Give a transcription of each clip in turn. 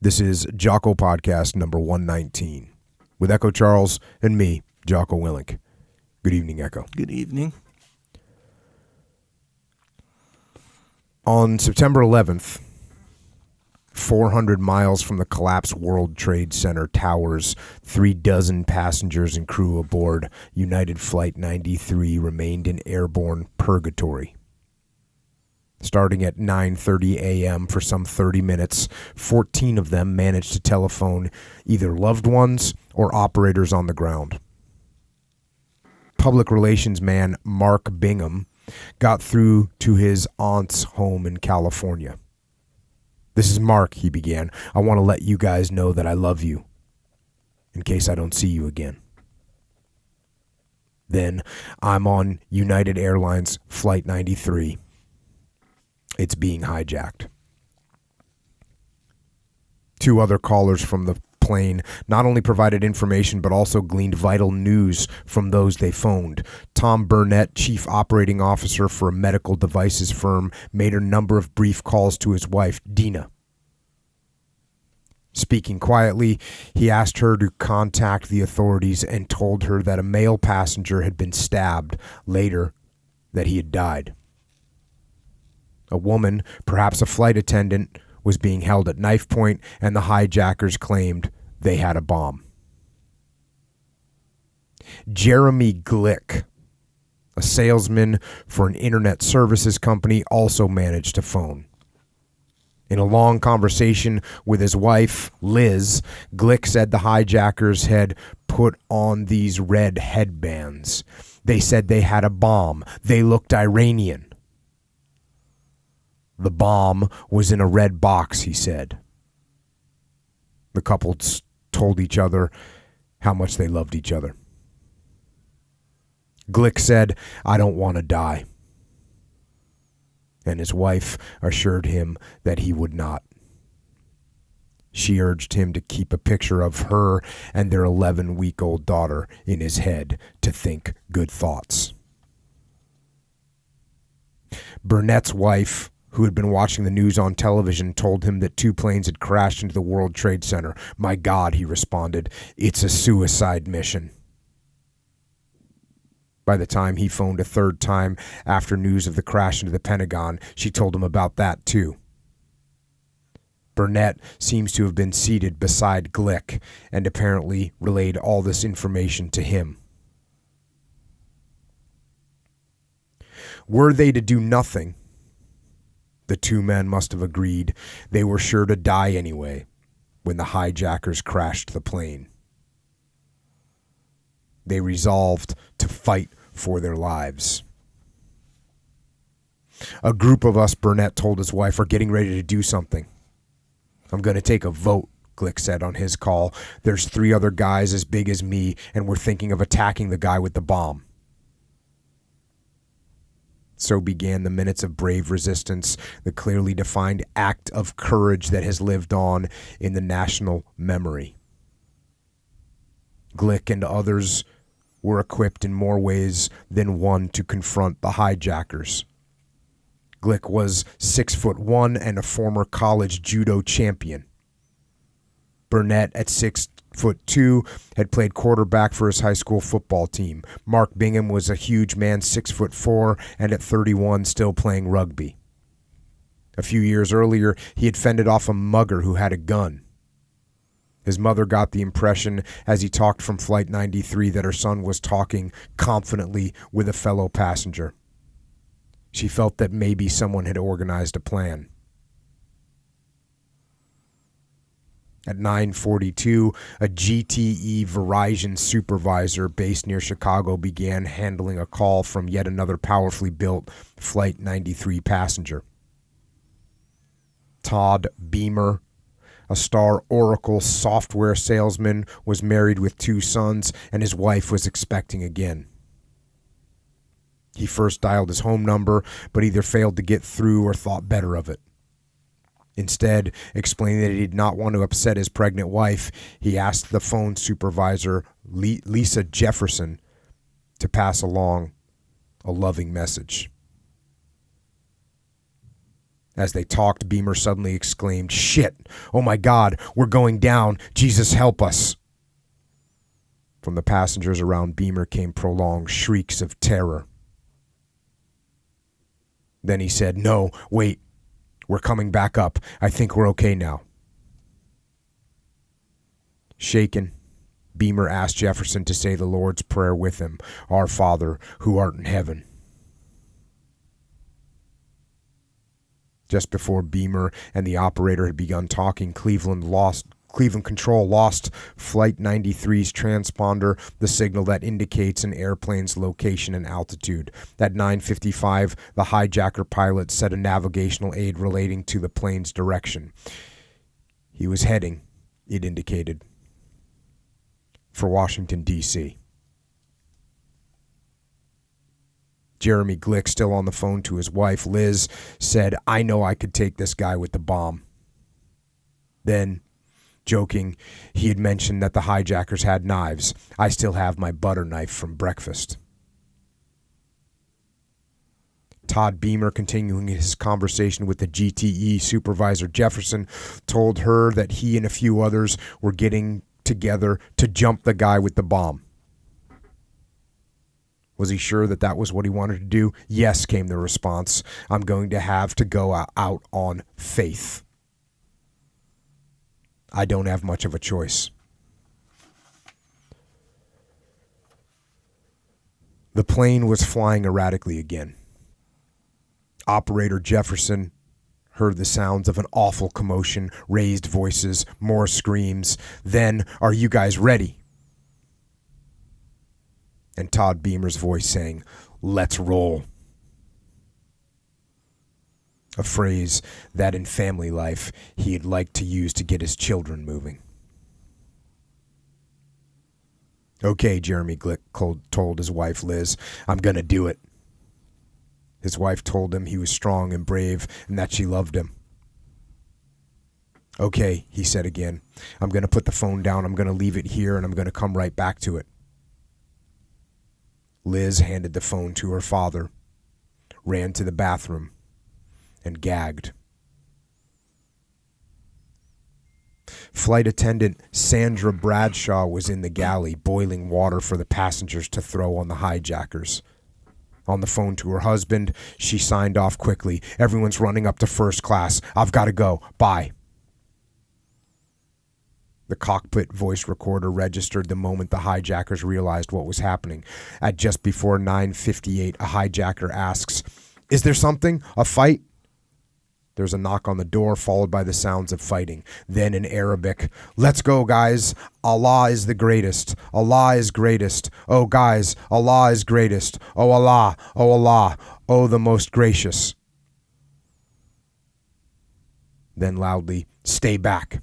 This is Jocko Podcast number 119 with Echo Charles and me, Jocko Willink. Good evening, Echo. Good evening. On September 11th, 400 miles from the collapsed World Trade Center towers, 36 passengers and crew aboard United Flight 93 remained in airborne purgatory. Starting at 9:30 a.m. for some 30 minutes, 14 of them managed to telephone either loved ones or operators on the ground. Public relations man Marc got through to his aunt's home in California. "This is Marc," he began. "I want to let you guys know that I love you, in case I don't see you again. Then I'm on United Airlines Flight 93. It's being hijacked." Two other callers from the plane not only provided information but also gleaned vital news from those they phoned. Tom Burnett, chief operating officer for a medical devices firm, made a number of brief calls to his wife, Dina. Speaking quietly, he asked her to contact the authorities and told her that a male passenger had been stabbed, later that he had died. A woman, perhaps a flight attendant, was being held at knife point, and the hijackers claimed they had a bomb. Jeremy Glick, a salesman for an internet services company, also managed to phone. In a long conversation with his wife, Liz, Glick said the hijackers had put on these red headbands. They said they had a bomb. They looked Iranian. The bomb was in a red box, he said. The couple told each other how much they loved each other. Glick said, "I don't want to die." And his wife assured him that he would not. She urged him to keep a picture of her and their 11-week-old daughter in his head to think good thoughts. Burnett's wife, who had been watching the news on television, told him that 2 planes had crashed into the World Trade Center. "My God," he responded, "it's a suicide mission." By the time he phoned a third time after news of the crash into the Pentagon, she told him about that too. Burnett seems to have been seated beside Glick and apparently relayed all this information to him. Were they to do nothing, the 2 men must have agreed they were sure to die anyway when the hijackers crashed the plane. They resolved to fight for their lives. "A group of us," Burnett told his wife, "are getting ready to do something. I'm going to take a vote," Glick said on his call. "There's 3 other guys as big as me, and we're thinking of attacking the guy with the bomb." So began the minutes of brave resistance, the clearly defined act of courage that has lived on in the national memory. Glick and others were equipped in more ways than one to confront the hijackers. Glick was 6'1" and a former college judo champion. Burnett, at 6'2", had played quarterback for his high school football team. Marc was a huge man, 6'4", and at 31 still playing rugby. A few years earlier, he had fended off a mugger who had a gun. His mother got the impression as he talked from Flight 93 that her son was talking confidently with a fellow passenger. She felt that maybe someone had organized a plan. At 9:42, a GTE Verizon supervisor based near Chicago began handling a call from yet another powerfully built Flight 93 passenger. Todd Beamer, a Star Oracle software salesman, was married with 2 sons, and his wife was expecting again. He first dialed his home number, but either failed to get through or thought better of it. Instead, explaining that he did not want to upset his pregnant wife, he asked the phone supervisor, Lisa Jefferson, to pass along a loving message. As they talked, Beamer suddenly exclaimed, "Shit! Oh my God, we're going down! Jesus help us!" From the passengers around Beamer came prolonged shrieks of terror. Then he said, "No, wait, we're coming back up. I think we're okay now." Shaken, Beamer asked Jefferson to say the Lord's Prayer with him. "Our Father, who art in heaven." Just before Beamer and the operator had begun talking, Cleveland Control lost Flight 93's transponder, the signal that indicates an airplane's location and altitude. At 9:55, the hijacker pilot set a navigational aid relating to the plane's direction. He was heading, it indicated, for Washington, D.C. Jeremy Glick, still on the phone to his wife, Liz, said, "I know I could take this guy with the bomb." Then, joking, he had mentioned that the hijackers had knives. "I still have my butter knife from breakfast." Todd Beamer, continuing his conversation with the GTE supervisor Jefferson, told her that he and a few others were getting together to jump the guy with the bomb. Was he sure that that was what he wanted to do? "Yes," came the response. "I'm going to have to go out on faith. I don't have much of a choice." The plane was flying erratically again. Operator Jefferson heard the sounds of an awful commotion, raised voices, more screams. Then, "Are you guys ready?" And Todd Beamer's voice saying, "Let's roll." A phrase that in family life he'd like to use to get his children moving. "Okay," Jeremy Glick told his wife Liz, "I'm going to do it." His wife told him he was strong and brave and that she loved him. "Okay," he said again, "I'm going to put the phone down. I'm going to leave it here and I'm going to come right back to it." Liz handed the phone to her father, ran to the bathroom, and gagged. Flight attendant Sandra Bradshaw was in the galley, boiling water for the passengers to throw on the hijackers. On the phone to her husband, she signed off quickly. "Everyone's running up to first class. I've got to go. Bye." The cockpit voice recorder registered the moment the hijackers realized what was happening. At just before 9:58, a hijacker asks, "Is there something? A fight?" There's a knock on the door, followed by the sounds of fighting. Then in Arabic, "Let's go, guys. Allah is the greatest. Allah is greatest. Oh, guys, Allah is greatest. Oh, Allah. Oh, Allah. Oh, the most gracious." Then loudly, "Stay back."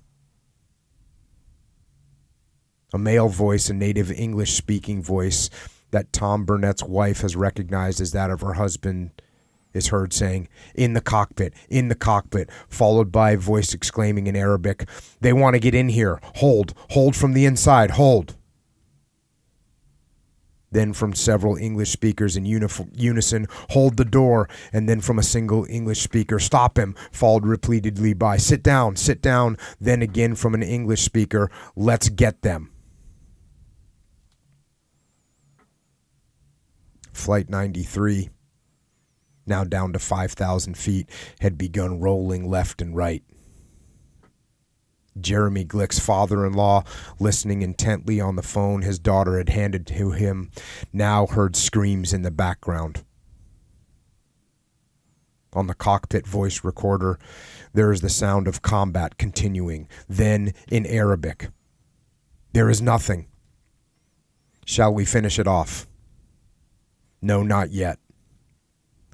A male voice, a native English-speaking voice that Tom Burnett's wife has recognized as that of her husband, is heard saying, in the cockpit, followed by a voice exclaiming in Arabic, "They want to get in here. Hold from the inside, hold." Then from several English speakers in unison, "Hold the door." And then from a single English speaker, "Stop him," followed repeatedly by, sit down. Then again from an English speaker, "Let's get them." Flight 93, now down to 5,000 feet, had begun rolling left and right. Jeremy Glick's father-in-law, listening intently on the phone his daughter had handed to him, now heard screams in the background. On the cockpit voice recorder, there is the sound of combat continuing. Then, in Arabic, "There is nothing. Shall we finish it off?" "No, not yet.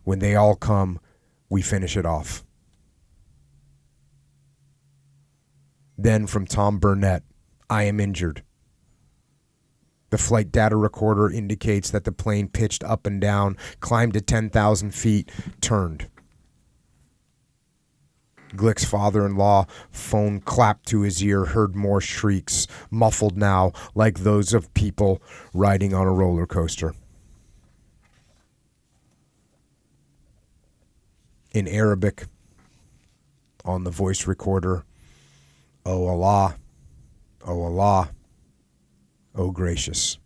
When they all come, we finish it off." Then from Tom Burnett, "I am injured." The flight data recorder indicates that the plane pitched up and down, climbed to 10,000 feet, turned. Glick's father-in-law, phone clapped to his ear, heard more shrieks, muffled now, like those of people riding on a roller coaster. In Arabic, On the voice recorder, "O Allah, O Allah, O gracious."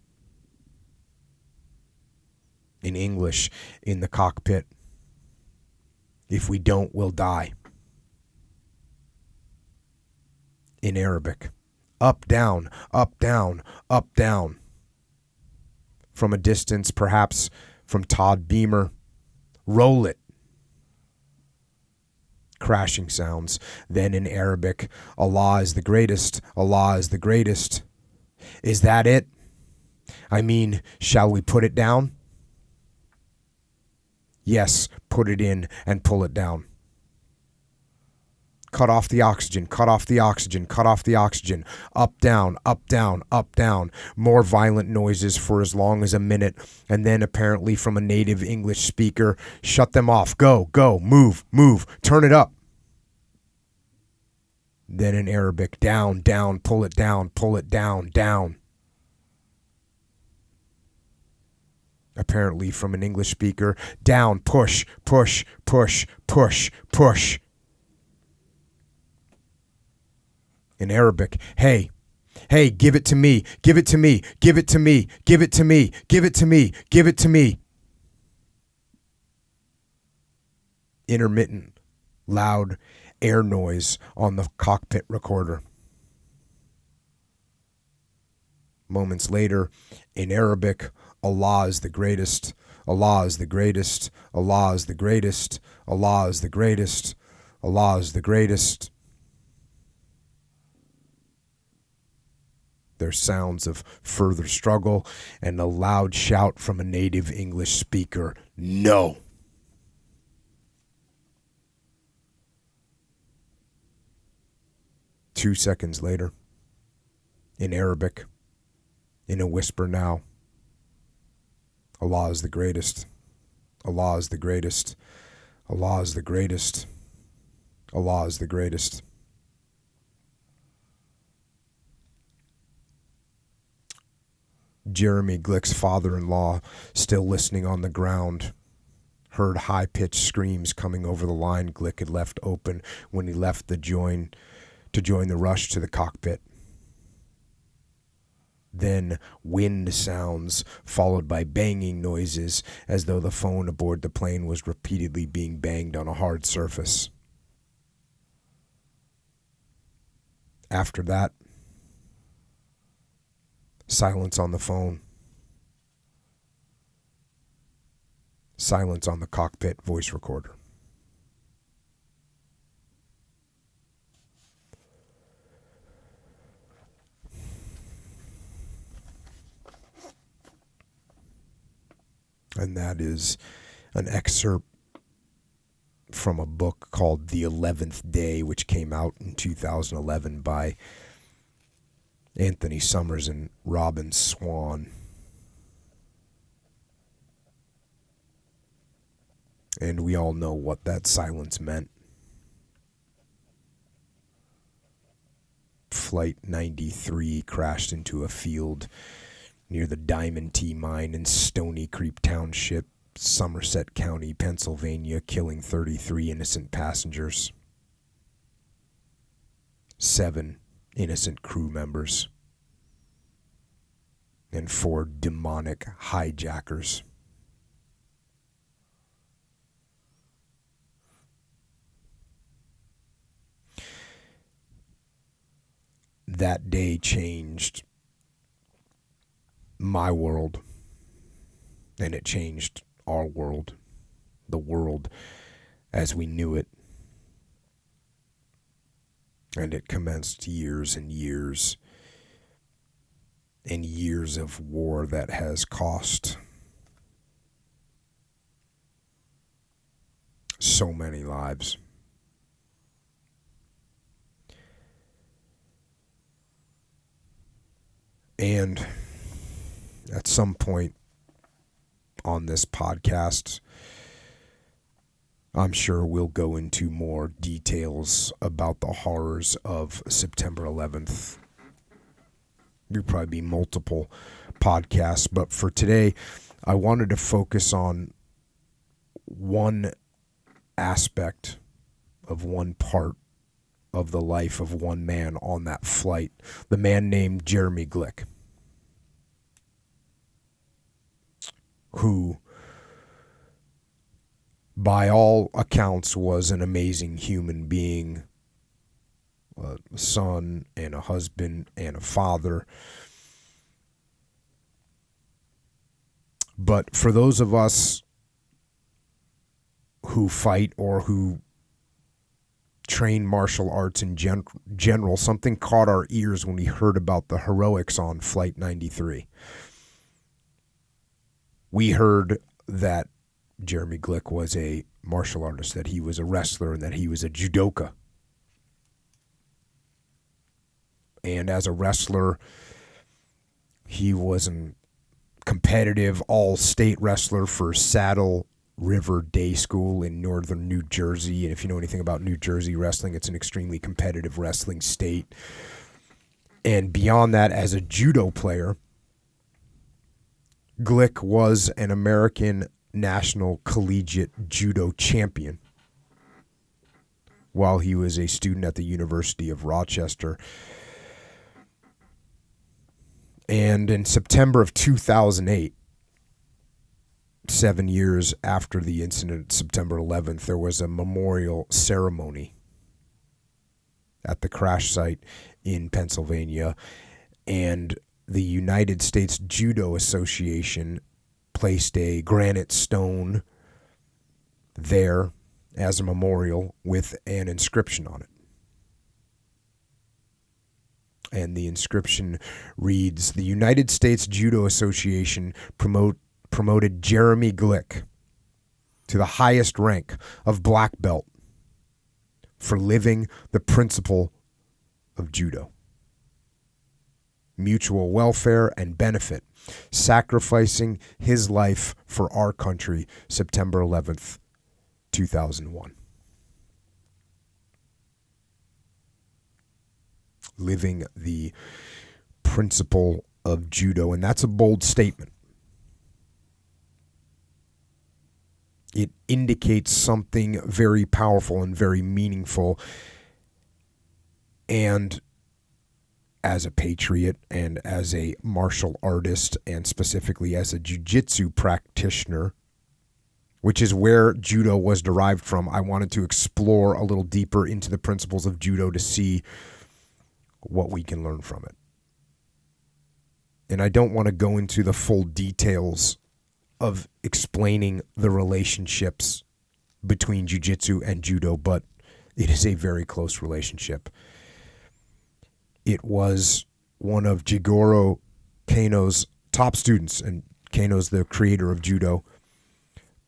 In English, in the cockpit, "If we don't, we'll die." In Arabic, "Up, down, up, down, up, down." From a distance, perhaps from Todd Beamer, "Roll it." Crashing sounds. Then in Arabic, "Allah is the greatest, Allah is the greatest." Is that it? I mean, shall we put it down? Yes, put it in and pull it down. Cut off the oxygen, cut off the oxygen, cut off the oxygen. Up, down, up, down, up, down. More violent noises for as long as a minute. And then apparently from a native English speaker, "Shut them off. Go, go, move, move, turn it up." Then in Arabic, "Down, down, pull it down, down." Apparently from an English speaker, "Down, push, push, push, push, push." In Arabic, "Hey, hey, give it to me, give it to me, give it to me, give it to me, give it to me, give it to me." Intermittent, loud air noise on the cockpit recorder. Moments later, in Arabic, "Allah is the greatest, Allah is the greatest, Allah is the greatest, Allah is the greatest, Allah is the greatest." There's sounds of further struggle and a loud shout from a native English speaker, "No." Two seconds later, in Arabic, in a whisper now, "Allah is the greatest, Allah is the greatest, Allah is the greatest, Allah is the greatest." Jeremy Glick's father-in-law, still listening on the ground, heard high-pitched screams coming over the line Glick had left open when he left to join the rush to the cockpit. Then wind sounds, followed by banging noises, as though the phone aboard the plane was repeatedly being banged on a hard surface. After that, silence on the phone. Silence on the cockpit voice recorder. And that is an excerpt from a book called The 11th Day, which came out in 2011 by Anthony Summers and Robbyn Swan. And we all know what that silence meant. Flight 93 crashed into a field near the Diamond T mine in Stony Creek Township, Somerset County, Pennsylvania, killing 33 innocent passengers. 7 innocent crew members. And 4 demonic hijackers. That day changed my world, and it changed our world, the world as we knew it. And it commenced years and years and years of war that has cost so many lives. And at some point on this podcast, I'm sure we'll go into more details about the horrors of September 11th. There'll probably be multiple podcasts, but for today, I wanted to focus on one aspect of one part of the life of one man on that flight, the man named Jeremy Glick, who, by all accounts, was an amazing human being, a son and a husband and a father. But for those of us who fight or who train martial arts in general, something caught our ears when we heard about the heroics on Flight 93. We heard that Jeremy Glick was a martial artist, that he was a wrestler, and that he was a judoka. And as a wrestler, he was a competitive all-state wrestler for Saddle River Day School in northern New Jersey. And if you know anything about New Jersey wrestling, it's an extremely competitive wrestling state. And beyond that, as a judo player, Glick was an American National Collegiate Judo champion while he was a student at the University of Rochester. And in September of 2008, 7 years after the incident, September 11th, there was a memorial ceremony at the crash site in Pennsylvania, and the United States Judo Association placed a granite stone there as a memorial with an inscription on it. And the inscription reads, "The United States Judo Association promoted Jeremy Glick to the highest rank of black belt for living the principle of judo, mutual welfare and benefit, sacrificing his life for our country, September 11th, 2001. Living the principle of judo. And that's a bold statement. It indicates something very powerful and very meaningful. And as a patriot and as a martial artist and specifically as a jiu-jitsu practitioner, which is where judo was derived from, I wanted to explore a little deeper into the principles of judo to see what we can learn from it. And I don't want to go into the full details of explaining the relationships between jiu-jitsu and judo, but it is a very close relationship. It was one of Jigoro Kano's top students, and Kano's the creator of judo,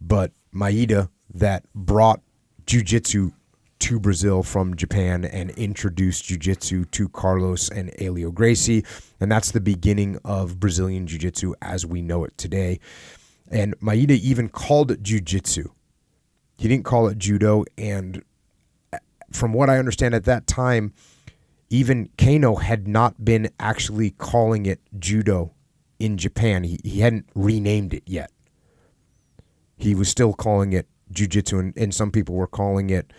but Maeda, that brought jiu-jitsu to Brazil from Japan and introduced jiu-jitsu to Carlos and Helio Gracie, and that's the beginning of Brazilian jiu-jitsu as we know it today. And Maeda even called it jiu-jitsu. He didn't call it judo, and from what I understand at that time, even Kano had not been actually calling it judo in Japan. He hadn't renamed it yet. He was still calling it jiu-jitsu, and some people were calling it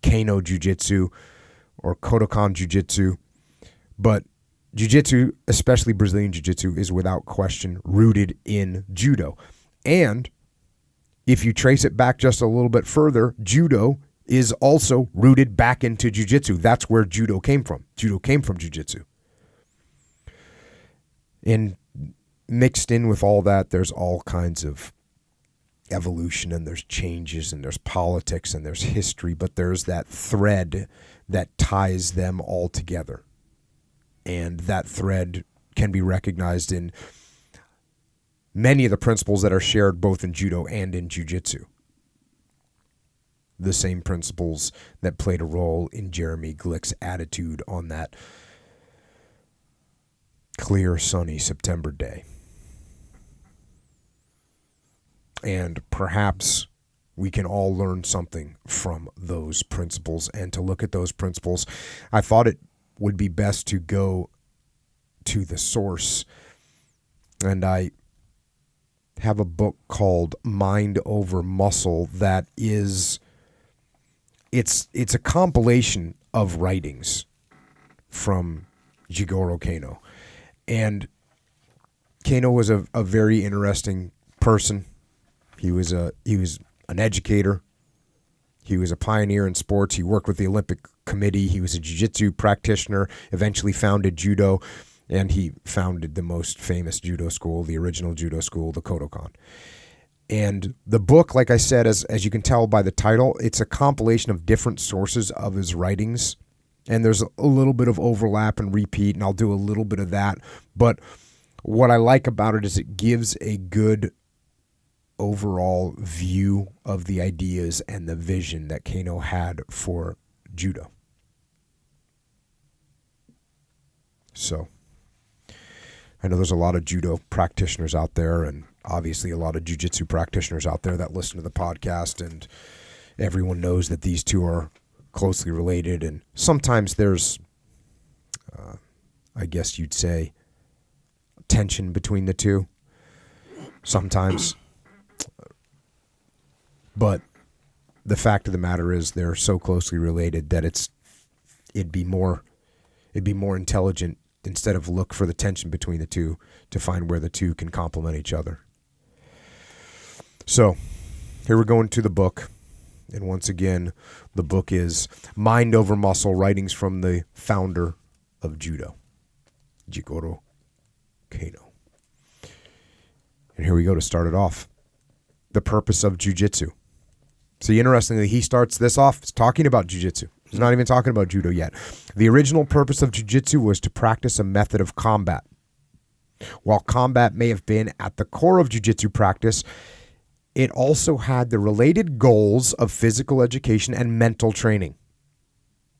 Kano Jiu-Jitsu or Kodokan Jiu-Jitsu. But Jiu-Jitsu, especially Brazilian Jiu-Jitsu, is without question rooted in judo. And if you trace it back just a little bit further, judo is also rooted back into Jiu-Jitsu. That's where judo came from. Judo came from Jiu-Jitsu. And mixed in with all that, there's all kinds of evolution, and there's changes, and there's politics, and there's history, but there's that thread that ties them all together. And that thread can be recognized in many of the principles that are shared both in judo and in jiu-jitsu. The same principles that played a role in Jeremy Glick's attitude on that clear, sunny September day. And perhaps we can all learn something from those principles. And to look at those principles, I thought it would be best to go to the source. And I have a book called Mind Over Muscle that is, it's a compilation of writings from Jigoro Kano. And Kano was a very interesting person. He was an educator. He was a pioneer in sports. He worked with the Olympic Committee. He was a jiu-jitsu practitioner, eventually founded judo, and he founded the most famous judo school, the original judo school, the Kodokan. And the book, like I said, as you can tell by the title, it's a compilation of different sources of his writings. And there's a little bit of overlap and repeat, and I'll do a little bit of that. But what I like about it is it gives a good overall view of the ideas and the vision that Kano had for judo. So I know there's a lot of judo practitioners out there, and obviously a lot of jiu-jitsu practitioners out there that listen to the podcast, and everyone knows that these two are closely related, and sometimes there's, I guess you'd say, tension between the two. Sometimes. But the fact of the matter is they're so closely related that it'd be more intelligent, instead of look for the tension between the two, to find where the two can complement each other. So here we're going to the book. And once again, the book is Mind Over Muscle, Writings from the Founder of Judo, Jigoro Kano. And here we go to start it off. The purpose of jiu-jitsu. See, interestingly, he starts this off talking about jiu-jitsu. He's not even talking about judo yet. The original purpose of jiu-jitsu was to practice a method of combat. While combat may have been at the core of jiu-jitsu practice, it also had the related goals of physical education and mental training.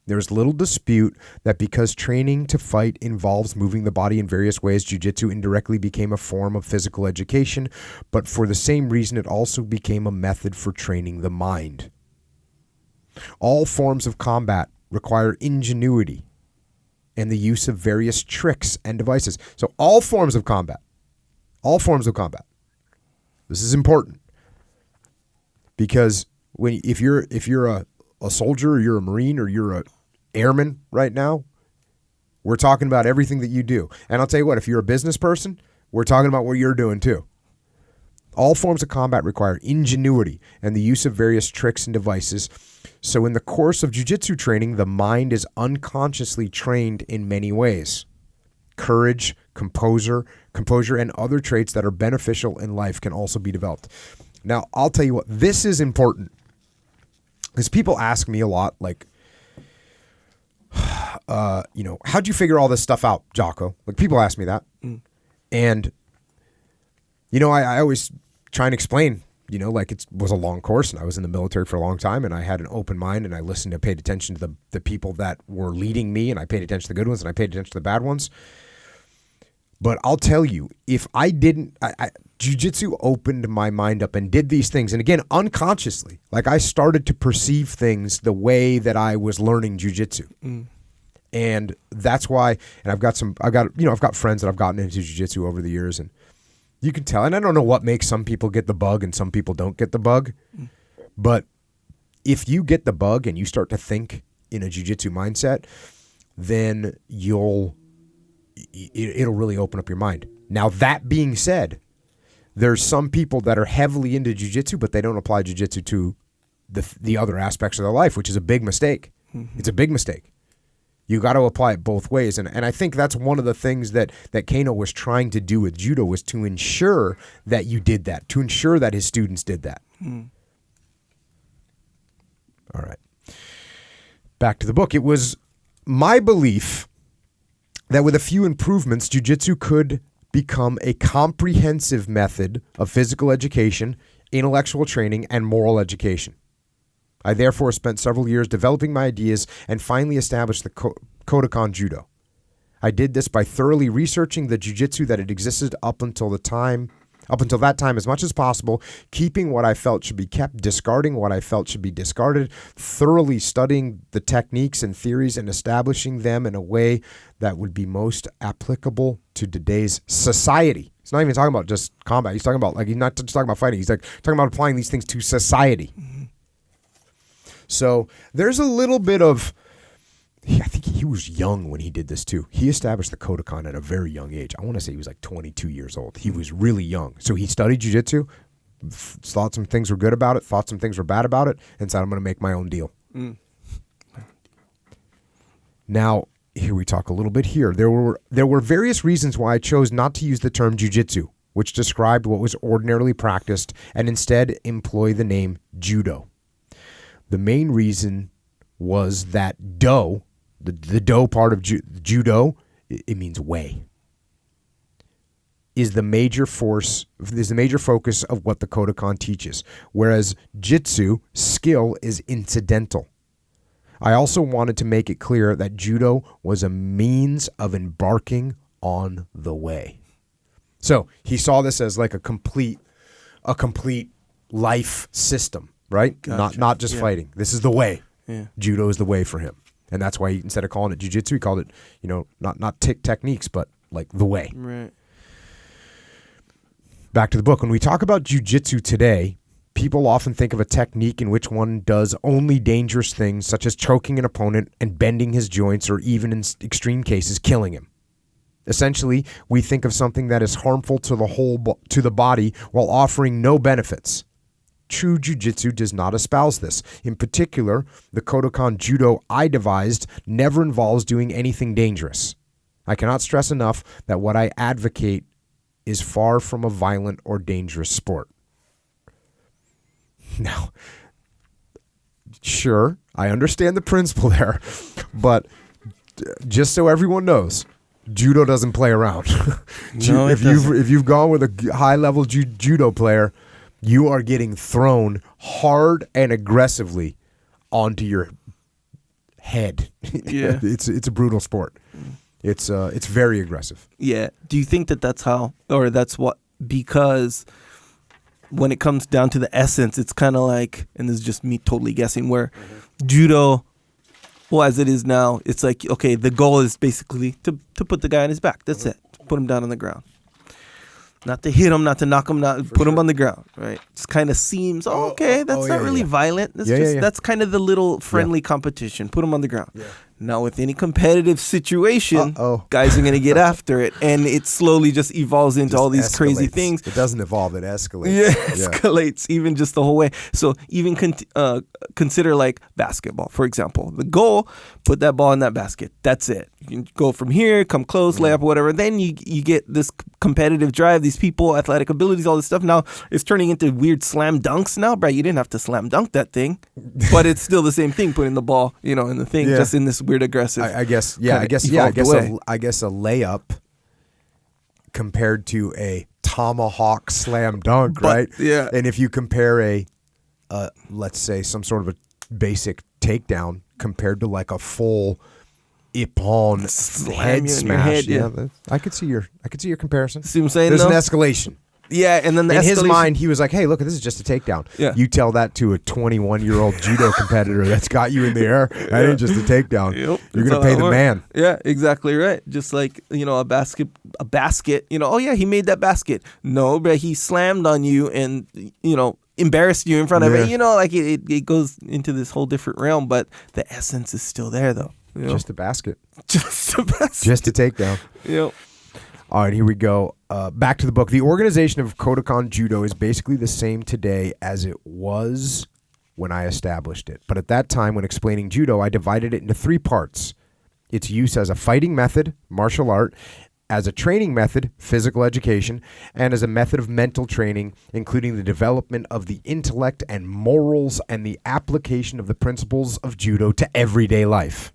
There's little dispute that because training to fight involves moving the body in various ways, jiu-jitsu indirectly became a form of physical education, but for the same reason it also became a method for training the mind. All forms of combat require ingenuity and the use of various tricks and devices. So all forms of combat. This is important. Because if you're a soldier, or you're a Marine, or you're a airman right now, we're talking about everything that you do. And I'll tell you what, if you're a business person, we're talking about what you're doing too. All forms of combat require ingenuity and the use of various tricks and devices. So in the course of jiu-jitsu training, the mind is unconsciously trained in many ways. Courage, composure, and other traits that are beneficial in life can also be developed. Now, I'll tell you what, this is important. Because people ask me a lot, like, how'd you figure all this stuff out, Jocko? Like, people ask me that. And, I always try and explain, like it was a long course, and I was in the military for a long time, and I had an open mind, and I listened and paid attention to the people that were leading me, and I paid attention to the good ones, and I paid attention to the bad ones. But I'll tell you, if I didn't, jiu-jitsu opened my mind up and did these things. And again, unconsciously, like I started to perceive things the way that I was learning jiu-jitsu. And that's why, and I've got friends that I've gotten into jiu-jitsu over the years, and you can tell, and I don't know what makes some people get the bug and some people don't get the bug. But if you get the bug and you start to think in a jiu-jitsu mindset, then it'll really open up your mind. Now, that being said, there's some people that are heavily into jiu-jitsu, but they don't apply jiu-jitsu to the other aspects of their life, which is a big mistake. It's a big mistake. You got to apply it both ways. And I think that's one of the things that Kano was trying to do with judo, was to ensure that you did that, to ensure that his students did that. All right. Back to the book. It was my belief that with a few improvements, jiu-jitsu could become a comprehensive method of physical education, intellectual training, and moral education. I therefore spent several years developing my ideas and finally established the Kodokan Judo. I did this by thoroughly researching the jiu-jitsu that had existed up until that time as much as possible, keeping what I felt should be kept, discarding what I felt should be discarded, thoroughly studying the techniques and theories and establishing them in a way that would be most applicable to today's society. He's not even talking about just combat. He's talking about, he's not just talking about fighting. He's like talking about applying these things to society. So there's a little bit of I think he was young when he did this too. He established the Kodokan at a very young age. I want to say he was like 22 years old. He was really young. So he studied jiu-jitsu, thought some things were good about it, thought some things were bad about it, and said, I'm going to make my own deal. Now, here we talk a little bit here. There were various reasons why I chose not to use the term jiu-jitsu, which described what was ordinarily practiced, and instead employ the name judo. The main reason was that do, the do part of judo, it means way, is the major focus of what the Kodokan teaches, whereas jitsu, skill, is incidental. I also wanted to make it clear that judo was a means of embarking on the way. So he saw this as like a complete life system, right? Gotcha. Not just fighting. This is the way. Yeah. Judo is the way for him. And that's why instead of calling it jiu-jitsu, he called it, not techniques, but like the way. Right. Back to the book. When we talk about jiu-jitsu today, people often think of a technique in which one does only dangerous things, such as choking an opponent and bending his joints, or even in extreme cases, killing him. Essentially, we think of something that is harmful to the body while offering no benefits. True jiu-jitsu does not espouse this. In particular, the Kodokan judo I devised never involves doing anything dangerous. I cannot stress enough that what I advocate is far from a violent or dangerous sport. Now, sure, I understand the principle there, but just so everyone knows, judo doesn't play around. No, if you've gone with a high-level judo player, you are getting thrown hard and aggressively onto your head. Yeah. It's a brutal sport. It's very aggressive. Yeah. Do you think that that's how, or that's what, because when it comes down to the essence, it's kind of like, and this is just me totally guessing, where judo, well, as it is now, it's like, okay, the goal is basically to put the guy on his back. That's it. Put him down on the ground. Not to hit him, not to knock him, put him on the ground, right? Just kind of seems, okay, that's not really violent. That's kind of the little friendly competition. Put him on the ground. Yeah. Now, with any competitive situation, guys are going to get after it, and it slowly just evolves into all these crazy things. It doesn't evolve, it escalates. Yeah, it escalates even just the whole way. So even consider like basketball, for example. The goal, put that ball in that basket. That's it. You can go from here, come close, layup, whatever. Then you get this competitive drive, these people, athletic abilities, all this stuff. Now it's turning into weird slam dunks now, bro. You didn't have to slam dunk that thing, but it's still the same thing, putting the ball, in the thing, just in this weird aggressive. I guess a layup compared to a tomahawk slam dunk, right? Yeah. And if you compare a let's say some sort of a basic takedown compared to like a full ippon head smash, I could see your comparison. See what I'm saying? There's an escalation. Yeah, and then in his mind, he was like, "Hey, look, this is just a takedown." Yeah. You tell that to a 21-year-old judo competitor that's got you in the air. That ain't just a takedown. Yep. You're gonna pay the man. Yeah, exactly right. Just like a basket. Oh yeah, he made that basket. No, but he slammed on you and embarrassed you in front of it. It goes into this whole different realm. But the essence is still there, though. Just a basket. Just a basket. Just a takedown. Yep. All right, here we go. Back to the book. The organization of Kodokan Judo is basically the same today as it was when I established it. But at that time, when explaining judo, I divided it into 3 parts. Its use as a fighting method, martial art, as a training method, physical education, and as a method of mental training, including the development of the intellect and morals and the application of the principles of judo to everyday life.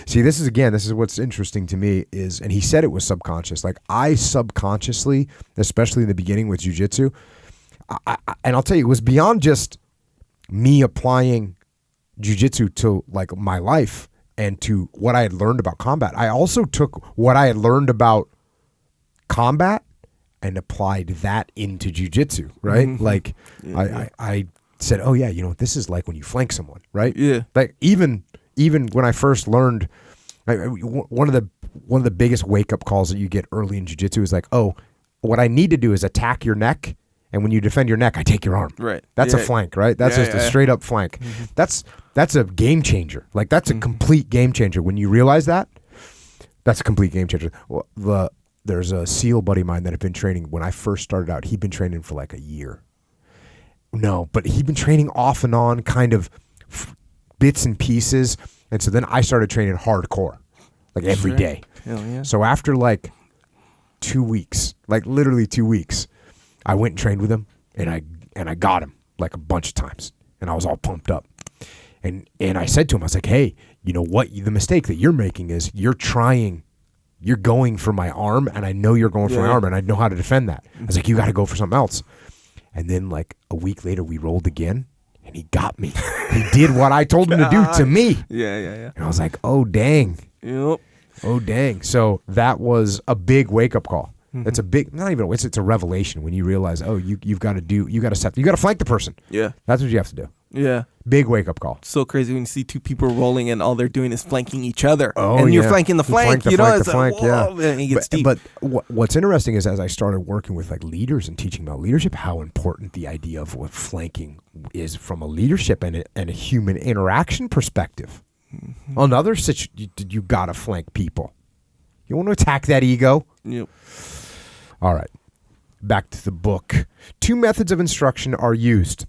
See, this is what's interesting to me is, and he said it was subconscious. Like I subconsciously, especially in the beginning with jiu-jitsu, and I'll tell you, it was beyond just me applying jiu-jitsu to like my life and to what I had learned about combat. I also took what I had learned about combat and applied that into jiu-jitsu, right? Mm-hmm. Like I said, oh yeah, this is like when you flank someone, right? Yeah. Like even when I first learned, one of the biggest wake up calls that you get early in jiu-jitsu is like, oh, what I need to do is attack your neck And when you defend your neck, I take your arm. Right. That's a flank, right? That's just a straight up flank. That's a game changer. Like that's a complete game changer. When you realize that, that's a complete game changer. Well, there's a SEAL buddy of mine that had been training when I first started out. He'd been training for like a year. No, but he'd been training off and on, kind of bits and pieces. And so then I started training hardcore, like every day. Hell yeah. So after like 2 weeks, like literally 2 weeks, I went and trained with him, and I got him like a bunch of times, and I was all pumped up. And I said to him, I was like, hey, you know what? The mistake that you're making is you're going for my arm, and I know you're going for my arm, and I know how to defend that. I was like, you got to go for something else. And then like a week later, we rolled again, and he got me. He did what I told him to do to me. Yeah. And I was like, oh, dang. Yep. Oh, dang. So that was a big wake-up call. It's a big, not even, it's a revelation when you realize, oh, you got to flank the person. Yeah. That's what you have to do. Yeah. Big wake-up call. So crazy when you see two people rolling and all they're doing is flanking each other. Oh, and you're flanking the flank, the flank, whoa, and it gets deep. But what's interesting is as I started working with like leaders and teaching about leadership, how important the idea of what flanking is from a leadership and a human interaction perspective. Another situation, you got to flank people. You want to attack that ego? Yep. All right. Back to the book. 2 methods of instruction are used.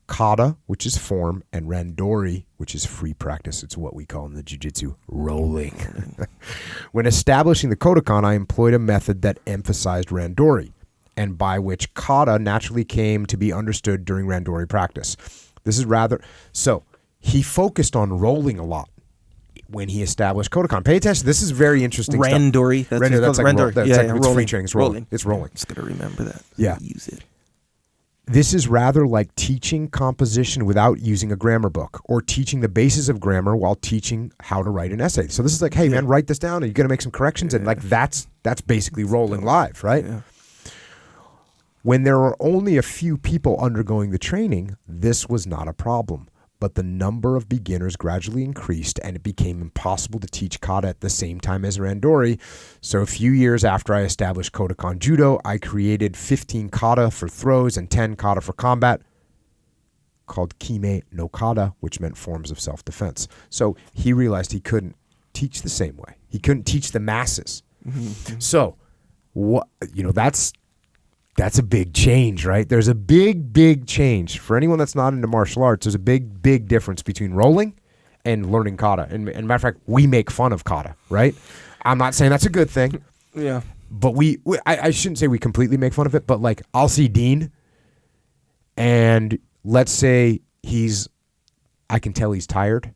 Kata, which is form, and randori, which is free practice. It's what we call in the jiu-jitsu rolling. When establishing the Kodokan, I employed a method that emphasized randori, and by which kata naturally came to be understood during randori practice. So he focused on rolling a lot when he established Kodokan. Pay attention. This is very interesting Randori. stuff. Randori. That's like randori. It's free training. It's rolling. It's rolling. Just got to remember that. Yeah. Use it. This is rather like teaching composition without using a grammar book, or teaching the basis of grammar while teaching how to write an essay. So this is like, hey man, write this down, and you're gonna make some corrections, and like that's basically rolling live, right? Yeah. When there were only a few people undergoing the training, this was not a problem. But the number of beginners gradually increased, and it became impossible to teach kata at the same time as randori. So a few years after I established Kodokan Judo, I created 15 kata for throws and 10 kata for combat, called Kime no Kata, which meant forms of self-defense. So he realized he couldn't teach the same way. He couldn't teach the masses. So that's a big change, right? There's a big change. For anyone that's not into martial arts, there's a big difference between rolling and learning kata. And matter of fact, we make fun of kata, right? I'm not saying that's a good thing. Yeah. But I shouldn't say we completely make fun of it, but like I'll see Dean, and let's say I can tell he's tired,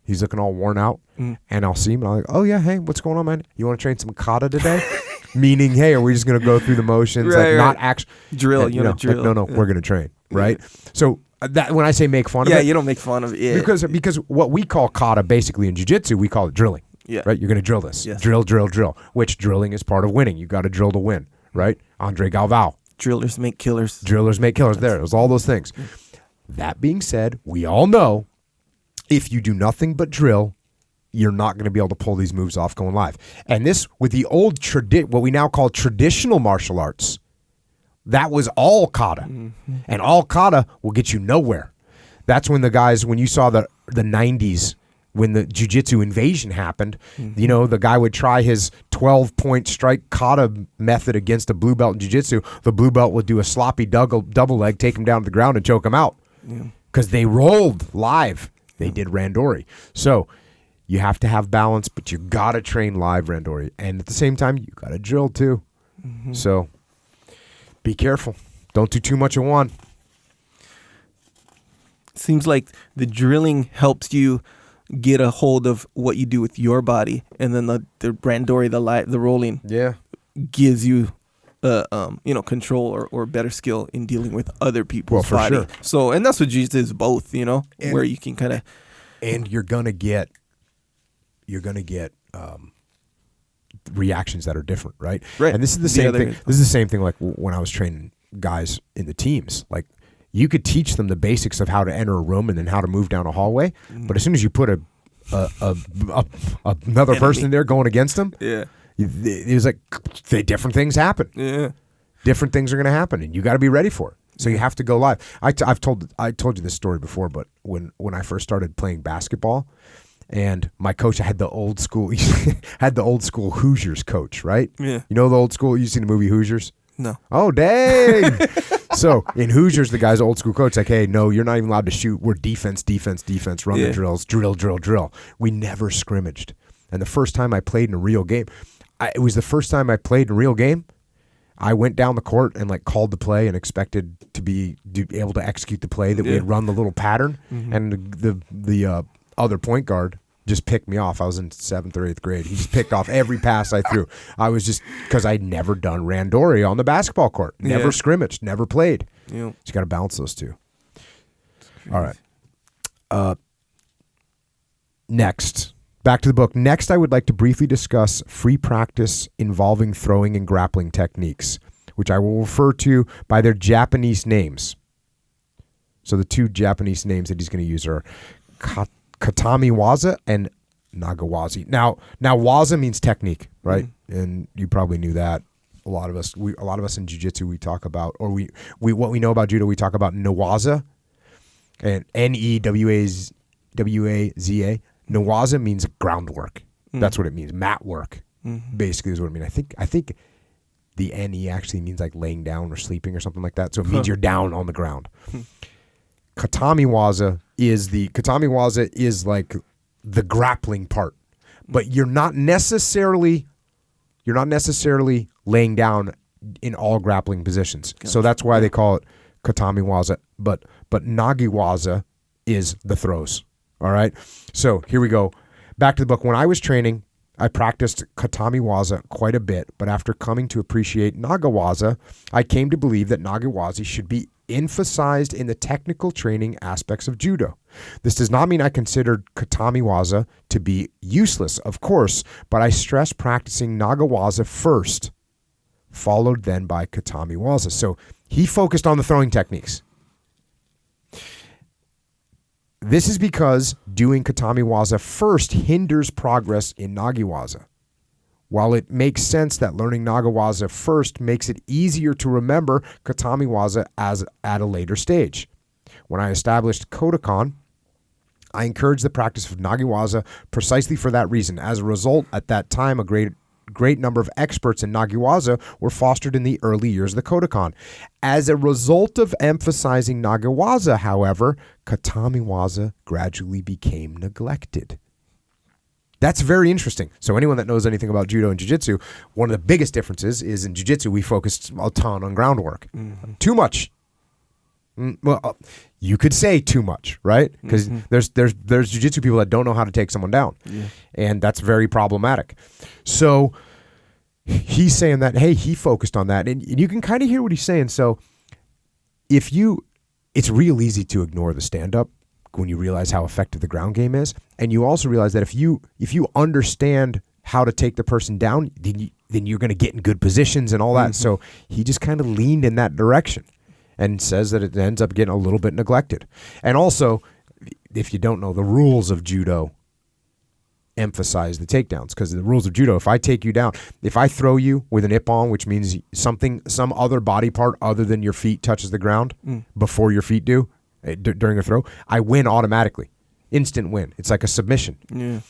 he's looking all worn out, and I'll see him and I'm like, oh yeah, hey, what's going on, man? You want to train some kata today? Meaning, hey, are we just going to go through the motions, not actually drill? Drill. Like, no, we're going to train, right? So that when I say make fun of it, you don't make fun of it, because what we call kata basically in jiu-jitsu, we call it drilling, right? You're going to drill this, drill, which drilling is part of winning. You got to drill to win, right? Andre Galvao, drillers make killers. There's all those things. That being said, we all know if you do nothing but drill, you're not going to be able to pull these moves off going live. And this, with the old what we now call traditional martial arts, that was all kata. And all kata will get you nowhere. That's when when you saw the 90s, when the jiu-jitsu invasion happened, the guy would try his 12-point strike kata method against a blue belt in jiu-jitsu. The blue belt would do a sloppy double leg, take him down to the ground and choke him out. Because they rolled live. They did randori. So you have to have balance, but you got to train live randori. And at the same time, you got to drill too. So be careful. Don't do too much of one. Seems like the drilling helps you get a hold of what you do with your body. And then the randori, the rolling, gives you control or better skill in dealing with other people's body. Sure. So, and that's what jiu-jitsu is both, where you can kind of... And you're going to get reactions that are different, right? Right. And this is the same thing. This is the same thing like when I was training guys in the teams. Like you could teach them the basics of how to enter a room and then how to move down a hallway, but as soon as you put another person in there going against them, it was like different things happen. Yeah. different things are going to happen, and you got to be ready for it. So you have to go live. I told you this story before, but when I first started playing basketball, and my coach had the old school Hoosiers coach, right? Yeah. You know the old school. You seen the movie Hoosiers? No. Oh, dang. So in Hoosiers, the guy's old school coach like, hey, no, you're not even allowed to shoot. We're defense, run the drills, drill. We never scrimmaged. And the first time I played in a real game, it was the first time I played in a real game. I went down the court and like called the play and expected to be able to execute the play that we had run the little pattern. Mm-hmm. And the other point guard just picked me off. I was in 7th or 8th grade. He just picked off every pass I threw. I was just, because I'd never done randori on the basketball court. Never scrimmaged, never played. Yep. So you got to balance those two. All right. Next. Back to the book. Next, I would like to briefly discuss free practice involving throwing and grappling techniques, which I will refer to by their Japanese names. So the two Japanese names that he's going to use are Katami waza and nagawazi. Now waza means technique, right? Mm-hmm. And you probably knew that. A lot of us in jiu-jitsu we talk about, or we what we know about judo, we talk about nawaza and Newaza. Nawaza means groundwork. Mm-hmm. That's what it means. Mat work. Mm-hmm. Basically is what it means. I think the Ne actually means like laying down or sleeping or something like that. So it means you're down on the ground. Katami waza is like the grappling part, but you're not necessarily laying down in all grappling positions. Gotcha. So that's why they call it Katami waza. But Nagi waza is the throws. All right. So here we go. Back to the book. When I was training, I practiced Katami waza quite a bit, but after coming to appreciate Nagawaza, I came to believe that Nagawazi should be emphasized in the technical training aspects of judo. This does not mean I considered Katami waza to be useless, of course, but I stress practicing Nagawaza first, followed then by Katami waza. So he focused on the throwing techniques. This is because doing Katami waza first hinders progress in Nagi waza. While it makes sense that learning Nagawaza first makes it easier to remember Katami waza as at a later stage. When I established Kodokan, I encouraged the practice of Nagiwaza precisely for that reason. As a result, at that time, a great number of experts in Nagiwaza were fostered in the early years of the Kodokan. As a result of emphasizing Nagiwaza, however, Katami waza gradually became neglected. That's very interesting. So anyone that knows anything about judo and jiu-jitsu, one of the biggest differences is in jiu-jitsu, we focused a ton on groundwork. Mm-hmm. Too much. Well, you could say too much, right? Because there's jiu-jitsu people that don't know how to take someone down. Yeah. And that's very problematic. So he's saying that, hey, he focused on that. And you can kind of hear what he's saying. So it's real easy to ignore the stand-up when you realize how effective the ground game is. And you also realize that if you understand how to take the person down, then you're going to get in good positions and all that. Mm-hmm. So he just kind of leaned in that direction and says that it ends up getting a little bit neglected. And also, if you don't know, the rules of judo emphasize the takedowns, because the rules of judo, if I take you down, if I throw you with an ippon, which means some other body part other than your feet touches the ground before your feet do, during a throw, I win automatically. Instant win. It's like a submission. Yeah.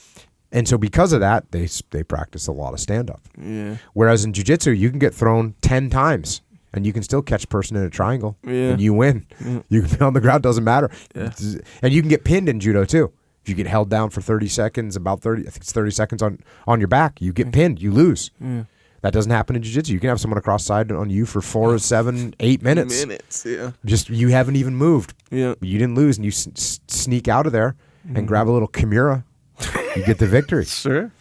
And so because of that, they practice a lot of stand-up. Yeah. Whereas in jiu-jitsu, you can get thrown 10 times and you can still catch a person in a triangle and you win. Yeah. You can be on the ground, doesn't matter. Yeah. And you can get pinned in judo too. If you get held down for 30 seconds, I think it's 30 seconds on your back, you get pinned, you lose. Yeah. That doesn't happen in jiu-jitsu. You can have someone across side on you for 4, 7, 8 minutes. Yeah. Just you haven't even moved. Yeah. You didn't lose, and you sneak out of there and grab a little Kimura. You get the victory. Sure.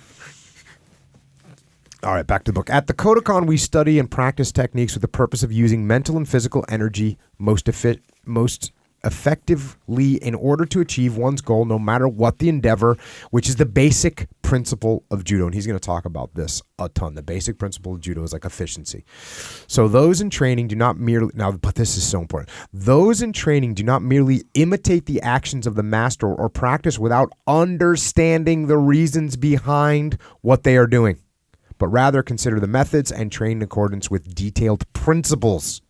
All right, back to the book. At the Kodokan, we study and practice techniques with the purpose of using mental and physical energy most effectively in order to achieve one's goal, no matter what the endeavor, which is the basic principle of judo. And he's going to talk about this a ton. The basic principle of judo is like efficiency. So those in training do not merely, but this is so important. Those in training do not merely imitate the actions of the master or practice without understanding the reasons behind what they are doing. but rather consider the methods and train in accordance with detailed principles.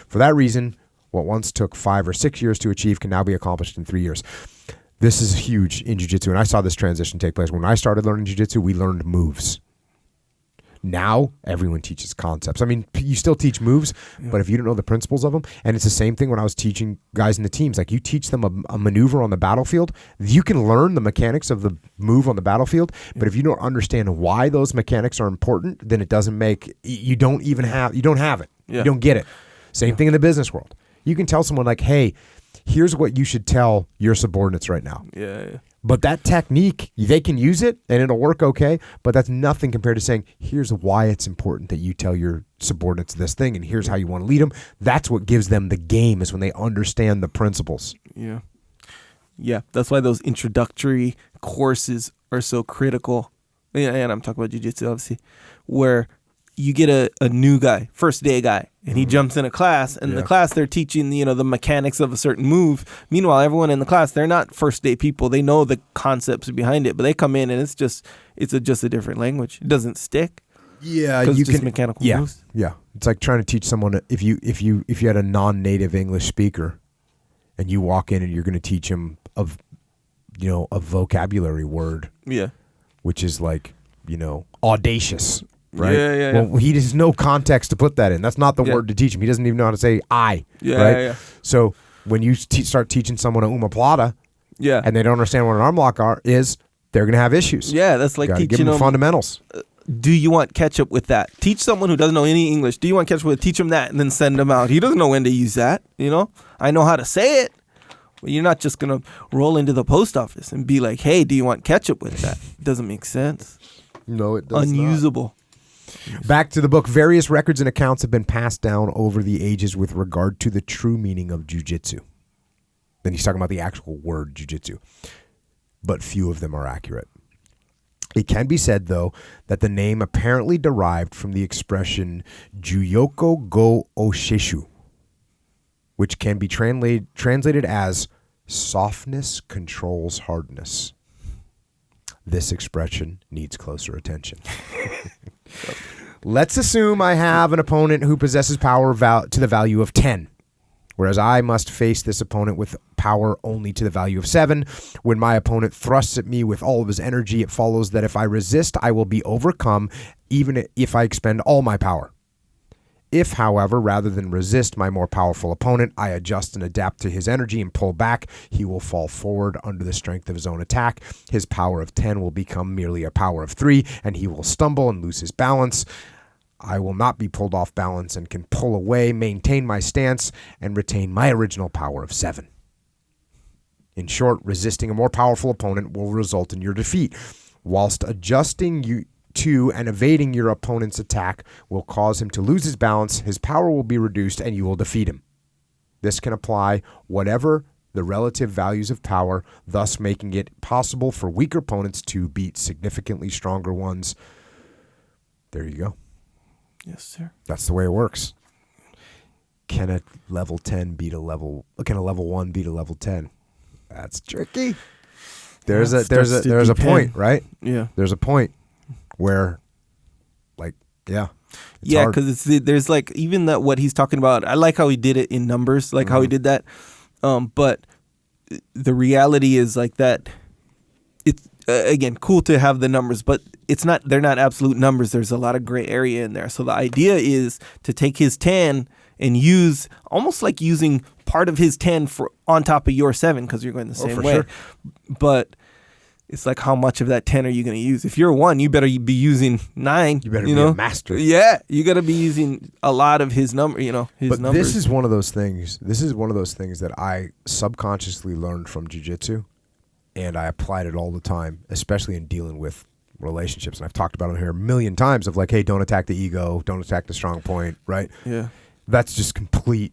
For that reason, what once took 5 or 6 years to achieve can now be accomplished in 3 years. This is huge in jiu-jitsu, and I saw this transition take place. When I started learning jiu-jitsu, we learned moves. Now, everyone teaches concepts. I mean, you still teach moves, but if you don't know the principles of them, and it's the same thing when I was teaching guys in the teams, like you teach them a maneuver on the battlefield, you can learn the mechanics of the move on the battlefield, but if you don't understand why those mechanics are important, then it doesn't make, you don't have it. Yeah. You don't get it. Same thing in the business world. You can tell someone like, hey, here's what you should tell your subordinates right now. Yeah. But that technique, they can use it and it'll work okay, but that's nothing compared to saying, here's why it's important that you tell your subordinates this thing and here's how you want to lead them. That's what gives them the game, is when they understand the principles. Yeah. Yeah, that's why those introductory courses are so critical. And I'm talking about jiu-jitsu, obviously, where you get a new guy, first day guy, and he jumps in a class, and in the class they're teaching, the mechanics of a certain move. Meanwhile, everyone in the class, they're not first day people. They know the concepts behind it, but they come in and it's just a different language. It doesn't stick. Yeah, you can mechanical moves. Yeah. It's like trying to teach someone, if you had a non-native English speaker and you walk in and you're going to teach him a vocabulary word. Yeah. Which is like, audacious. Right? Yeah. Well, he has no context to put that in. That's not the word to teach him. He doesn't even know how to say I. Yeah, right? yeah. So when you start teaching someone a omoplata, and they don't understand what an arm lock is, they're going to have issues. Yeah, that's like teaching give them the fundamentals. Do you want ketchup with that? Teach someone who doesn't know any English. Do you want ketchup with? Teach him that, and then send him out. He doesn't know when to use that. I know how to say it. Well, you're not just going to roll into the post office and be like, hey, do you want ketchup with that? It doesn't make sense. No, it does Unusable. Not. Back to the book. Various records and accounts have been passed down over the ages with regard to the true meaning of jiu-jitsu. Then he's talking about the actual word jiu-jitsu. But few of them are accurate. It can be said, though, that the name apparently derived from the expression Juyoko go Oshishu, which can be translated as softness controls hardness. This expression needs closer attention. Let's assume I have an opponent who possesses power to the value of 10, whereas I must face this opponent with power only to the value of 7. When my opponent thrusts at me with all of his energy, it follows that if I resist, I will be overcome, even if I expend all my power. If, however, rather than resist my more powerful opponent, I adjust and adapt to his energy and pull back, he will fall forward under the strength of his own attack. His power of 10 will become merely a power of 3, and he will stumble and lose his balance. I will not be pulled off balance and can pull away, maintain my stance, and retain my original power of 7. In short, resisting a more powerful opponent will result in your defeat, whilst adjusting you to and evading your opponent's attack will cause him to lose his balance, his power will be reduced, and you will defeat him. This can apply whatever the relative values of power, thus making it possible for weaker opponents to beat significantly stronger ones. There you go. Yes, sir. That's the way it works. Can a level 10 beat a level 1 beat a level 10? That's tricky. There's a point, right? Yeah. There's a point where, it's because there's like, even that what he's talking about, I like how he did it in numbers, like how he did that, but the reality is like that it's again cool to have the numbers, but they're not absolute numbers. There's a lot of gray area in there. So the idea is to take his 10 and use almost like using part of his 10 for on top of your 7, because you're going the same way. Sure. But it's like, how much of that 10 are you going to use? If you're 1, you better be using 9. You better be a master. Yeah, you got to be using a lot of his numbers. But this is one of those things. This is one of those things that I subconsciously learned from jiu-jitsu, and I applied it all the time, especially in dealing with relationships. And I've talked about it here a million times of like, hey, don't attack the ego, don't attack the strong point, right? Yeah. That's just complete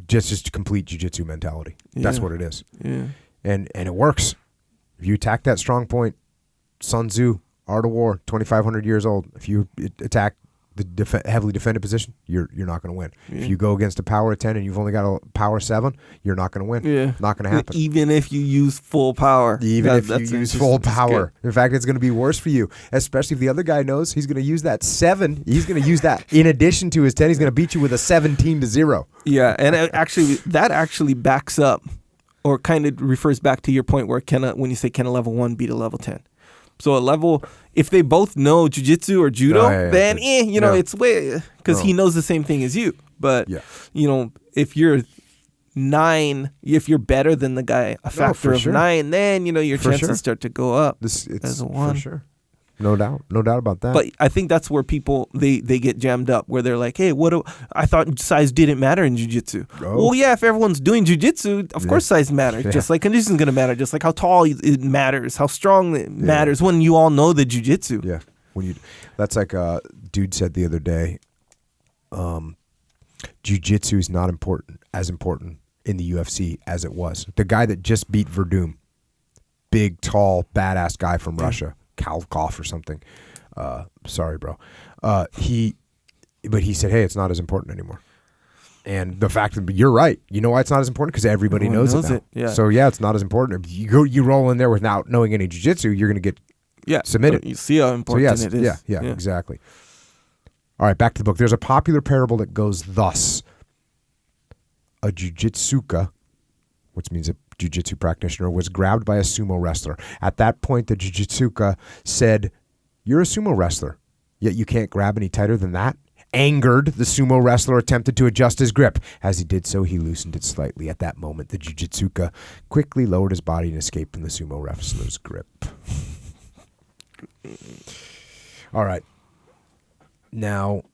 jiu-jitsu mentality. Yeah. That's what it is. Yeah. And it works. If you attack that strong point, Sun Tzu, Art of War, 2,500 years old. If you attack the heavily defended position, you're not going to win. If you go against a power of 10 and you've only got a power 7, you're not going to win. Yeah. Not going to happen. Even if you use full power. Even if you use full power. In fact, it's going to be worse for you, especially if the other guy knows he's going to use that 7. He's going to use that in addition to his 10. He's going to beat you with a 17-0. Yeah, and that actually backs up or kind of refers back to your point where when you say can a level 1 beat a level 10? So a level, if they both know jiu-jitsu or judo, then it's way, because he knows the same thing as you. But if you're 9, if you're better than the guy, a factor of 9, then your chances start to go up as a 1. For sure. No doubt about that. But I think that's where people they get jammed up, where they're like, "Hey, I thought size didn't matter in jiu-jitsu." Oh. Well, yeah, if everyone's doing jiu-jitsu, of course size matters. Just like condition's gonna matter. Just like how tall it matters, how strong it matters when you all know the jiu-jitsu. Yeah, that's like a dude said the other day. Jiu-jitsu is not as important in the UFC as it was. The guy that just beat Verdum, big, tall, badass guy from Russia. Kalkov or something. Sorry, bro. But he said, hey, it's not as important anymore. And the fact that you're right. You know why it's not as important? Because everybody knows it now. Yeah. So yeah, it's not as important. If you roll in there without knowing any jiu-jitsu, you're going to get submitted. You see how important it is. Yeah, exactly. All right, back to the book. There's a popular parable that goes thus. A jiu-jitsuka, which means a jiu-jitsu practitioner, was grabbed by a sumo wrestler. At that point, the jiu-jitsuka said, "You're a sumo wrestler, yet you can't grab any tighter than that." Angered, the sumo wrestler attempted to adjust his grip. As he did so, he loosened it slightly. At that moment, the jiu-jitsuka quickly lowered his body and escaped from the sumo wrestler's grip. All right. Now,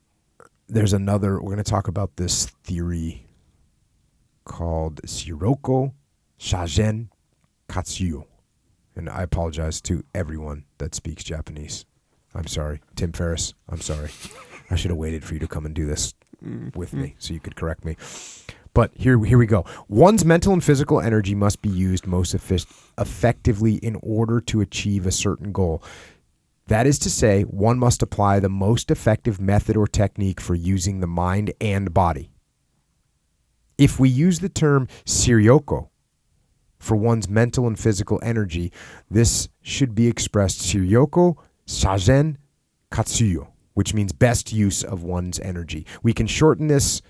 there's another, we're going to talk about this theory called Shiroko Shagen Katsuyo. And I apologize to everyone that speaks Japanese. I'm sorry. Tim Ferriss, I'm sorry. I should have waited for you to come and do this with me so you could correct me. But here we go. One's mental and physical energy must be used most effectively in order to achieve a certain goal. That is to say, one must apply the most effective method or technique for using the mind and body. If we use the term Shiryoko for one's mental and physical energy, this should be expressed Shiryoko Shagen Katsuyo, which means best use of one's energy. We can shorten this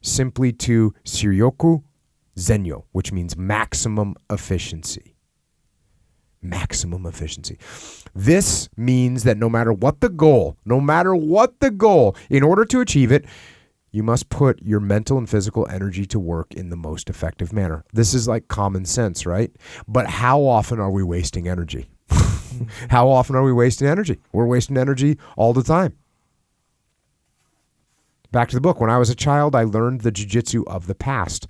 simply to Shiryoku Zenyo, which means maximum efficiency. Maximum efficiency. This means that no matter what the goal, in order to achieve it, you must put your mental and physical energy to work in the most effective manner. This is like common sense, right? But how often are we wasting energy? How often are we wasting energy? We're wasting energy all the time. Back to the book. When I was a child, I learned the jiu-jitsu of the past.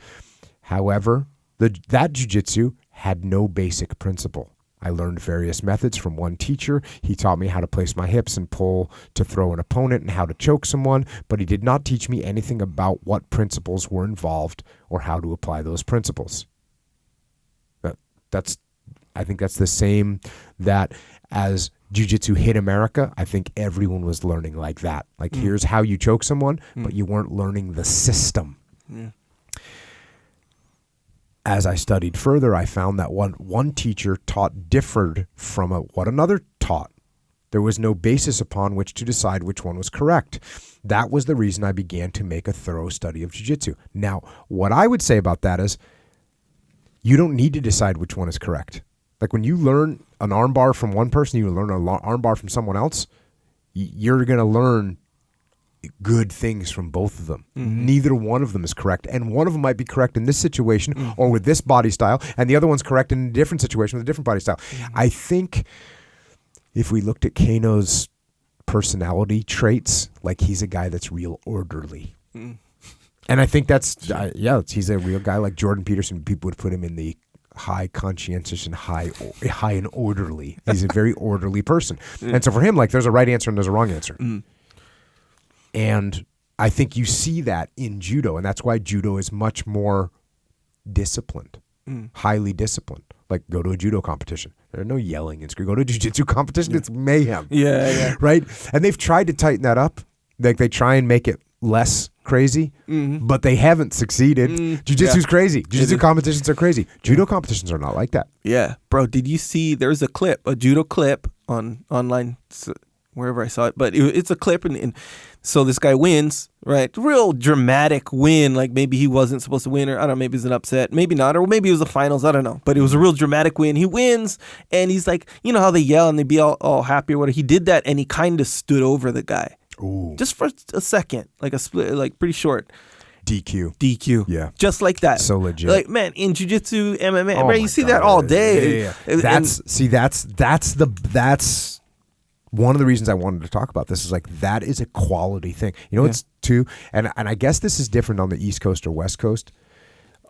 However, that jiu-jitsu had no basic principle. I learned various methods from one teacher. He taught me how to place my hips and pull to throw an opponent and how to choke someone, but he did not teach me anything about what principles were involved or how to apply those principles. I think that's the same that as jiu-jitsu hit America, I think everyone was learning like that. Like, here's how you choke someone, but you weren't learning the system. Yeah. As I studied further, I found that one teacher taught differed from what another taught. There was no basis upon which to decide which one was correct. That was the reason I began to make a thorough study of jiu-jitsu. Now, what I would say about that is you don't need to decide which one is correct. Like when you learn an armbar from one person, you learn an armbar from someone else, you're going to learn good things from both of them. Mm-hmm. Neither one of them is correct. And one of them might be correct in this situation or with this body style, and the other one's correct in a different situation with a different body style. Mm-hmm. I think if we looked at Kano's personality traits, like he's a guy that's real orderly. Mm. And I think that's, he's a real guy like Jordan Peterson. People would put him in the high conscientious and high and orderly. He's a very orderly person. And so for him, like there's a right answer and there's a wrong answer. Mm. And I think you see that in judo, and that's why judo is much more disciplined, highly disciplined. Like go to a judo competition. There's no yelling and screaming. Go to a jiu-jitsu competition, it's mayhem. Yeah. Right? And they've tried to tighten that up, Like they try and make it less crazy, but they haven't succeeded. Jiu-jitsu's crazy. Jiu-jitsu competitions are crazy. Judo competitions are not like that. Yeah, bro. Did you see? There's a judo clip on online, wherever I saw it, but it's a clip, and so this guy wins, right? Real dramatic win. Like maybe he wasn't supposed to win, or I don't know. Maybe it was an upset, maybe not, or maybe it was the finals. I don't know. But it was a real dramatic win. He wins, and he's like, you know how they yell and they be all happy or whatever. He did that, and he kind of stood over the guy. Ooh. Just for a second, like a split, like pretty short. DQ. Yeah. Just like that. So legit. Like, man, in jiu-jitsu, MMA, Oh man, you see that all day. Yeah. And- That's one of the reasons I wanted to talk about this is like that is a quality thing. You know, it's too, and I guess this is different on the East Coast or West Coast.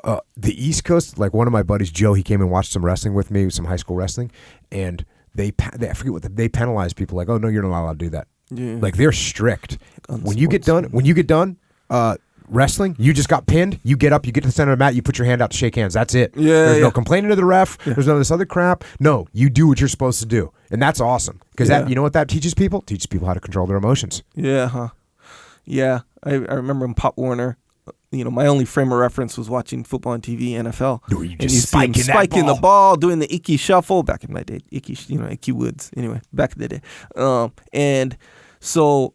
The East Coast, like one of my buddies, Joe, he came and watched some wrestling with me, some high school wrestling, and I forget what they penalize people like, oh no, you're not allowed to do that. Yeah. Like they're strict. When you get done wrestling, you just got pinned, you get up, you get to the center of the mat, you put your hand out to shake hands. That's it. There's no complaining to the ref. There's none of this other crap. No, you do what you're supposed to do. And that's awesome. Because that, you know what that teaches people? Teaches people how to control their emotions. Yeah, huh? Yeah. I remember in Pop Warner, you know, my only frame of reference was watching football on TV, NFL. Dude, you and just you see him spiking the ball, doing the Icky shuffle. Back in my day, Icky Woods. Anyway, back in the day. And so,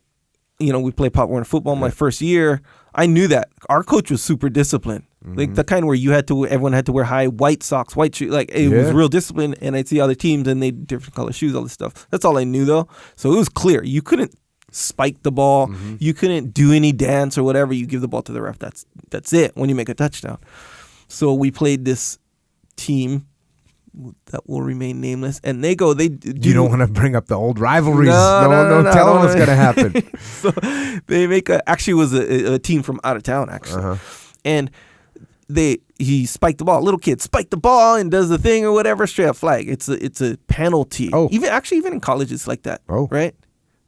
you know, we played Pop Warner football my first year. I knew that. Our coach was super disciplined. Like the kind where everyone had to wear high white socks, white shoes. Like it was real discipline. And I'd see other teams and they had different color shoes, all this stuff. That's all I knew though. So it was clear. You couldn't spike the ball. You couldn't do any dance or whatever. You give the ball to the ref. That's it when you make a touchdown. So we played this team that will remain nameless, and they do. You don't want to bring up the old rivalries. No, tell them what's going to happen. So they make actually was a team from out of town actually, and he spiked the ball. Little kid spiked the ball and does the thing or whatever. Straight up flag. It's a penalty. Oh, even in college it's like that. Oh, right.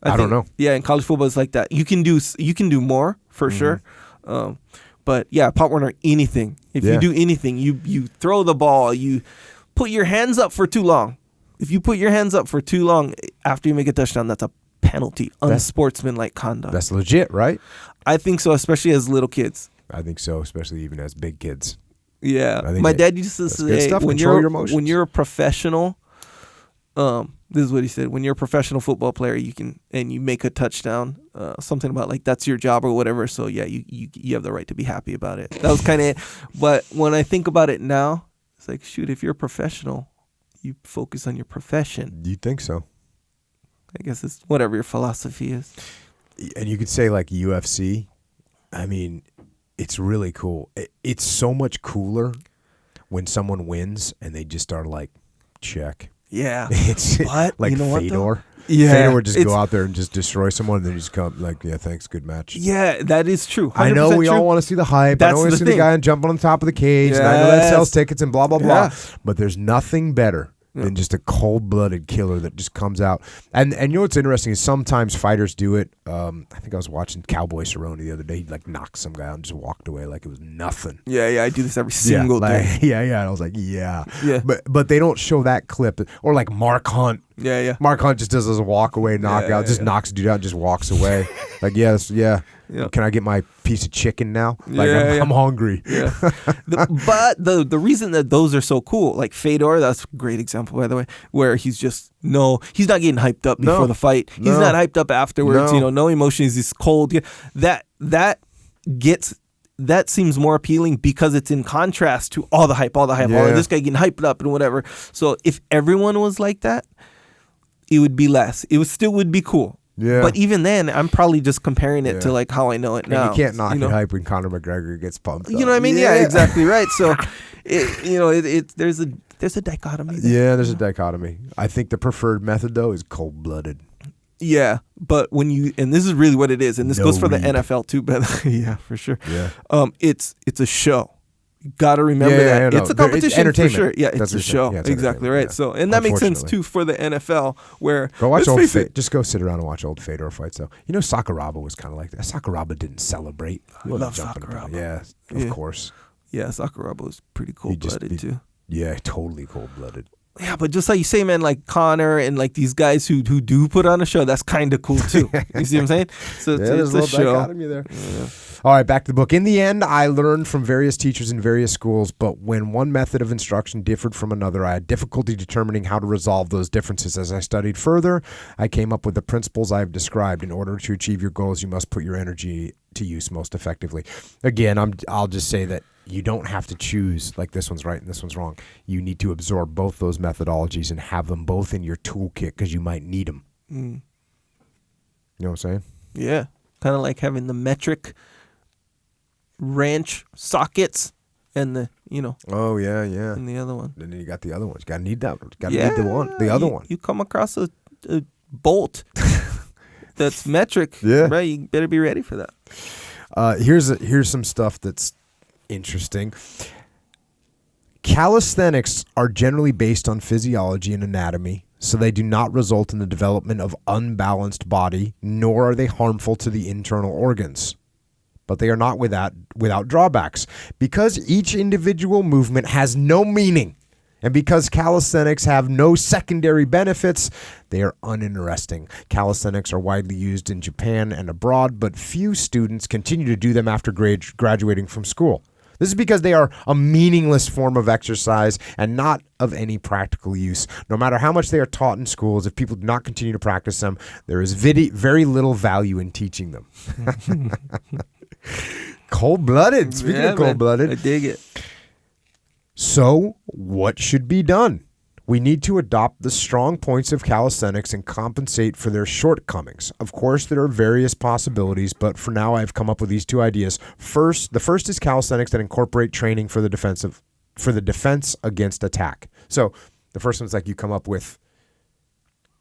I don't know. Yeah, in college football it's like that. You can do more for sure. But yeah, Pop Warner, anything. If you do anything, you throw the ball, you put your hands up for too long. If you put your hands up for too long after you make a touchdown, that's a penalty. Unsportsmanlike conduct. That's legit, right? I think so, especially as little kids. I think so, especially even as big kids. Yeah. My dad used to say, when you're a professional, this is what he said, when you're a professional football player, you make a touchdown, something about like that's your job or whatever. So yeah, you have the right to be happy about it. That was kind of it. But when I think about it now, it's like, shoot, if you're a professional, you focus on your profession. You think so? I guess it's whatever your philosophy is. And you could say like UFC. I mean, it's really cool. It's so much cooler when someone wins and they just are like, check. Yeah. It's but, like you know Fedor. Yeah. Fedor would just go out there and just destroy someone and then just come like, yeah, thanks, good match. Yeah, that is true. I know we true. all want to see the hype. That's I know we want to see the guy jumping on the top of the cage. Yes. And I know that sells tickets and blah, blah, blah. Yeah. But there's nothing better than just a cold-blooded killer that just comes out. And you know what's interesting is sometimes fighters do it. I think I was watching Cowboy Cerrone the other day. He like knocked some guy out and just walked away like it was nothing. Yeah, I do this every single day. Yeah. And I was like, yeah. But they don't show that clip. Or like Mark Hunt. Yeah. Mark Hunt just does this walk away knockout, just knocks a dude out and just walks away. Like, yes, yeah. Can I get my piece of chicken now? Like, I'm hungry. Yeah. But the reason that those are so cool, like Fedor, that's a great example, by the way, where he's not getting hyped up before the fight. He's not hyped up afterwards. No emotions. He's cold. That seems more appealing because it's in contrast to all the hype. This guy getting hyped up and whatever. So if everyone was like that, it would be less. It would be cool. Yeah. But even then, I'm probably just comparing it to like how I know it now. And you can't knock it hype when Conor McGregor gets pumped up. You know what I mean? Yeah, exactly right. So, there's a dichotomy there. Yeah, there's a dichotomy. I think the preferred method, though, is cold-blooded. Yeah, but and this is really what it is, and this goes for the NFL too, but yeah, for sure. Yeah. It's a show. You got to remember that. It's a competition for sure. Yeah, it's a show. Exactly right. Yeah. So, and that makes sense too for the NFL where go watch just go sit around and watch old Fedor fights though. You know Sakuraba was kind of like that. Sakuraba didn't celebrate. I love Sakuraba. Yeah, of course. Yeah, Sakuraba was pretty cold-blooded too. Yeah, totally cold-blooded. Yeah, but just like you say, man, like Connor and like these guys who do put on a show, that's kind of cool too. You see what I'm saying? So it's a show. Dichotomy there. Yeah. All right, back to the book. In the end, I learned from various teachers in various schools, but when one method of instruction differed from another, I had difficulty determining how to resolve those differences. As I studied further, I came up with the principles I have described. In order to achieve your goals, you must put your energy to use most effectively. Again, I'll just say that you don't have to choose like this one's right and this one's wrong. You need to absorb both those methodologies and have them both in your toolkit because you might need them. You know what I'm saying? Yeah. Kind of like having the metric wrench sockets and the, Oh, yeah. and the other one. Then you got the other ones. Got to need that one. Got to need the other one. You come across a bolt that's metric, yeah. right? You better be ready for that. Here's some stuff that's interesting. Calisthenics are generally based on physiology and anatomy, so they do not result in the development of unbalanced body, nor are they harmful to the internal organs. But they are not without drawbacks. Because each individual movement has no meaning, and because calisthenics have no secondary benefits, they are uninteresting. Calisthenics are widely used in Japan and abroad, but few students continue to do them after graduating from school. This is because they are a meaningless form of exercise and not of any practical use. No matter how much they are taught in schools, if people do not continue to practice them, there is very little value in teaching them. Cold-blooded. Speaking of cold-blooded. I dig it. So, what should be done? We need to adopt the strong points of calisthenics and compensate for their shortcomings. Of course, there are various possibilities, but for now I've come up with these two ideas. The first is calisthenics that incorporate training for the defense against attack. So the first one's like you come up with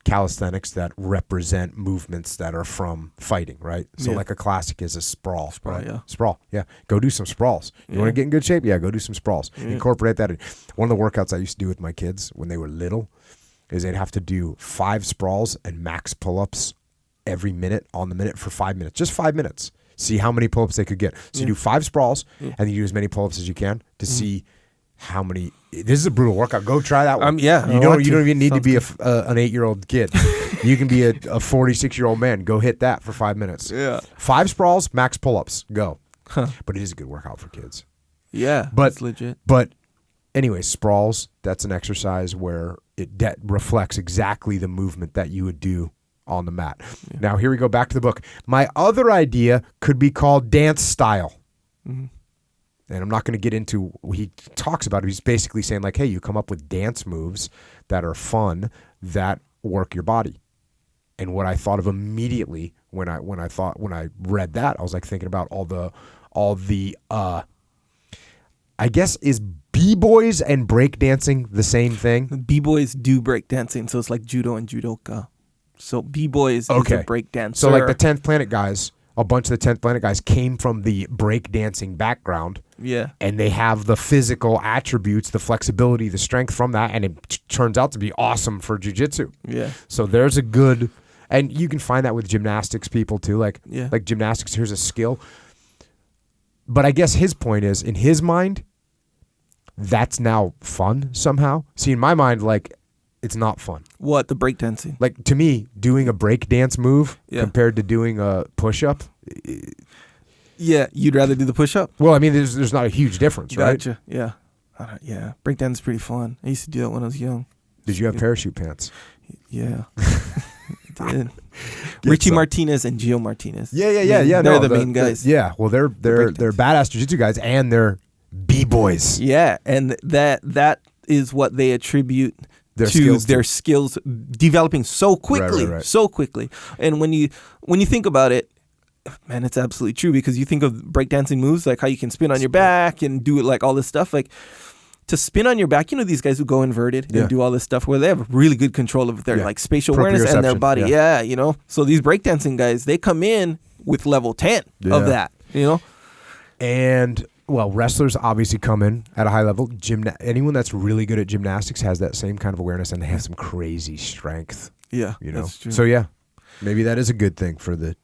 calisthenics that represent movements that are from fighting, right? So like a classic is a sprawl. Right? Sprawl, yeah. Go do some sprawls. You want to get in good shape? Yeah, go do some sprawls. Incorporate that in. One of the workouts I used to do with my kids when they were little is they'd have to do 5 sprawls and max pull-ups every minute on the minute for 5 minutes. Just 5 minutes. See how many pull-ups they could get. So you do 5 sprawls and you do as many pull-ups as you can to see how many. This is a brutal workout. Go try that one. You don't even need to be an 8-year-old kid. You can be a 46-year-old man. Go hit that for 5 minutes. Yeah. 5 sprawls, max pull-ups. Go. But it is a good workout for kids. Yeah, but it's legit. But anyway, sprawls, that's an exercise where it reflects exactly the movement that you would do on the mat. Yeah. Now, here we go back to the book. My other idea could be called dance style. Mm-hmm. And I'm not going to get into, he talks about it. He's basically saying like, hey, you come up with dance moves that are fun, that work your body. And what I thought of immediately when I read that, I was like thinking about all the I guess is b-boys and breakdancing the same thing? B-boys do breakdancing, so it's like judo and judoka. So b-boys is a breakdancer. So like the 10th Planet guys, a bunch of the 10th Planet guys came from the breakdancing background. Yeah. And they have the physical attributes, the flexibility, the strength from that, and it turns out to be awesome for jiu-jitsu. Yeah. So there's a good, and you can find that with gymnastics people too. Like gymnastics, here's a skill. But I guess his point is, in his mind, that's now fun somehow. See, in my mind, like, it's not fun. What, the breakdancing? Like, to me, doing a breakdance move compared to doing a push-up. Yeah, you'd rather do the push-up? Well, I mean, there's not a huge difference, right? Gotcha, yeah. Yeah, breakdance is pretty fun. I used to do that when I was young. Did you have parachute pants? Yeah. I did. Richie Martinez and Gio Martinez. Yeah. They're the main guys. Well, they're badass jiu-jitsu guys, and they're b-boys. Yeah, and that is what they attribute their skills developing so quickly, right. so quickly. And when you think about it, man, it's absolutely true, because you think of breakdancing moves like how you can spin on your back and do it like all this stuff. Like, to spin on your back, these guys who go inverted and do all this stuff where they have really good control of their like spatial awareness and their body. Yeah, So these breakdancing guys, they come in with level 10 of that, And well, wrestlers obviously come in at a high level. Anyone that's really good at gymnastics has that same kind of awareness, and they have some crazy strength. Yeah, that's true. So yeah, maybe that is a good thing for the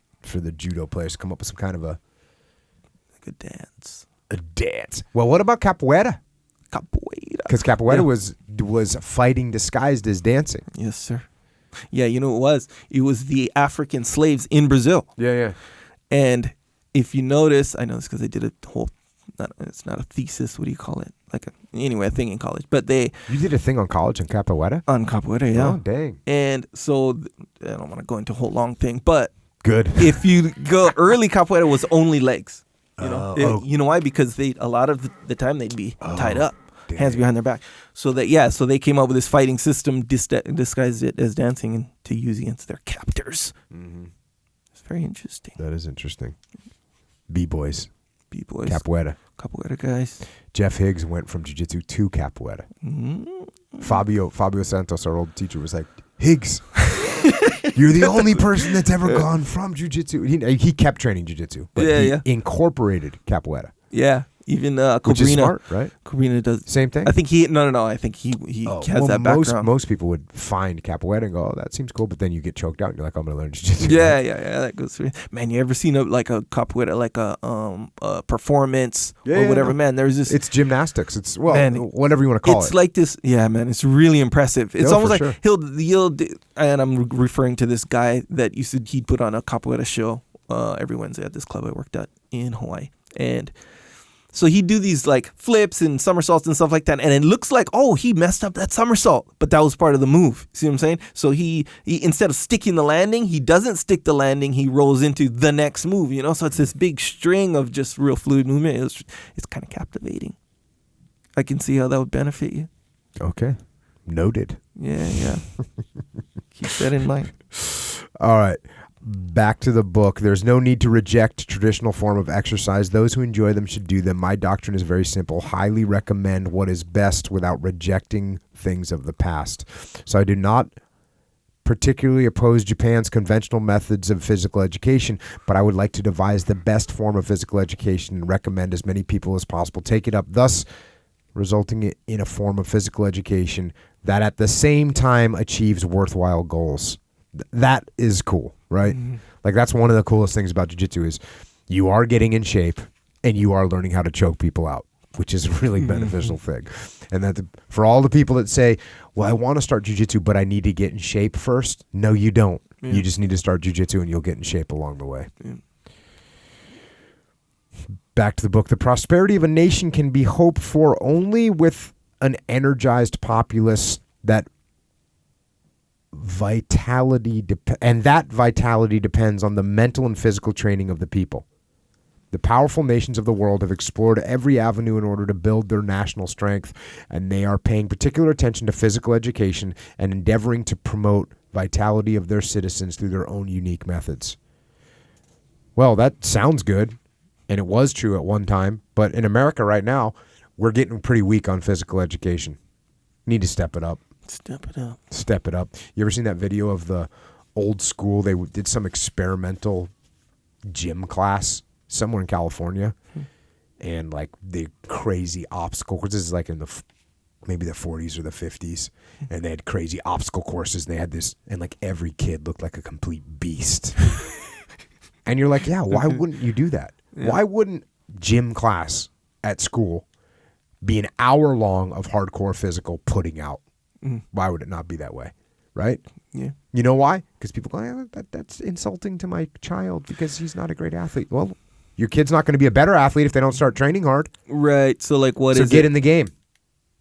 judo players to come up with some kind of a dance. A dance. Well, what about capoeira? Capoeira. Because capoeira was was fighting disguised as dancing. Yes, sir. Yeah, you know what it was? It was the African slaves in Brazil. Yeah. And if you notice, I know this because I did a whole, it's not a thesis, what do you call it? A thing in college. But You did a thing on college on capoeira? On capoeira, yeah. Oh, dang. And so, I don't want to go into a whole long thing, but Good. if you go, early capoeira was only legs. You know why? Because a lot of the time they'd be tied up, hands behind their back. So they came up with this fighting system, disguised it as dancing and to use against their captors. Mm-hmm. It's very interesting. That is interesting. B-boys. Capoeira guys. Jeff Higgs went from jiu-jitsu to capoeira. Mm-hmm. Fabio Santos, our old teacher, was like, Higgs, you're the only person that's ever gone from jiu-jitsu. He kept training jiu-jitsu, but he incorporated capoeira. Yeah. Even which is smart, right? Cabrina does same thing. I think I think he has that background. Most people would find capoeira and go, "Oh, that seems cool," but then you get choked out and you're like, "I'm gonna learn jiu-jitsu." Yeah. That goes through. Man, you ever seen a capoeira, like a performance or whatever? No. Man, there's this. It's gymnastics. It's whatever you want to call it. It's like this. Yeah, man, it's really impressive. It's almost like he'll and I'm referring to this guy that he'd put on a capoeira show every Wednesday at this club I worked at in Hawaii, and so he'd do these like flips and somersaults and stuff like that. And it looks like, he messed up that somersault. But that was part of the move. See what I'm saying? So he instead of sticking the landing, he doesn't stick the landing. He rolls into the next move, So it's this big string of just real fluid movement. It's kind of captivating. I can see how that would benefit you. Okay. Noted. Yeah. Keep that in mind. All right. Back to the book. There's no need to reject traditional form of exercise. Those who enjoy them should do them. My doctrine is very simple. Highly recommend what is best without rejecting things of the past. So I do not particularly oppose Japan's conventional methods of physical education, but I would like to devise the best form of physical education and recommend as many people as possible take it up, thus resulting in a form of physical education that at the same time achieves worthwhile goals. That is cool, right? Mm-hmm. Like that's one of the coolest things about jiu-jitsu is you are getting in shape and you are learning how to choke people out, which is a really beneficial thing. And that for all the people that say, well, I want to start jiu-jitsu, but I need to get in shape first. No, you don't. Yeah. You just need to start jiu-jitsu and you'll get in shape along the way. Yeah. Back to the book. The prosperity of a nation can be hoped for only with an energized populace that vitality depends on the mental and physical training of the people. The powerful nations of the world have explored every avenue in order to build their national strength, and they are paying particular attention to physical education and endeavoring to promote vitality of their citizens through their own unique methods. Well, that sounds good, and it was true at one time, but in America right now, we're getting pretty weak on physical education. Need to step it up. Step it up. You ever seen that video of the old school? They did some experimental gym class somewhere in California, and like the crazy obstacle courses. This is like in maybe the 40s or the 50s, and they had crazy obstacle courses. And they had this, and like every kid looked like a complete beast. And you're like, yeah, why wouldn't you do that? Yeah. Why wouldn't gym class at school be an hour long of hardcore physical putting out? Why would it not be that way? Right? Yeah. You know why? Because people go, that's insulting to my child because he's not a great athlete. Well, your kid's not going to be a better athlete if they don't start training hard. Right. So like So get in the game.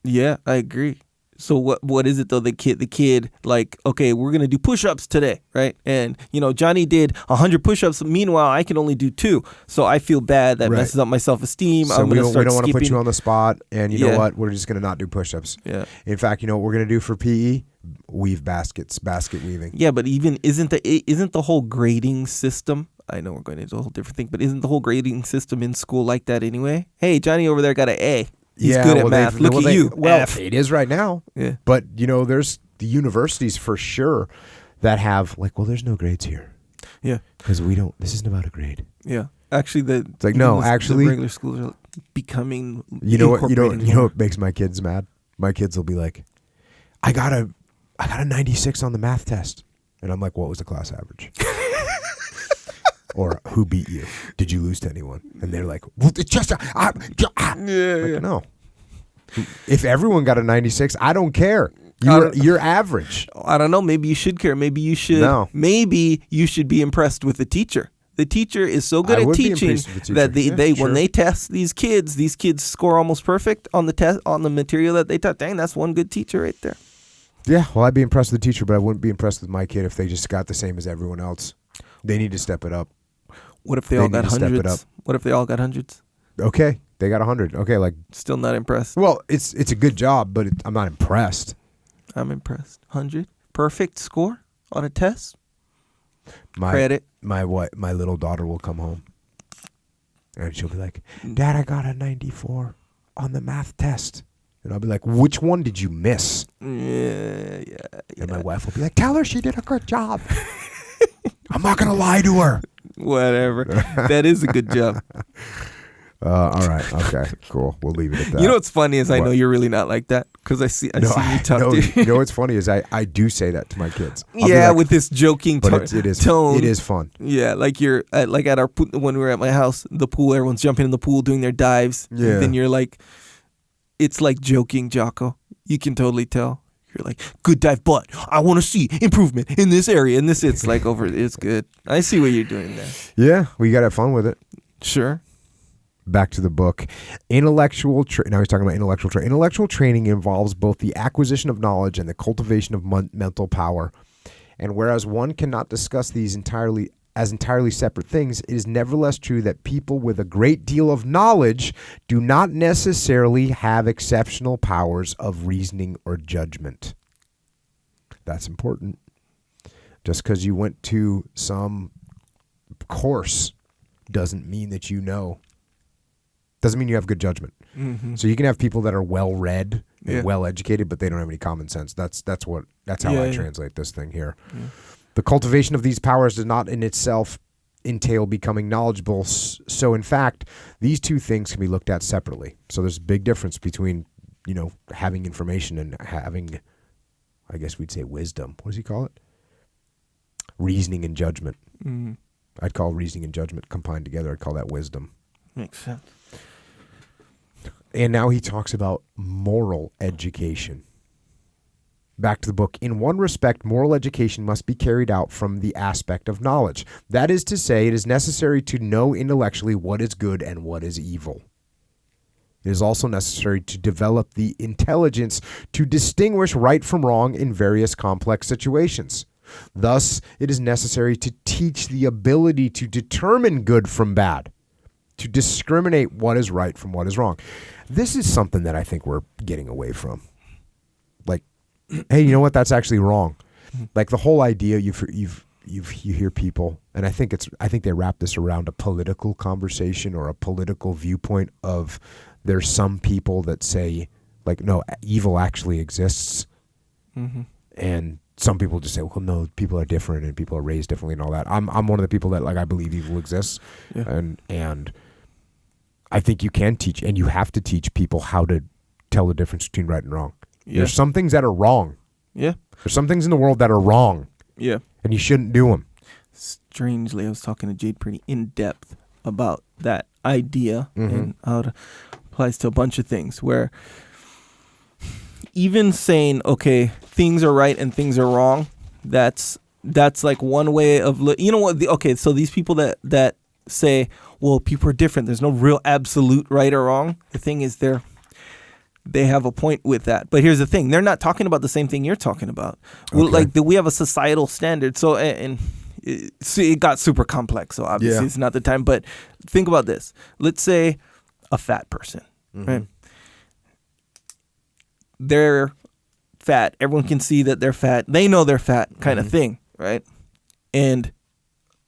Yeah, I agree. So what is it though? The kid like, okay, we're going to do push-ups today, right? And Johnny did 100 push-ups. Meanwhile, I can only do 2. So I feel bad. That messes up my self-esteem. So we don't want to put you on the spot. And you know what? We're just going to not do push-ups. Yeah. In fact, you know what we're going to do for PE? Weave baskets, basket weaving. Yeah, but even isn't the whole grading system? I know we're going into a whole different thing, but isn't the whole grading system in school like that anyway? Hey, Johnny over there got an A. He's good at math. Look at you. Well, F. It is right now. Yeah. But, there's the universities for sure that have, like, well, there's no grades here. Yeah. Because this isn't about a grade. Yeah. Actually, it's like, no, actually. The regular schools are becoming. You know what makes my kids mad? My kids will be like, I got a 96 on the math test. And I'm like, what was the class average? Or who beat you? Did you lose to anyone? And they're like, well, it's just no. If everyone got a 96, I don't care. You're average. I don't know. Maybe you should care. Maybe you should. No. Maybe you should be impressed with the teacher. The teacher is so good I at would be teaching impressed with the that teacher. they Sure. when they test these kids score almost perfect on the test on the material that they taught. Dang, that's one good teacher right there. Yeah, well, I'd be impressed with the teacher, but I wouldn't be impressed with my kid if they just got the same as everyone else. They need to step it up. What if they all got need to step it hundreds? What if they all got hundreds? Okay, they got 100. Okay, like, Still not impressed. well, it's a good job, but I'm not impressed. I'm impressed. 100 perfect score on a test. My Credit. my little daughter will come home, and she'll be like, "Dad, I got a 94 on the math test," and I'll be like, "Which one did you miss?" Yeah. And my wife will be like, "Tell her she did a good job." I'm not gonna lie to her. Whatever. That is a good job. All right. Okay. Cool. We'll leave it at that. You know what's funny is I What? know you're really not like that because I see you talk no, to you know what's funny is I do say that to my kids. I'll be yeah, like, with this joking but it is tone. It is fun. Yeah, like you're at our when we were at my house, the pool, everyone's jumping in the pool doing their dives. Yeah. And then you're like, it's like joking, Jocko. You can totally tell. You're like, good dive, but I want to see improvement in this area. And it's like it's good. I see what you're doing there. Yeah, we got to have fun with it. Sure. Back to the book. Now he's talking about intellectual training. Intellectual training involves both the acquisition of knowledge and the cultivation of mental power. And whereas one cannot discuss these entirely separate things, it is nevertheless true that people with a great deal of knowledge do not necessarily have exceptional powers of reasoning or judgment. That's important. Just because you went to some course doesn't mean that you know. Doesn't mean you have good judgment. Mm-hmm. So you can have people that are well-read and Yeah. well-educated, but they don't have any common sense. That's how I translate this thing here. Yeah. The cultivation of these powers does not in itself entail becoming knowledgeable. So in fact, these two things can be looked at separately. So there's a big difference between, having information and having, I guess we'd say, wisdom. What does he call it? Reasoning and judgment. Mm-hmm. I'd call reasoning and judgment combined together. I'd call that wisdom. Makes sense. And now he talks about moral education. Back to the book. In one respect, moral education must be carried out from the aspect of knowledge. That is to say, it is necessary to know intellectually what is good and what is evil. It is also necessary to develop the intelligence to distinguish right from wrong in various complex situations. Thus, it is necessary to teach the ability to determine good from bad, to discriminate what is right from what is wrong. This is something that I think we're getting away from. Like, hey, you know what? That's actually wrong. Like the whole idea you hear people, and I think they wrap this around a political conversation or a political viewpoint of there's some people that say like, no, evil actually exists. Mm-hmm. And some people just say, well, no, people are different and people are raised differently and all that. I'm one of the people that I believe evil exists. Yeah. And I think you can teach and you have to teach people how to tell the difference between right and wrong. Yeah. There's some things that are wrong. Yeah. There's some things in the world that are wrong. Yeah. And you shouldn't do them. Strangely, I was talking to Jade pretty in depth about that idea and how it applies to a bunch of things where even saying, okay, things are right and things are wrong, that's like one way of, so these people that say, well, people are different, there's no real absolute right or wrong. The thing is they have a point with that. But here's the thing. They're not talking about the same thing you're talking about. Okay. Well, we have a societal standard. So, and it got super complex. So obviously it's not the time. But think about this. Let's say a fat person, right? They're fat. Everyone can see that they're fat. They know they're fat kind of thing, right? And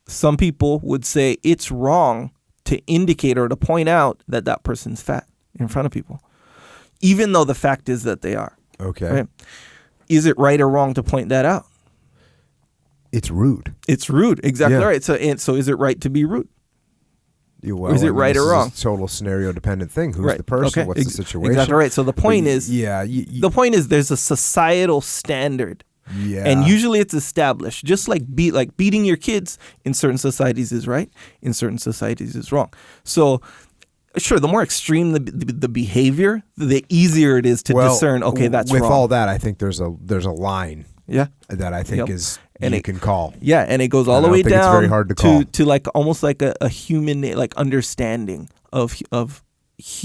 some people would say it's wrong to indicate or to point out that that person's fat in front of people, even though the fact is that they are. Okay. Right? Is it right or wrong to point that out? It's rude. It's rude. Exactly Yeah. right. So is it right to be rude? Well, Or is it right or wrong? It's a total scenario dependent thing. Who's Right. the person? Okay. What's the situation? Exactly right. So the point is, the point is there's a societal standard. Yeah. And usually it's established. Just like beating your kids in certain societies is right, in certain societies is wrong. So Sure, the more extreme the behavior, the easier it is to discern. Okay, that's with wrong. all that. I think there's a line. Yeah. That I think is and you can call. Yeah, and it goes all the way down. It's very hard to call. To like almost like a human like understanding of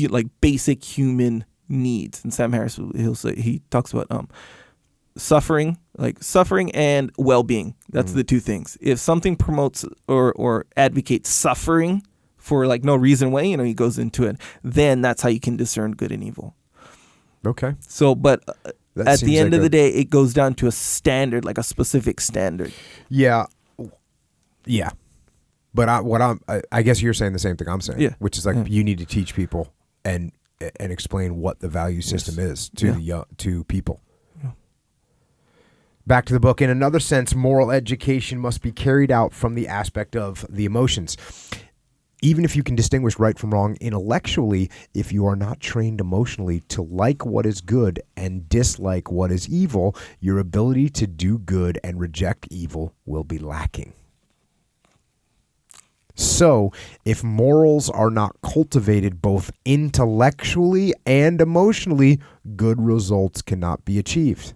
like basic human needs. And Sam Harris, he talks about suffering and well-being. That's the two things. If something promotes or advocates suffering for like no reason way, he goes into it, then that's how you can discern good and evil. Okay. So, but at the end of the day, it goes down to a standard, like a specific standard. Yeah. Yeah. But I guess you're saying the same thing I'm saying, which is like you need to teach people and explain what the value system is to people. Yeah. Back to the book. In another sense, moral education must be carried out from the aspect of the emotions. Even if you can distinguish right from wrong intellectually, if you are not trained emotionally to like what is good and dislike what is evil, your ability to do good and reject evil will be lacking. So, if morals are not cultivated both intellectually and emotionally, good results cannot be achieved.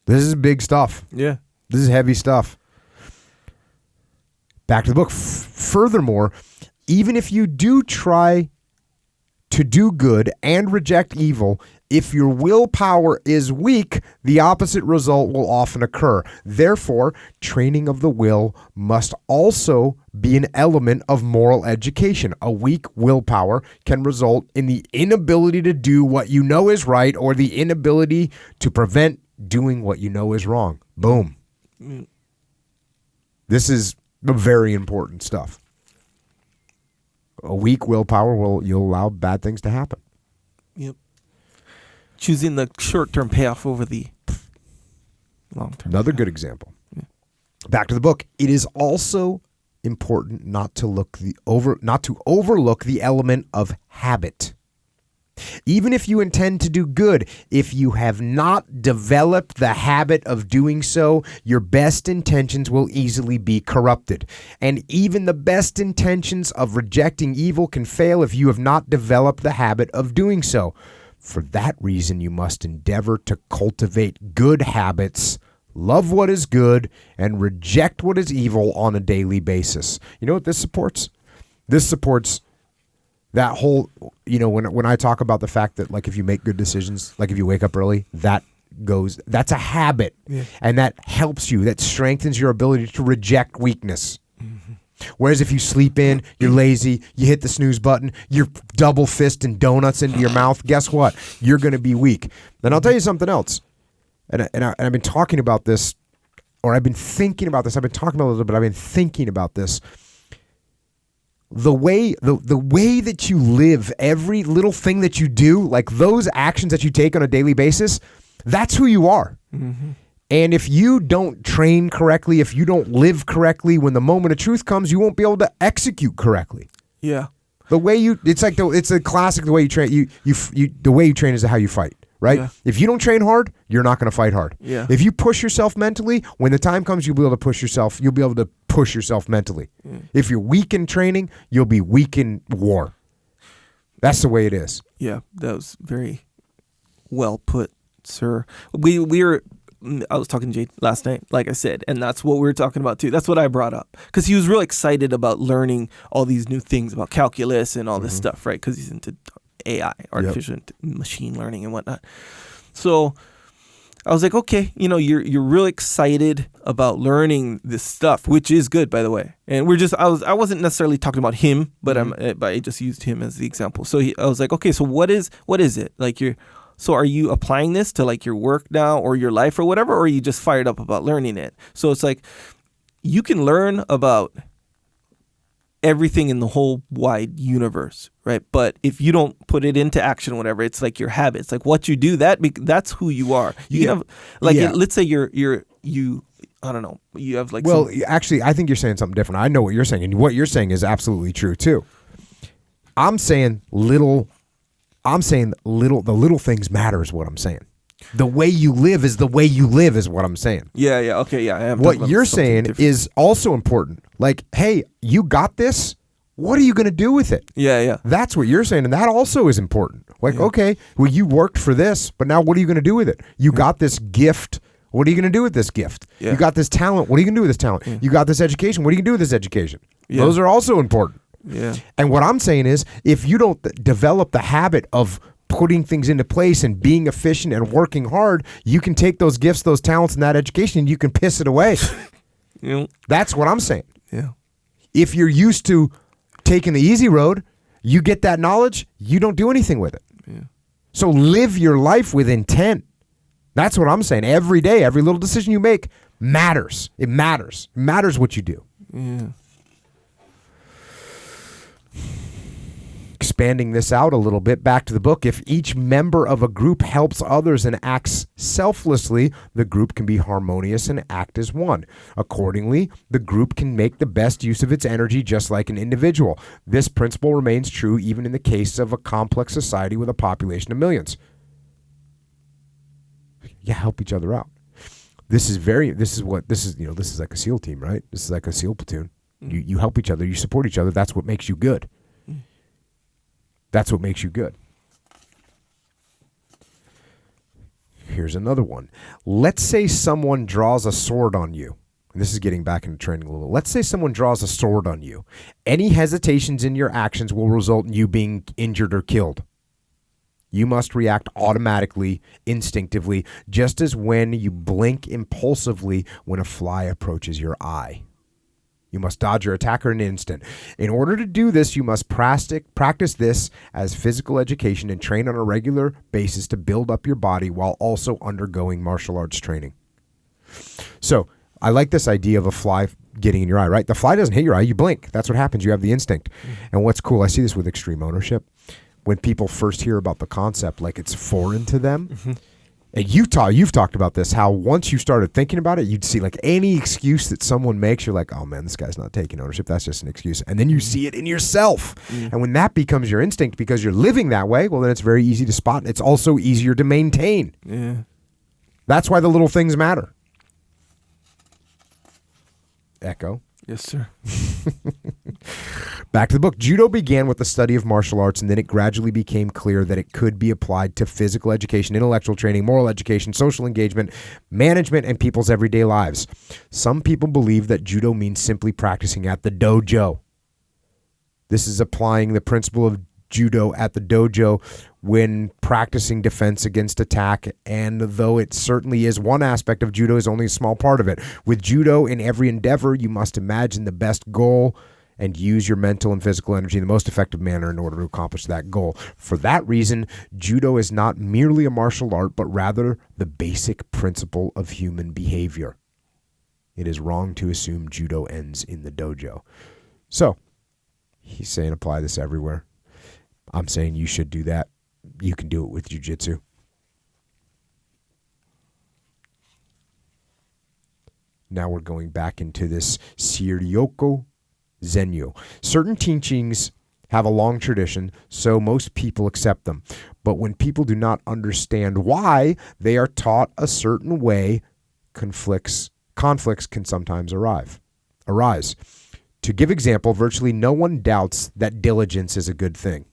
This is big stuff. Yeah. This is heavy stuff. Back to the book. Furthermore, even if you do try to do good and reject evil, if your willpower is weak, the opposite result will often occur. Therefore, training of the will must also be an element of moral education. A weak willpower can result in the inability to do what you know is right or the inability to prevent doing what you know is wrong. Boom. This is very important stuff. A weak willpower you'll allow bad things to happen. Yep. Choosing the short-term payoff over the long-term. Another good example. Yeah. Back to the book. It is also important not to overlook the element of habit. Even if you intend to do good, if you have not developed the habit of doing so, your best intentions will easily be corrupted. And even the best intentions of rejecting evil can fail if you have not developed the habit of doing so. For that reason, you must endeavor to cultivate good habits, love what is good, and reject what is evil on a daily basis. You know what this supports? This supports that whole, when I talk about the fact that, like, if you make good decisions, like if you wake up early, that's a habit. Yeah. And that helps you. That strengthens your ability to reject weakness. Mm-hmm. Whereas if you sleep in, you're lazy, you hit the snooze button, you're double fisting donuts into your mouth, guess what? You're going to be weak. Then I'll tell you something else. And I've been talking about this, or I've been thinking about this. I've been talking about it a little bit, but I've been thinking about this. The way that you live, every little thing that you do, like those actions that you take on a daily basis, that's who you are. Mm-hmm. And if you don't train correctly, if you don't live correctly, when the moment of truth comes, you won't be able to execute correctly. Yeah. It's a classic, the way you train, the way you train is how you fight, right? Yeah. If you don't train hard, you're not going to fight hard. Yeah. If you push yourself mentally, when the time comes, you'll be able to push yourself mentally. Yeah. If you're weak in training, you'll be weak in war. That's the way it is. Yeah, that was very well put, sir. I was talking to Jade last night, like I said, and that's what we were talking about too. That's what I brought up because he was real excited about learning all these new things about calculus and all this stuff, right? Because he's into AI, artificial machine learning and whatnot. So I was like, okay, you're real excited about learning this stuff, which is good, by the way. And I wasn't necessarily talking about him, but I just used him as the example. So I was like, okay, so what is it like? So are you applying this to like your work now or your life or whatever, or are you just fired up about learning it? So it's like you can learn about everything in the whole wide universe, right? But if you don't put it into action or whatever, it's like your habits, like what you do, that's who you are. You have let's say you I don't know, you have like actually I think you're saying something different. I know what you're saying, and what you're saying is absolutely true too. I'm saying the little things matter is what I'm saying. The way you live is the way you live is what I'm saying. Yeah, okay, yeah. What you're saying is also important. Like, hey, you got this. What are you going to do with it? Yeah. That's what you're saying, and that also is important. Like, Yeah. okay, well, you worked for this, but now what are you going to do with it? You got this gift. What are you going to do with this gift? Yeah. You got this talent. What are you going to do with this talent? You got this education. What are you going to do with this education? Yeah. Those are also important. Yeah. And what I'm saying is, if you don't develop the habit of putting things into place and being efficient and working hard, you can take those gifts, those talents, and that education, and you can piss it away. That's what I'm saying. Yeah. If you're used to taking the easy road, you get that knowledge, you don't do anything with it. Yeah. So live your life with intent. That's what I'm saying. Every day, every little decision you make matters. It matters. It matters what you do. Yeah. Expanding this out a little bit, back to the book. If each member of a group helps others and acts selflessly, the group can be harmonious and act as one. Accordingly, the group can make the best use of its energy just like an individual. This principle remains true even in the case of a complex society with a population of millions. Yeah, help each other out. This is like a SEAL team, right? This is like a SEAL platoon. You help each other, you support each other. That's what makes you good. That's what makes you good. Here's another one. Let's say someone draws a sword on you. And this is getting back into training a little. Let's say someone draws a sword on you. Any hesitations in your actions will result in you being injured or killed. You must react automatically, instinctively, just as when you blink impulsively when a fly approaches your eye. You must dodge your attacker in an instant. In order to do this, you must practice this as physical education and train on a regular basis to build up your body while also undergoing martial arts training. So I like this idea of a fly getting in your eye, right? The fly doesn't hit your eye. You blink. That's what happens. You have the instinct. And what's cool, I see this with extreme ownership. When people first hear about the concept, like it's foreign to them. And you've talked about this, how once you started thinking about it, you'd see like any excuse that someone makes, you're like, oh man, this guy's not taking ownership. That's just an excuse. And then you see it in yourself. And when that becomes your instinct because you're living that way, well, then it's very easy to spot. And it's also easier to maintain. Yeah. That's why the little things matter. Echo. Yes, sir. Back to the book. Judo began with the study of martial arts, and then it gradually became clear that it could be applied to physical education, intellectual training, moral education, social engagement, management, and people's everyday lives. Some people believe that judo means simply practicing at the dojo. This is applying the principle of judo at the dojo when practicing defense against attack, and though it certainly is one aspect of judo, is only a small part of it. With judo in every endeavor, you must imagine the best goal and use your mental and physical energy in the most effective manner in order to accomplish that goal. For that reason, judo is not merely a martial art, but rather the basic principle of human behavior. It is wrong to assume judo ends in the dojo. So, he's saying apply this everywhere. I'm saying you should do that. You can do it with jiu-jitsu. Now we're going back into this Shiryoko Zenyo. Certain teachings have a long tradition, so most people accept them. But when people do not understand why they are taught a certain way, conflicts can sometimes arise. To give example, virtually no one doubts that diligence is a good thing.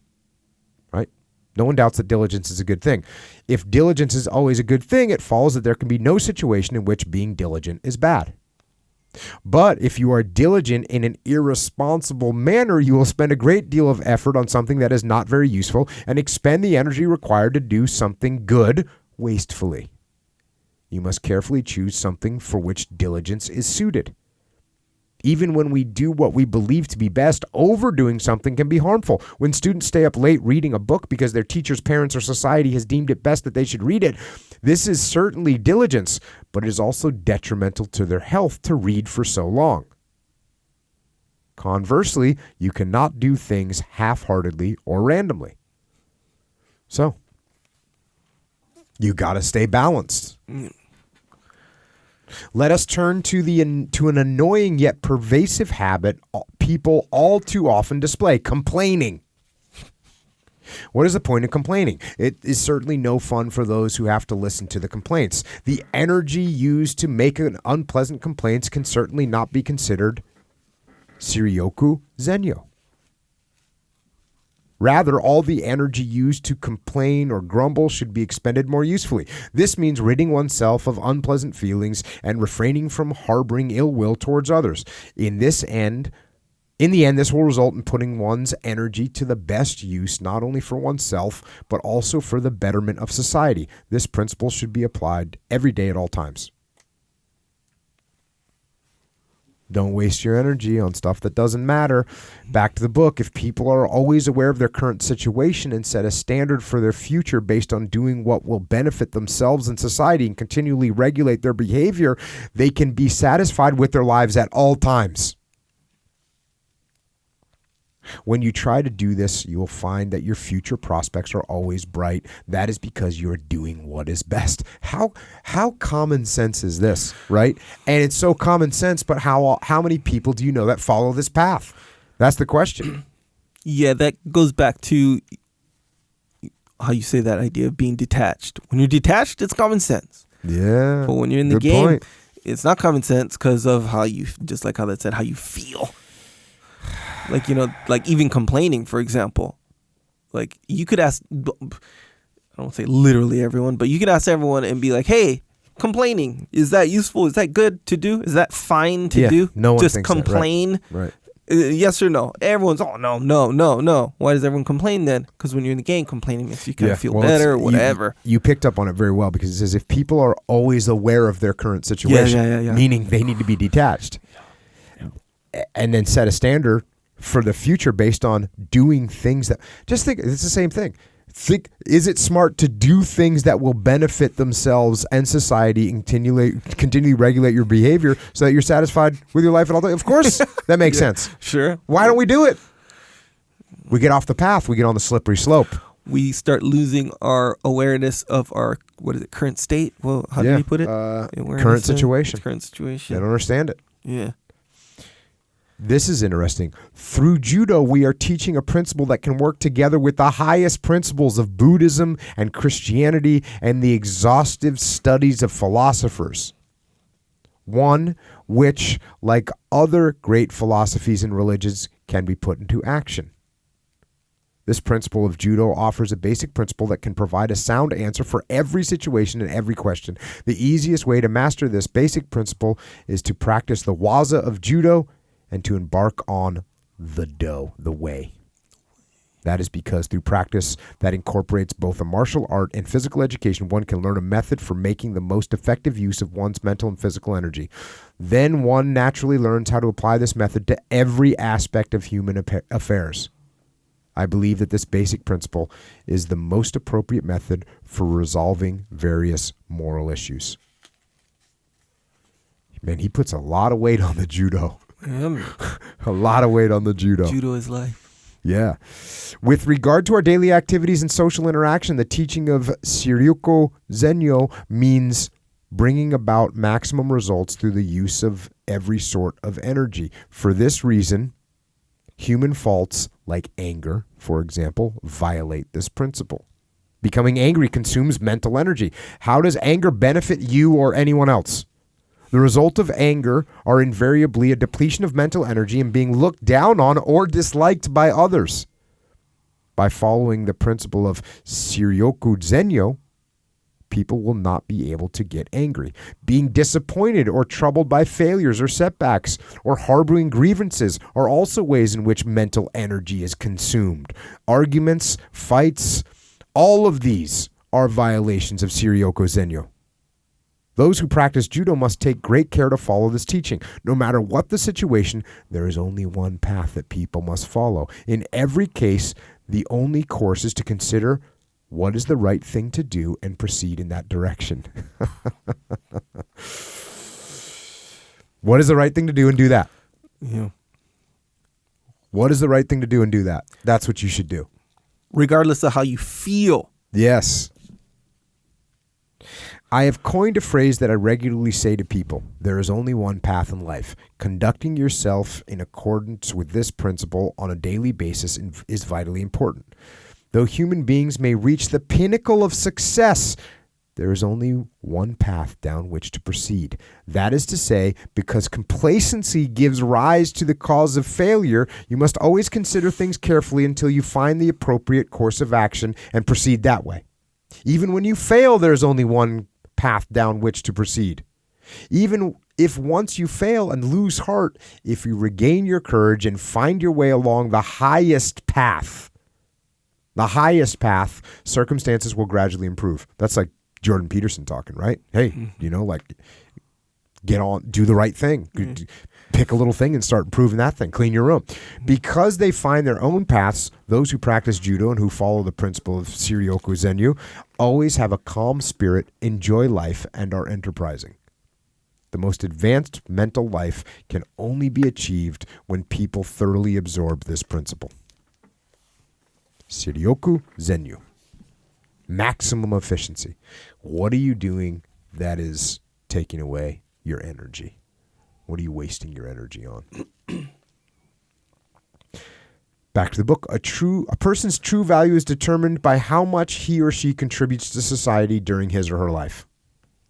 Right? No one doubts that diligence is a good thing. If diligence is always a good thing, it follows that there can be no situation in which being diligent is bad. But if you are diligent in an irresponsible manner, you will spend a great deal of effort on something that is not very useful and expend the energy required to do something good wastefully. You must carefully choose something for which diligence is suited. Even when we do what we believe to be best, overdoing something can be harmful. When students stay up late reading a book because their teachers, parents, or society has deemed it best that they should read it, this is certainly diligence, but it is also detrimental to their health to read for so long. Conversely, you cannot do things half-heartedly or randomly. So, you got to stay balanced. Let us turn to an annoying yet pervasive habit people all too often display: complaining. What is the point of complaining? It is certainly no fun for those who have to listen to the complaints. The energy used to make an unpleasant complaints can certainly not be considered Shiryoko Zenyo. Rather, all the energy used to complain or grumble should be expended more usefully. This means ridding oneself of unpleasant feelings and refraining from harboring ill will towards others. In the end, this will result in putting one's energy to the best use, not only for oneself, but also for the betterment of society. This principle should be applied every day at all times. Don't waste your energy on stuff that doesn't matter. Back to the book. If people are always aware of their current situation and set a standard for their future based on doing what will benefit themselves and society and continually regulate their behavior, they can be satisfied with their lives at all times. When you try to do this, you will find that your future prospects are always bright. That is because you are doing what is best. How common sense is this, right? And it's so common sense, but how many people do you know that follow this path? That's the question. Yeah, that goes back to how you say that idea of being detached. When you're detached, it's common sense. Yeah. But when you're in the game, it's not common sense because of how you, just like how that said, how you feel. Like, like even complaining, for example. Like, you could ask, I don't say literally everyone, but you could ask everyone and be like, hey, complaining, is that useful? Is that good to do? Is that fine to do? No one just thinks complain. That, right. Yes or no? Everyone's, no. Why does everyone complain then? Because when you're in the game, complaining makes you kind of feel better or whatever. You picked up on it very well, because it says if people are always aware of their current situation, meaning they need to be detached, and then set a standard for the future based on doing things that, just think, it's the same thing. Think, is it smart to do things that will benefit themselves and society and continually regulate your behavior so that you're satisfied with your life at all times? Of course, that makes sense. Sure. Why don't we do it? We get off the path. We get on the slippery slope. We start losing our awareness of our, current state? Well, how do you put it? Current situation. Current situation. They don't understand it. Yeah. This is interesting. Through Judo, we are teaching a principle that can work together with the highest principles of Buddhism and Christianity and the exhaustive studies of philosophers. One which, like other great philosophies and religions, can be put into action. This principle of Judo offers a basic principle that can provide a sound answer for every situation and every question. The easiest way to master this basic principle is to practice the waza of Judo and to embark on the do, the way. That is because through practice that incorporates both a martial art and physical education, one can learn a method for making the most effective use of one's mental and physical energy. Then one naturally learns how to apply this method to every aspect of human affairs. I believe that this basic principle is the most appropriate method for resolving various moral issues. Man, he puts a lot of weight on the Judo. A lot of weight on the Judo. Judo is life. Yeah. With regard to our daily activities and social interaction, the teaching of Shiryuko Zenyo means bringing about maximum results through the use of every sort of energy. For this reason, human faults like anger, for example, violate this principle. Becoming angry consumes mental energy. How does anger benefit you or anyone else? The result of anger are invariably a depletion of mental energy and being looked down on or disliked by others. By following the principle of Shiryoku Zenyo, people will not be able to get angry. Being disappointed or troubled by failures or setbacks or harboring grievances are also ways in which mental energy is consumed. Arguments, fights, all of these are violations of Shiryoku Zenyo. Those who practice Judo must take great care to follow this teaching. No matter what the situation, there is only one path that people must follow. In every case, the only course is to consider what is the right thing to do and proceed in that direction. What is the right thing to do and do that? Yeah. What is the right thing to do and do that? That's what you should do. Regardless of how you feel. Yes. I have coined a phrase that I regularly say to people. There is only one path in life. Conducting yourself in accordance with this principle on a daily basis is vitally important. Though human beings may reach the pinnacle of success, there is only one path down which to proceed. That is to say, because complacency gives rise to the cause of failure, you must always consider things carefully until you find the appropriate course of action and proceed that way. Even when you fail, there is only one path down which to proceed. Even if once you fail and lose heart, if you regain your courage and find your way along the highest path, circumstances will gradually improve. That's like Jordan Peterson talking, right? Hey, get on, do the right thing. Pick a little thing and start improving that thing. Clean your room. Because they find their own paths, those who practice judo and who follow the principle of Shiryoku Zenyu always have a calm spirit, enjoy life, and are enterprising. The most advanced mental life can only be achieved when people thoroughly absorb this principle. Shiryoku Zenyu. Maximum efficiency. What are you doing that is taking away your energy? What are you wasting your energy on? Back to the book. A person's true value is determined by how much he or she contributes to society during his or her life.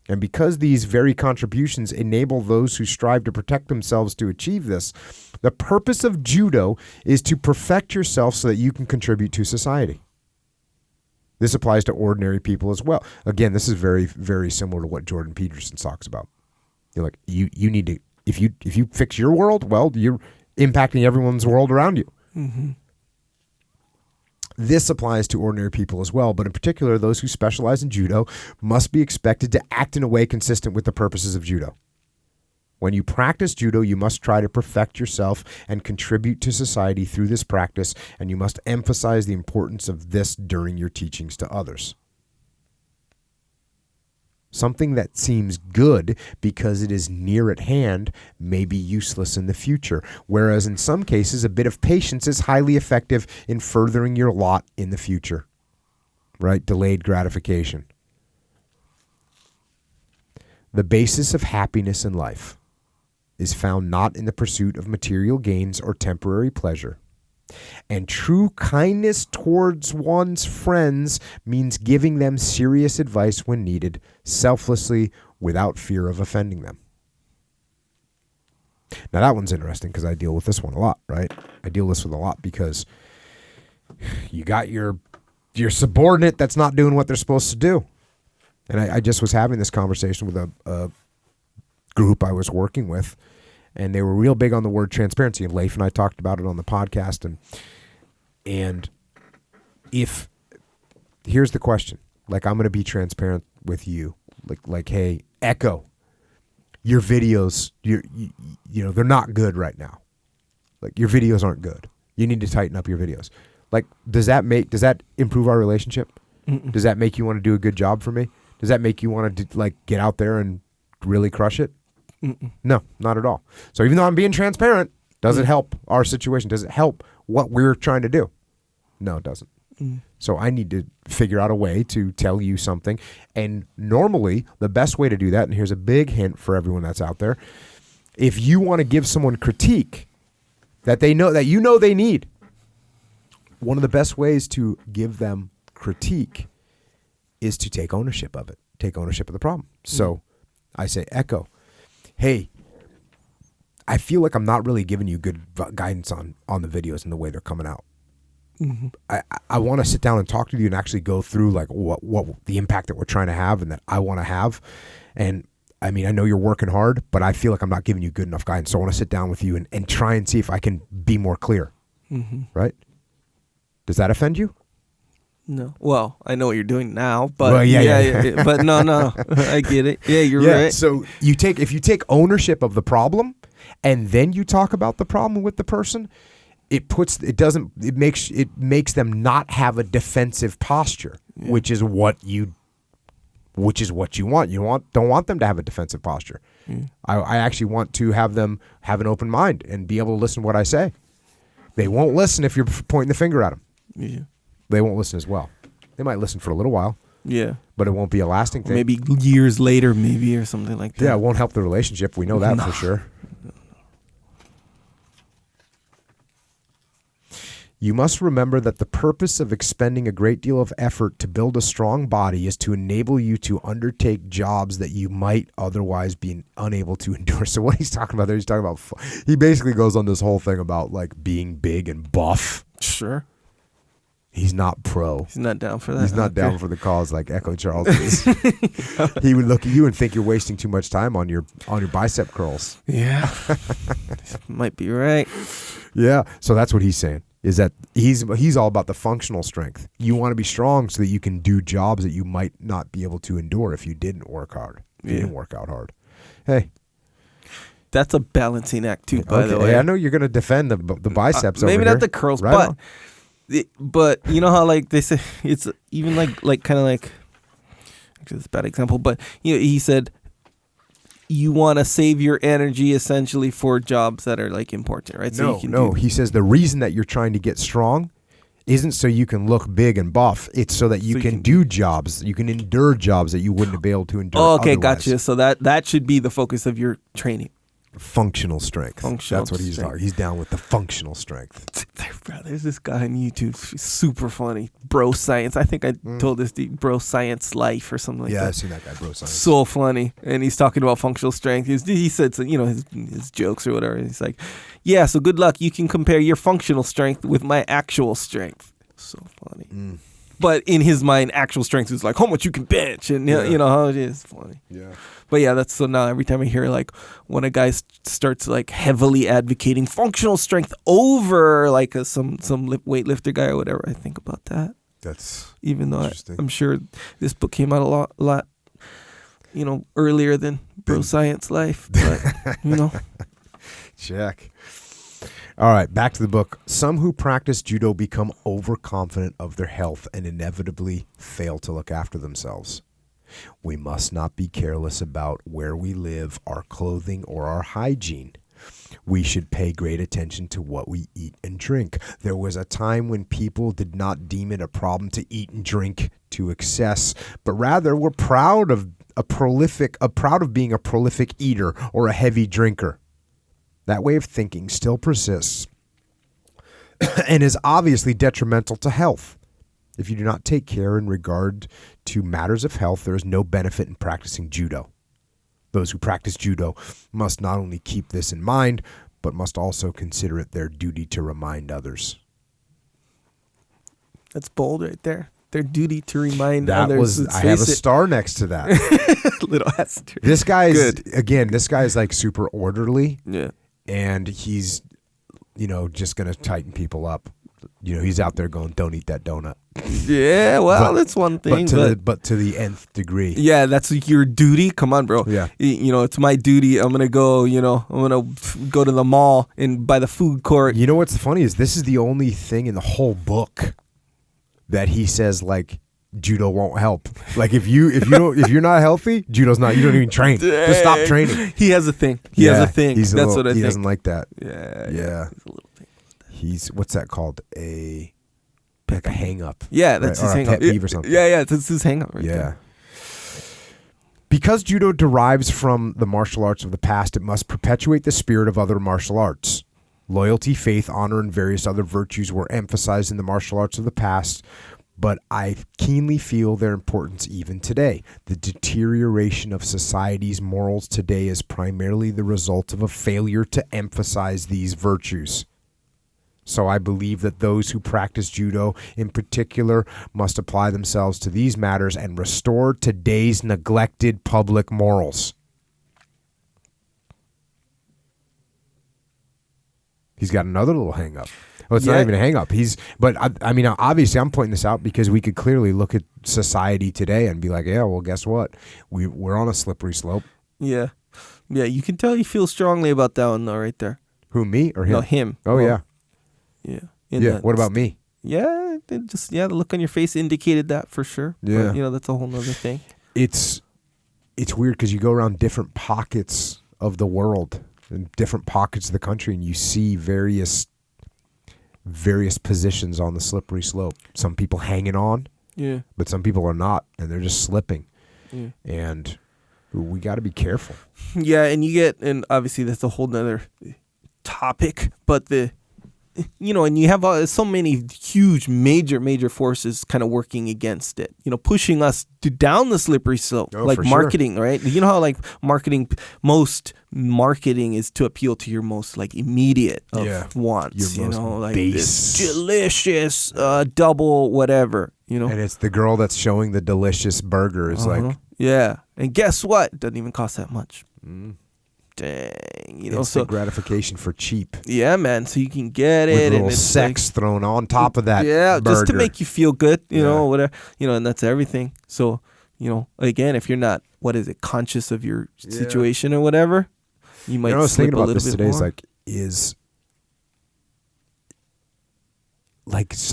And because these very contributions enable those who strive to protect themselves to achieve this, the purpose of judo is to perfect yourself so that you can contribute to society. This applies to ordinary people as well. Again, this is very, very similar to what Jordan Peterson talks about. You're like, you need to, if you fix your world, well, you're impacting everyone's world around you. Mm-hmm. This applies to ordinary people as well, but in particular, those who specialize in judo must be expected to act in a way consistent with the purposes of judo. When you practice judo, you must try to perfect yourself and contribute to society through this practice, and you must emphasize the importance of this during your teachings to others. Something that seems good because it is near at hand may be useless in the future, whereas in some cases, a bit of patience is highly effective in furthering your lot in the future. Right? Delayed gratification. The basis of happiness in life is found not in the pursuit of material gains or temporary pleasure. And true kindness towards one's friends means giving them serious advice when needed, selflessly, without fear of offending them. Now that one's interesting because I deal with this one a lot, right? I deal with this one a lot because you got your subordinate that's not doing what they're supposed to do. And I just was having this conversation with a group I was working with, and they were real big on the word transparency. And Leif and I talked about it on the podcast. And if, here's the question, like, I'm going to be transparent with you. Like, hey, Echo, your videos, you know, they're not good right now. Like, your videos aren't good. You need to tighten up your videos. Like, does that improve our relationship? Mm-mm. Does that make you want to do a good job for me? Does that make you want to like get out there and really crush it? Mm-mm. No, not at all. So even though I'm being transparent, does it help our situation? Does it help what we're trying to do? No, it doesn't. So I need to figure out a way to tell you something. And normally the best way to do that, and here's a big hint for everyone that's out there, if you want to give someone critique that they know that they need, one of the best ways to give them critique is to take ownership of it, take ownership of the problem. So I say, Echo, hey, I feel like I'm not really giving you good guidance on the videos and the way they're coming out. Mm-hmm. I want to sit down and talk to you and actually go through like what the impact that we're trying to have and that I want to have. And I mean, I know you're working hard, but I feel like I'm not giving you good enough guidance. So I want to sit down with you and try and see if I can be more clear. Mm-hmm. Right? Does that offend you? No. Well, I know what you're doing now, but well, yeah. But no, I get it. Yeah, you're right. So if you take ownership of the problem and then you talk about the problem with the person, it makes them not have a defensive posture, which is what you want. You don't want them to have a defensive posture. I actually want to have them have an open mind and be able to listen to what I say. They won't listen if you're pointing the finger at them. Yeah. They won't listen as well. They might listen for a little while. Yeah. But it won't be a lasting thing. Maybe years later, or something like that. Yeah, it won't help the relationship. We know that for sure. You must remember that the purpose of expending a great deal of effort to build a strong body is to enable you to undertake jobs that you might otherwise be unable to endure. So what he's talking about there, he's talking about, he basically goes on this whole thing about like being big and buff. Sure. He's not pro. He's not down for that. He's not down for the cause like Echo Charles is. He would look at you and think you're wasting too much time on your bicep curls. Yeah. Might be right. Yeah. So that's what he's saying, is that he's all about the functional strength. You want to be strong so that you can do jobs that you might not be able to endure if you didn't work hard. If you didn't work out hard. Hey. That's a balancing act too, by the way. Hey, I know you're going to defend the biceps over here. Maybe not the curls, right but you know how like they say it's even like kind of like, actually it's a bad example, but you know, he said you want to save your energy essentially for jobs that are like important, right? So he says the reason that you're trying to get strong isn't so you can look big and buff. It's so that you can do jobs, you can endure jobs that you wouldn't be able to endure. Oh, okay, otherwise. gotcha. So that should be the focus of your training. Functional strength. That's what he's talking. He's down with the functional strength. Bro, there's this guy on YouTube, super funny, Bro Science. I think I told this dude, Bro Science Life or something like that. Yeah, I've seen that guy, Bro Science. So funny, and he's talking about functional strength. He said, you know, his jokes or whatever. He's like, yeah, so good luck. You can compare your functional strength with my actual strength. So funny. But in his mind, actual strength is like how much you can bench, and you know how it is. Funny. Yeah. But yeah, that's so now every time I hear like when a guy starts like heavily advocating functional strength over like some weightlifter guy or whatever, I think about that. That's even though I'm sure this book came out a lot, you know, earlier than Bro Science Life, but you know. Check. All right, back to the book. Some who practice judo become overconfident of their health and inevitably fail to look after themselves. We must not be careless about where we live, our clothing, or our hygiene. We should pay great attention to what we eat and drink. There was a time when people did not deem it a problem to eat and drink to excess, but rather were proud of being a prolific eater or a heavy drinker. That way of thinking still persists and is obviously detrimental to health. If you do not take care in regard to matters of health, there is no benefit in practicing judo. Those who practice judo must not only keep this in mind, but must also consider it their duty to remind others. That's bold right there. Their duty to remind others. I have a star next to that. Little asterisk. This guy is like super orderly. Yeah. And he's, you know, just going to tighten people up. You know, he's out there going, don't eat that donut. Yeah, well, that's one thing. But to the nth degree. Yeah, that's your duty. Come on, bro. Yeah. You know, it's my duty. I'm going to go, go to the mall and buy the food court. You know what's funny is this is the only thing in the whole book that he says, like, judo won't help. Like if you're not healthy, judo's not. You don't even train. Just stop training. He has a thing. He has a thing. That's what I think. He doesn't like that. Yeah. He's a little thing. He's what's that called? A hang up. Yeah, that's his hang up. Pet peeve or something. Yeah, that's his hang up right there. Because judo derives from the martial arts of the past, it must perpetuate the spirit of other martial arts. Loyalty, faith, honor, and various other virtues were emphasized in the martial arts of the past, but I keenly feel their importance even today. The deterioration of society's morals today is primarily the result of a failure to emphasize these virtues. So I believe that those who practice judo in particular must apply themselves to these matters and restore today's neglected public morals. He's got another little hang up. Well, it's not even a hang up. I mean, obviously I'm pointing this out because we could clearly look at society today and be like, yeah, well, guess what? We're on a slippery slope. Yeah. Yeah, you can tell he feels strongly about that one though, right there. Who, me or him? No, him. Oh, yeah. Yeah. What about me? Yeah, the look on your face indicated that for sure. Yeah. But, that's a whole nother thing. It's weird because you go around different pockets of the world and different pockets of the country and you see various positions on the slippery slope. Some people hanging on, but some people are not, and they're just slipping. Yeah. And we got to be careful. Yeah, and obviously that's a whole nother topic, but and you have so many huge, major forces kind of working against it, pushing us down the slippery slope, like marketing, right? You know how like most marketing is to appeal to your most like immediate of wants, like base. This delicious double whatever, And it's the girl that's showing the delicious burger is like. Yeah. And guess what? It doesn't even cost that much. Dang, instant gratification for cheap. Yeah, man. So you can get it, with a little and it's sex thrown on top of that. Yeah, burger. just to make you feel good, whatever, and that's everything. So, again, if you're not, conscious of your situation or whatever, you might. I was thinking about this today. More.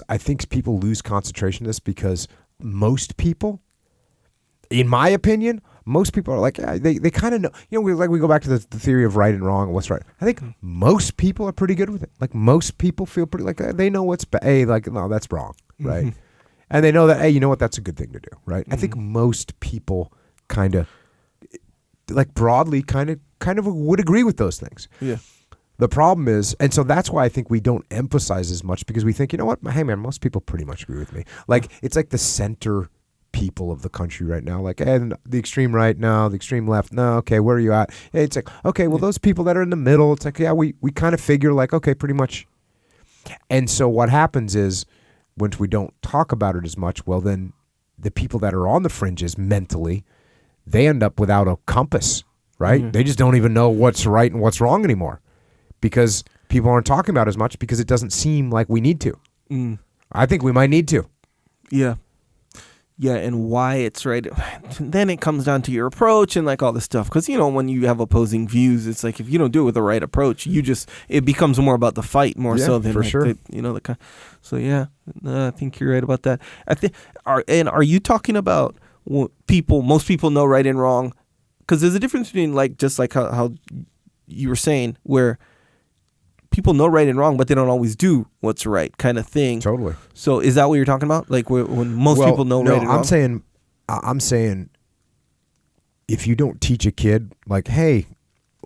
I think people lose concentration of this because most people, in my opinion. Most people are like, they kind of know. We go back to the theory of right and wrong, what's right. I think most people are pretty good with it. Like most people feel pretty like they know what's no, that's wrong, right? And they know that, you know what, that's a good thing to do, right? I think most people kind of, like broadly, kind of would agree with those things. Yeah. The problem is, and so that's why I think we don't emphasize as much because we think, you know what, hey man, most people pretty much agree with me. Like it's like the center people of the country right now, like, and the extreme right, no, the extreme left, no, okay, where are you at? It's like, okay, well, those people that are in the middle, it's like, yeah, we kind of figure like, okay, pretty much. And so what happens is, once we don't talk about it as much, well, then the people that are on the fringes mentally, they end up without a compass, right? They just don't even know what's right and what's wrong anymore because people aren't talking about it as much because it doesn't seem like we need to. I think we might need to. Yeah. Yeah, and why it's right. Then it comes down to your approach and like all this stuff. Because, when you have opposing views, it's like if you don't do it with the right approach, it becomes more about the fight more so than for like sure. So yeah, I think you're right about that. Are you talking about most people know right and wrong? Because there's a difference between like just like how you were saying where people know right and wrong, but they don't always do what's right, kind of thing. Totally. So is that what you're talking about? Like when most people know right and wrong? I'm saying, if you don't teach a kid, like, hey,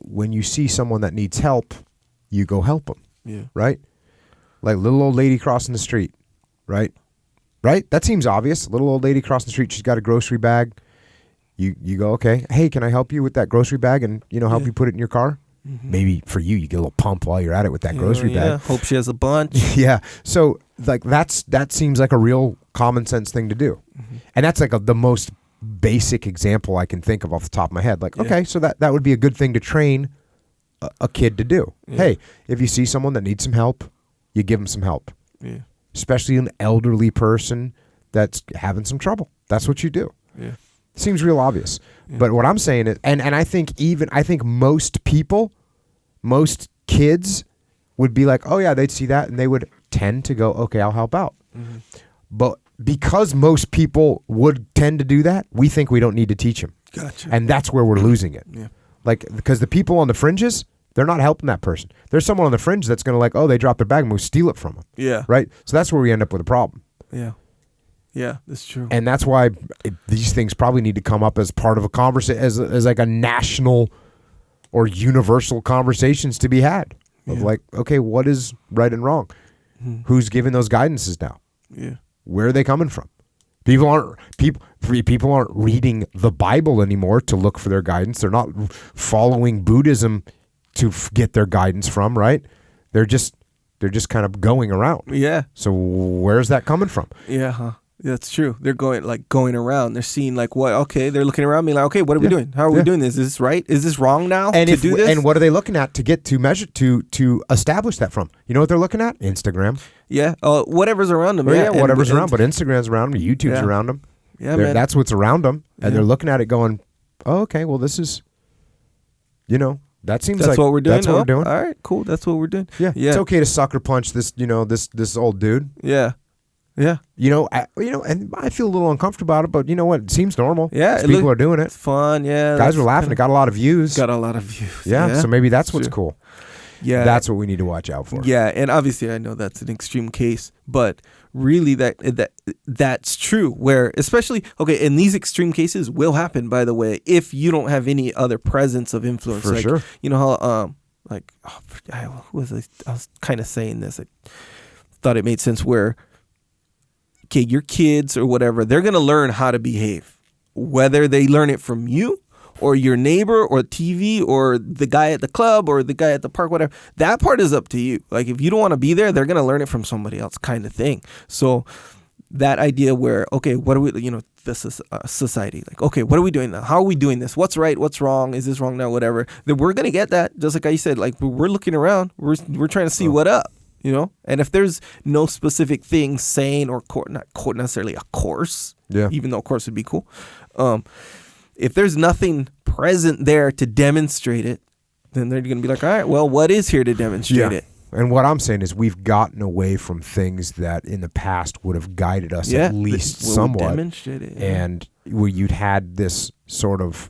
when you see someone that needs help, you go help them. Yeah. Right. Like little old lady crossing the street. Right. Right. That seems obvious. Little old lady crossing the street. She's got a grocery bag. You go, okay. Hey, can I help you with that grocery bag and help you put it in your car? Maybe for you get a little pump while you're at it with that grocery bag. Hope she has a bunch. Yeah. So like that seems like a real common sense thing to do. And that's like the most basic example I can think of off the top of my head. Like, okay, so that would be a good thing to train a kid to do. Yeah. Hey, if you see someone that needs some help, you give them some help. Yeah. Especially an elderly person that's having some trouble. That's what you do. Yeah. Seems real obvious. Yeah. But what I'm saying is, and I think most people, most kids would be like, oh yeah, they'd see that and they would tend to go, okay, I'll help out. But because most people would tend to do that, we think we don't need to teach them. Gotcha. And that's where we're losing it. Yeah. Like, because the people on the fringes, they're not helping that person. There's someone on the fringe that's going to like, oh, they dropped their bag and we'll steal it from them. Yeah. Right? So that's where we end up with a problem. Yeah. Yeah, that's true. And that's why these things probably need to come up as part of a conversation, as like a national or universal conversations to be had. Of like, okay, what is right and wrong? Who's giving those guidances now? Yeah. Where are they coming from? People aren't reading the Bible anymore to look for their guidance. They're not following Buddhism to get their guidance from, right? They're just kind of going around. Yeah. So where's that coming from? Yeah, huh? That's true. They're going around. They're seeing like what? Okay, they're looking around me like, okay, what are we doing? How are we doing this? Is this right? Is this wrong now? And to do this? And what are they looking at to get to measure to establish that from? You know what they're looking at? Instagram. Yeah. Whatever's around them. Yeah, whatever's around. But Instagram's around them. YouTube's around them. Yeah, man. That's what's around them, and they're looking at it, going, "Oh, okay, well, this is, that seems that's like what we're doing. That's what we're doing. All right, cool. That's what we're doing. Yeah, it's okay to sucker punch this, this old dude. Yeah. Yeah. And I feel a little uncomfortable about it, but you know what? It seems normal. Yeah. People are doing it. It's fun. Yeah. Guys were laughing. It got a lot of views. Yeah. So maybe that's what's cool. Yeah. That's what we need to watch out for. Yeah. And obviously I know that's an extreme case, but really that's true where especially, okay, and these extreme cases will happen, by the way, if you don't have any other presence of influence. For sure. You know how, like, who was I was kind of saying this. I thought it made sense where, okay, your kids or whatever, they're going to learn how to behave, whether they learn it from you or your neighbor or TV or the guy at the club or the guy at the park, whatever. That part is up to you. Like, if you don't want to be there, they're going to learn it from somebody else, kind of thing. So that idea where, okay, what are we, this is society. Like, okay, what are we doing now? How are we doing this? What's right? What's wrong? Is this wrong now? Whatever. Then we're going to get that. Just like I said, like, we're looking around. We're trying to see what up, And if there's no specific thing saying or not necessarily a course, even though a course would be cool. If there's nothing present there to demonstrate it, then they're going to be like, all right, well, what is here to demonstrate it? And what I'm saying is we've gotten away from things that in the past would have guided us at least somewhat. Demonstrate it, and where you'd had this sort of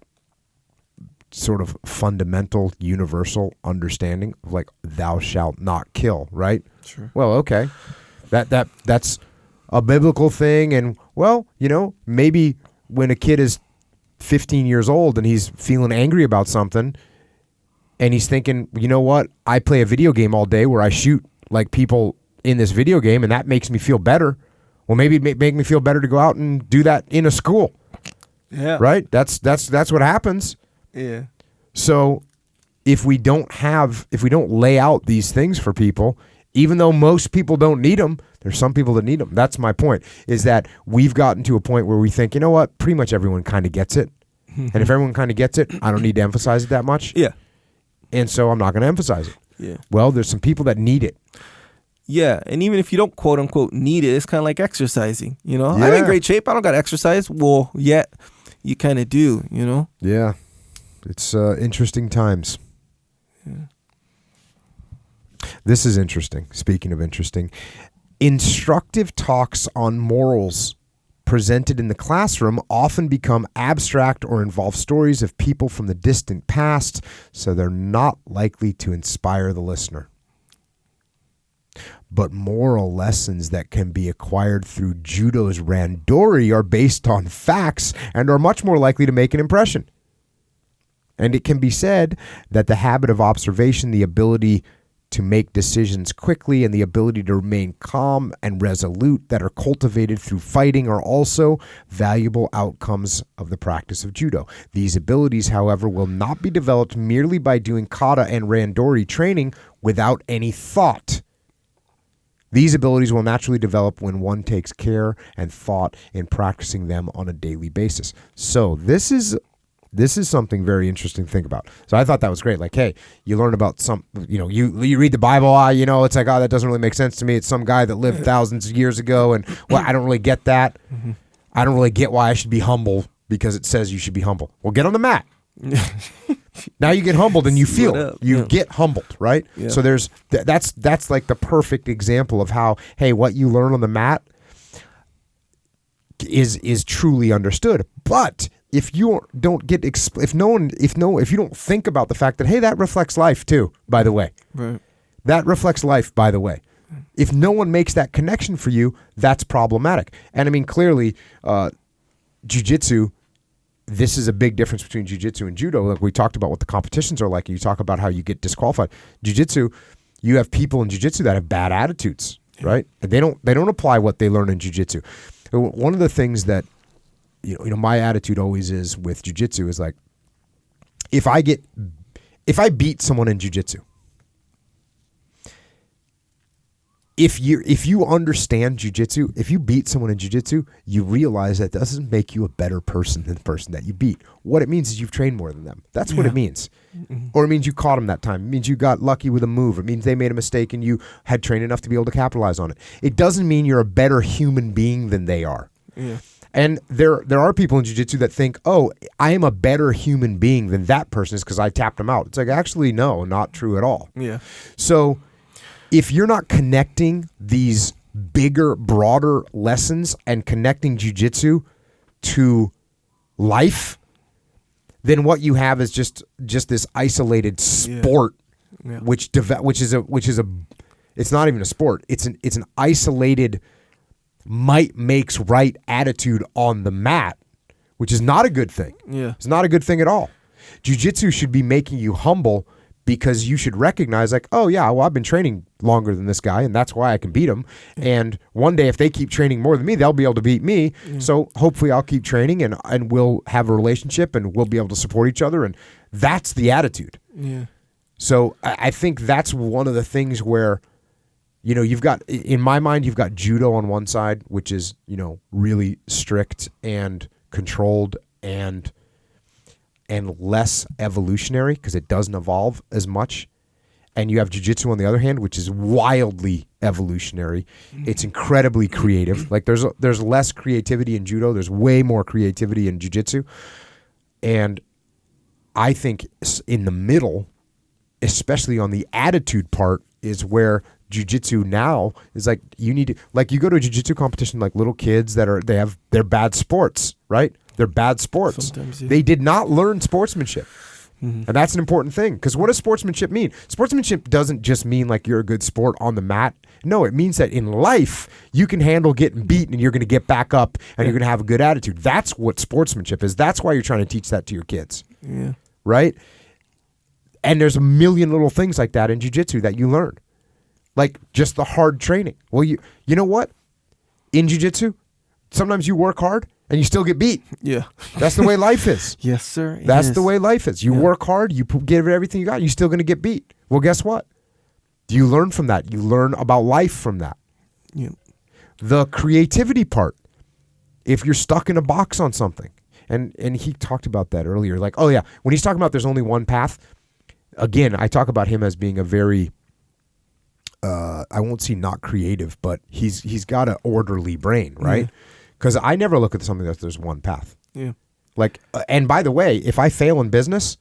fundamental universal understanding of like, thou shalt not kill, right? Sure. Well, okay. That's a biblical thing. And well, maybe when a kid is 15 years old and he's feeling angry about something and he's thinking, you know what, I play a video game all day where I shoot like people in this video game and that makes me feel better. Well, maybe it make me feel better to go out and do that in a school. Yeah. Right? That's what happens. Yeah. So if we don't lay out these things for people, even though most people don't need them, there's some people that need them. That's my point, is that we've gotten to a point where we think, you know what, pretty much everyone kind of gets it. And if everyone kind of gets it, I don't need to emphasize it that much. Yeah. And so I'm not going to emphasize it. Yeah. Well, there's some people that need it. Yeah. And even if you don't quote unquote need it, it's kind of like exercising, Yeah. I'm in great shape. I don't got to exercise. Well, yeah, you kind of do, Yeah. It's interesting times. Yeah. This is interesting. Speaking of interesting, instructive talks on morals presented in the classroom often become abstract or involve stories of people from the distant past, so they're not likely to inspire the listener. But moral lessons that can be acquired through Judo's randori are based on facts and are much more likely to make an impression. And it can be said that the habit of observation, the ability to make decisions quickly, and the ability to remain calm and resolute that are cultivated through fighting are also valuable outcomes of the practice of judo. These abilities, however, will not be developed merely by doing kata and randori training without any thought. These abilities will naturally develop when one takes care and thought in practicing them on a daily basis. So this is something very interesting to think about. So I thought that was great. Like, hey, you learn about you read the Bible, it's like, that doesn't really make sense to me. It's some guy that lived thousands of years ago, and I don't really get that. Mm-hmm. I don't really get why I should be humble because it says you should be humble. Well, get on the mat. Now you get humbled and you feel it. You get humbled, right? Yeah. So that's like the perfect example of how, hey, what you learn on the mat is truly understood. But if you don't if you don't think about the fact that, hey, that reflects life too, by the way. Right. That reflects life, by the way. If no one makes that connection for you, that's problematic. And I mean, clearly, jiu-jitsu, this is a big difference between jiu-jitsu and judo. Like we talked about what the competitions are like. You talk about how you get disqualified. Jiu-jitsu, you have people in jiu-jitsu that have bad attitudes, right? And they don't apply what they learn in jiu-jitsu. One of the things that my attitude always is with jiu-jitsu is like, if I beat someone in jiu-jitsu, if you understand jiu-jitsu, if you beat someone in jiu-jitsu, you realize that doesn't make you a better person than the person that you beat. What it means is you've trained more than them. That's what it means. Mm-hmm. Or it means you caught them that time. It means you got lucky with a move. It means they made a mistake and you had trained enough to be able to capitalize on it. It doesn't mean you're a better human being than they are. Yeah. And there are people in jiu-jitsu that think, oh, I am a better human being than that person is because I tapped them out. It's like, actually, no, not true at all. Yeah. So if you're not connecting these bigger, broader lessons and connecting jiu-jitsu to life, then what you have is just this isolated sport, which is it's not even a sport. It's an isolated might makes right attitude on the mat, which is not a good thing. Yeah. It's not a good thing at all. Jiu-jitsu should be making you humble because you should recognize like, oh yeah, well, I've been training longer than this guy and that's why I can beat him. And one day if they keep training more than me, they'll be able to beat me. So hopefully I'll keep training and we'll have a relationship and we'll be able to support each other. And that's the attitude. Yeah. So I think that's one of the things where, you know, you've got, in my mind, you've got judo on one side, which is, you know, really strict and controlled and less evolutionary because it doesn't evolve as much. And you have jiu-jitsu on the other hand, which is wildly evolutionary. It's incredibly creative. Like there's less creativity in judo. There's way more creativity in jiu-jitsu. And I think in the middle, especially on the attitude part, is where jiu-jitsu now is like, you need to, like you go to a jiu-jitsu competition, like little kids they're bad sports, right? They're bad sports. Sometimes, yeah. They did not learn sportsmanship. And that's an important thing, because what does sportsmanship mean? Sportsmanship doesn't just mean like you're a good sport on the mat. No, it means that in life you can handle getting beaten and you're going to get back up and you're going to have a good attitude. That's what sportsmanship is. That's why you're trying to teach that to your kids. Yeah. Right? And there's a million little things like that in jiu-jitsu that you learn. Like just the hard training. Well, you know what? In jiu-jitsu, sometimes you work hard and you still get beat. Yeah. That's the way life is. Yes, sir. That's the way life is. You work hard, you give it everything you got, you're still going to get beat. Well, guess what? You learn from that. You learn about life from that. Yeah. The creativity part, if you're stuck in a box on something, and he talked about that earlier, like, oh yeah, when he's talking about there's only one path, again, I talk about him as being a very, I won't say not creative, but he's got an orderly brain, right? Because I never look at something that there's one path. Yeah. Like, and by the way, if I fail in business,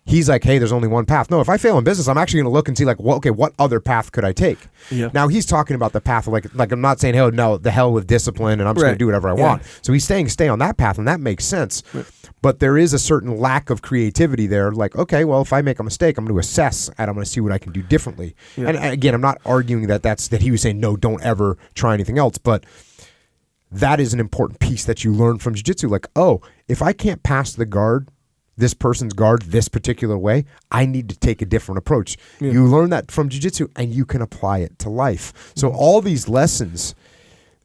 he's like, hey, there's only one path. No, if I fail in business, I'm actually going to look and see like, well, okay, what other path could I take? Yeah. Now he's talking about the path of like I'm not saying, oh no, the hell with discipline and I'm just going to do whatever I want. So he's saying stay on that path, and that makes sense. Right. But there is a certain lack of creativity there. Like, okay, well, if I make a mistake, I'm going to assess and I'm going to see what I can do differently. Yeah. And again, I'm not arguing that he was saying, no, don't ever try anything else. But that is an important piece that you learn from jiu-jitsu. Like, oh, if I can't pass the guard, this person's guard this particular way, I need to take a different approach. Yeah. You learn that from jiu-jitsu and you can apply it to life. So all these lessons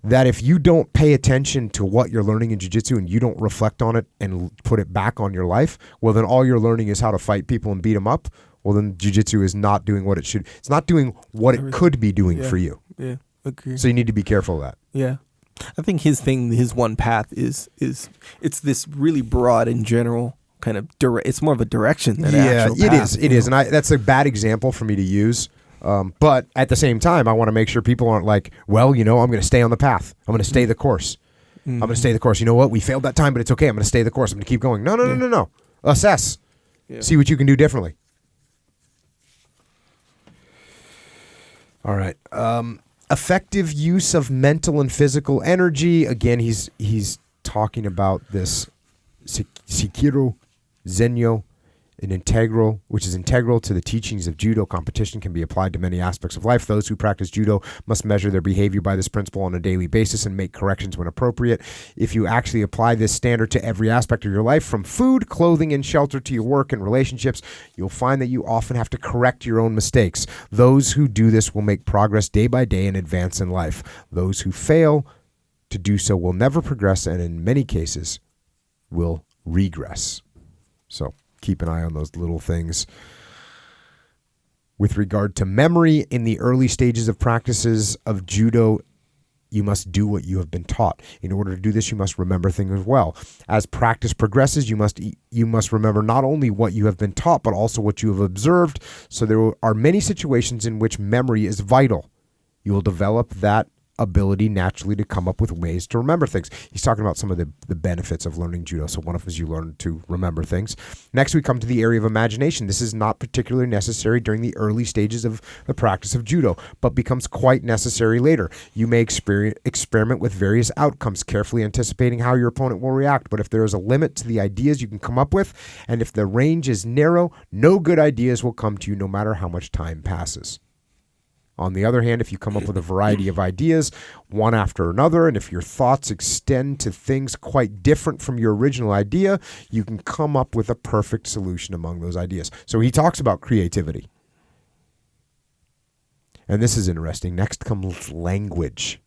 that if you don't pay attention to what you're learning in jiu-jitsu and you don't reflect on it and put it back on your life, well, then all you're learning is how to fight people and beat them up. Well, then jiu-jitsu is not doing what it should. It's not doing what it could be doing for you. Yeah, agree. So you need to be careful of that. Yeah. I think his one path is it's this really broad and general kind of it's more of a direction than an actual path. It is. And that's a bad example for me to use. But at the same time, I want to make sure people aren't like, well, you know, I'm going to stay on the path. I'm going to stay the course. I'm going to stay the course. You know what? We failed that time, but it's okay. I'm going to stay the course. I'm going to keep going. No. Assess. Yeah. See what you can do differently. All right. Effective use of mental and physical energy. Again, he's talking about this Sekiro Zenyo, which is integral to the teachings of judo. Competition can be applied to many aspects of life. Those who practice judo must measure their behavior by this principle on a daily basis and make corrections when appropriate. If you actually apply this standard to every aspect of your life, from food, clothing, and shelter to your work and relationships, you'll find that you often have to correct your own mistakes. Those who do this will make progress day by day and advance in life. Those who fail to do so will never progress and in many cases will regress. So keep an eye on those little things. With regard to memory, in the early stages of practices of judo, you must do what you have been taught. In order to do this, you must remember things well. As practice progresses, you must remember not only what you have been taught, but also what you have observed. So there are many situations in which memory is vital. You will develop that ability naturally to come up with ways to remember things. He's talking about some of the benefits of learning judo. So one of them is you learn to remember things. Next, we come to the area of imagination. This is not particularly necessary during the early stages of the practice of judo, but becomes quite necessary later. You may experiment with various outcomes, carefully anticipating how your opponent will react. But if there is a limit to the ideas you can come up with, and if the range is narrow, no good ideas will come to you no matter how much time passes. On the other hand, if you come up with a variety of ideas, one after another, and if your thoughts extend to things quite different from your original idea, you can come up with a perfect solution among those ideas. So he talks about creativity. And this is interesting. Next comes language.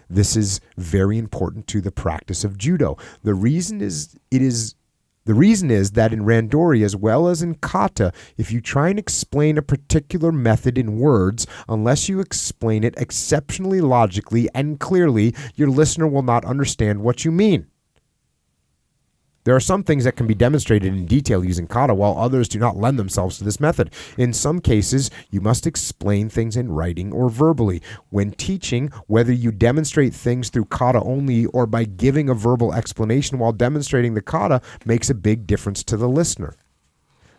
This is very important to the practice of judo. The reason is that in randori as well as in kata, if you try and explain a particular method in words, unless you explain it exceptionally logically and clearly, your listener will not understand what you mean. There are some things that can be demonstrated in detail using kata, while others do not lend themselves to this method. In some cases, you must explain things in writing or verbally. When teaching, whether you demonstrate things through kata only or by giving a verbal explanation while demonstrating the kata, makes a big difference to the listener.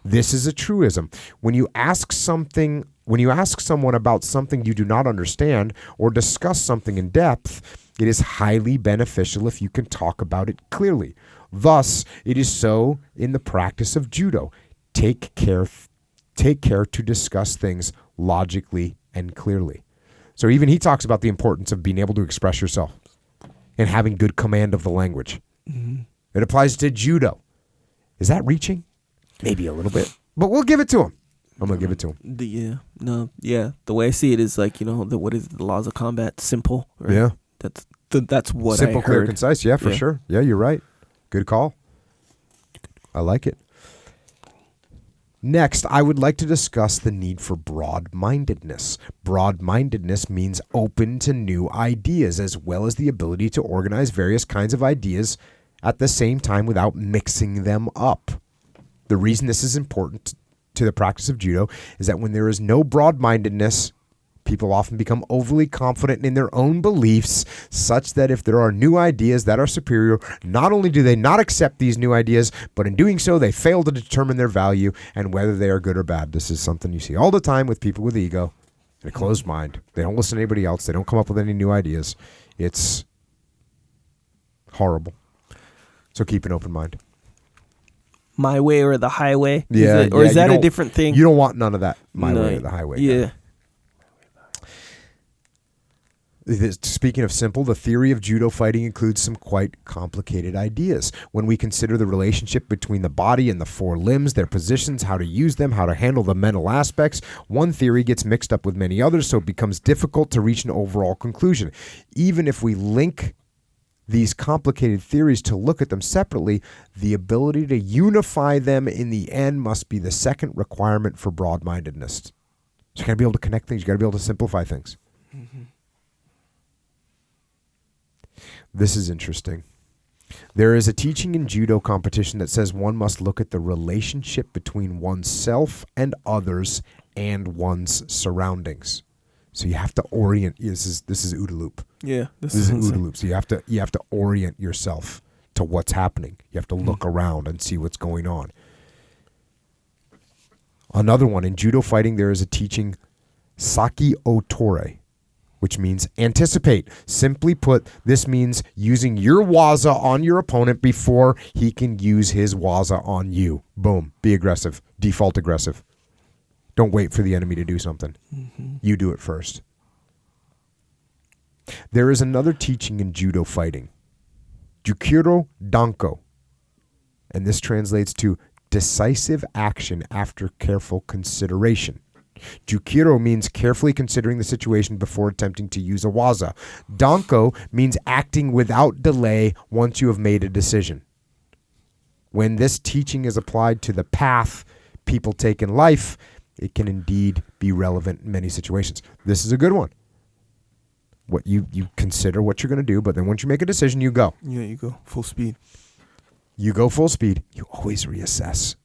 This is a truism. When you ask someone about something you do not understand or discuss something in depth, it is highly beneficial if you can talk about it clearly. Thus, it is so in the practice of judo. Take care to discuss things logically and clearly. So even he talks about the importance of being able to express yourself and having good command of the language. Mm-hmm. It applies to judo. Is that reaching? Maybe a little bit, but we'll give it to him. I'm going to give it to him. The way I see it is like, what is the laws of combat? Simple. Right? Yeah. That's what Simple, I heard. clear, concise. Yeah, for sure. Yeah, you're right. Good call. I like it. Next, I would like to discuss the need for broad-mindedness. Broad-mindedness means open to new ideas, as well as the ability to organize various kinds of ideas at the same time without mixing them up. The reason this is important to the practice of judo is that when there is no broad-mindedness, people often become overly confident in their own beliefs, such that if there are new ideas that are superior, not only do they not accept these new ideas, but in doing so, they fail to determine their value and whether they are good or bad. This is something you see all the time with people with ego and a closed mind. They don't listen to anybody else. They don't come up with any new ideas. It's horrible. So keep an open mind. My way or the highway? Yeah. Is that a different thing? You don't want none of that. My way or the highway. Yeah. Speaking of simple, the theory of judo fighting includes some quite complicated ideas. When we consider the relationship between the body and the four limbs, their positions, how to use them, how to handle the mental aspects, one theory gets mixed up with many others, so it becomes difficult to reach an overall conclusion. Even if we link these complicated theories to look at them separately, the ability to unify them in the end must be the second requirement for broad-mindedness. So you got to be able to connect things. You got to be able to simplify things. Mm-hmm. This is interesting. There is a teaching in judo competition that says one must look at the relationship between oneself and others and one's surroundings. So you have to orient. This is OODA loop. Yeah, this is OODA loop. So you have to orient yourself to what's happening. You have to look around and see what's going on. Another one in judo fighting, there is a teaching, Saki Otore, which means anticipate. Simply put, this means using your waza on your opponent before he can use his waza on you. Boom. Be aggressive. Default aggressive. Don't wait for the enemy to do something. Mm-hmm. You do it first. There is another teaching in judo fighting, Jukiro Danko, and this translates to decisive action after careful consideration. Jukiro means carefully considering the situation before attempting to use a waza. Danko means acting without delay once you have made a decision. When this teaching is applied to the path people take in life, it can indeed be relevant in many situations. This is a good one. What you consider what you're going to do, but then once you make a decision, you go. Yeah, you go full speed. You go full speed. You always reassess.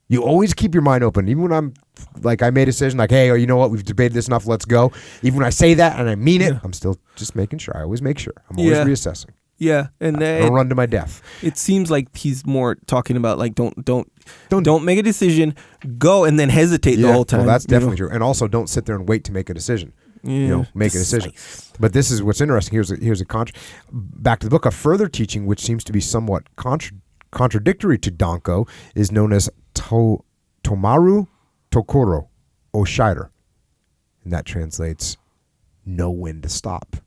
You always keep your mind open. Even when I'm like, I made a decision like, hey, you know what? We've debated this enough. Let's go. Even when I say that and I mean it, I'm still just making sure. I always make sure. I'm always reassessing. Yeah, and I don't run to my death. It seems like he's more talking about like don't make a decision, go and then hesitate the whole time. Well, that's definitely true. And also, don't sit there and wait to make a decision. Yeah, make a decision. But this is what's interesting. Here's a back to the book. A further teaching, which seems to be somewhat contradictory to Danko, is known as Tomaru Tokoro Oshider. And that translates, know when to stop.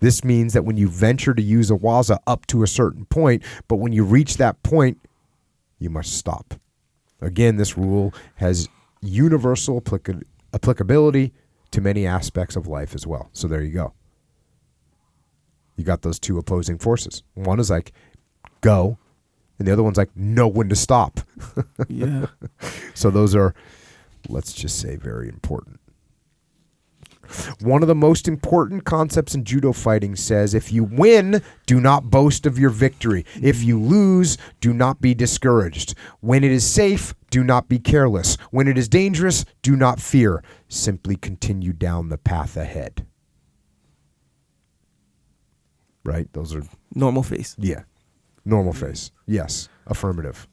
This means that when you venture to use a waza up to a certain point, but when you reach that point, you must stop. Again, this rule has universal applicability to many aspects of life as well. So there you go. You got those two opposing forces. One is like, go, and the other one's like, know when to stop. Yeah. So those are, let's just say, very important. One of the most important concepts in judo fighting says, if you win, do not boast of your victory. If you lose, do not be discouraged. When it is safe, do not be careless. When it is dangerous, do not fear. Simply continue down the path ahead. Right? Those are... Normal face. Yeah. Normal face. Yes. Affirmative.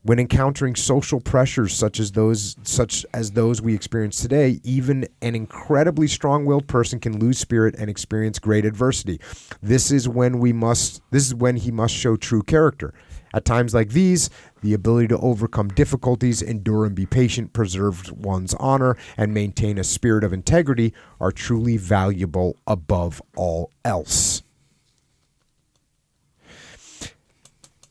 When encountering social pressures such as those we experience today, even an incredibly strong-willed person can lose spirit and experience great adversity. This is when he must show true character. At times like these, the ability to overcome difficulties, endure and be patient, preserve one's honor, and maintain a spirit of integrity are truly valuable above all else.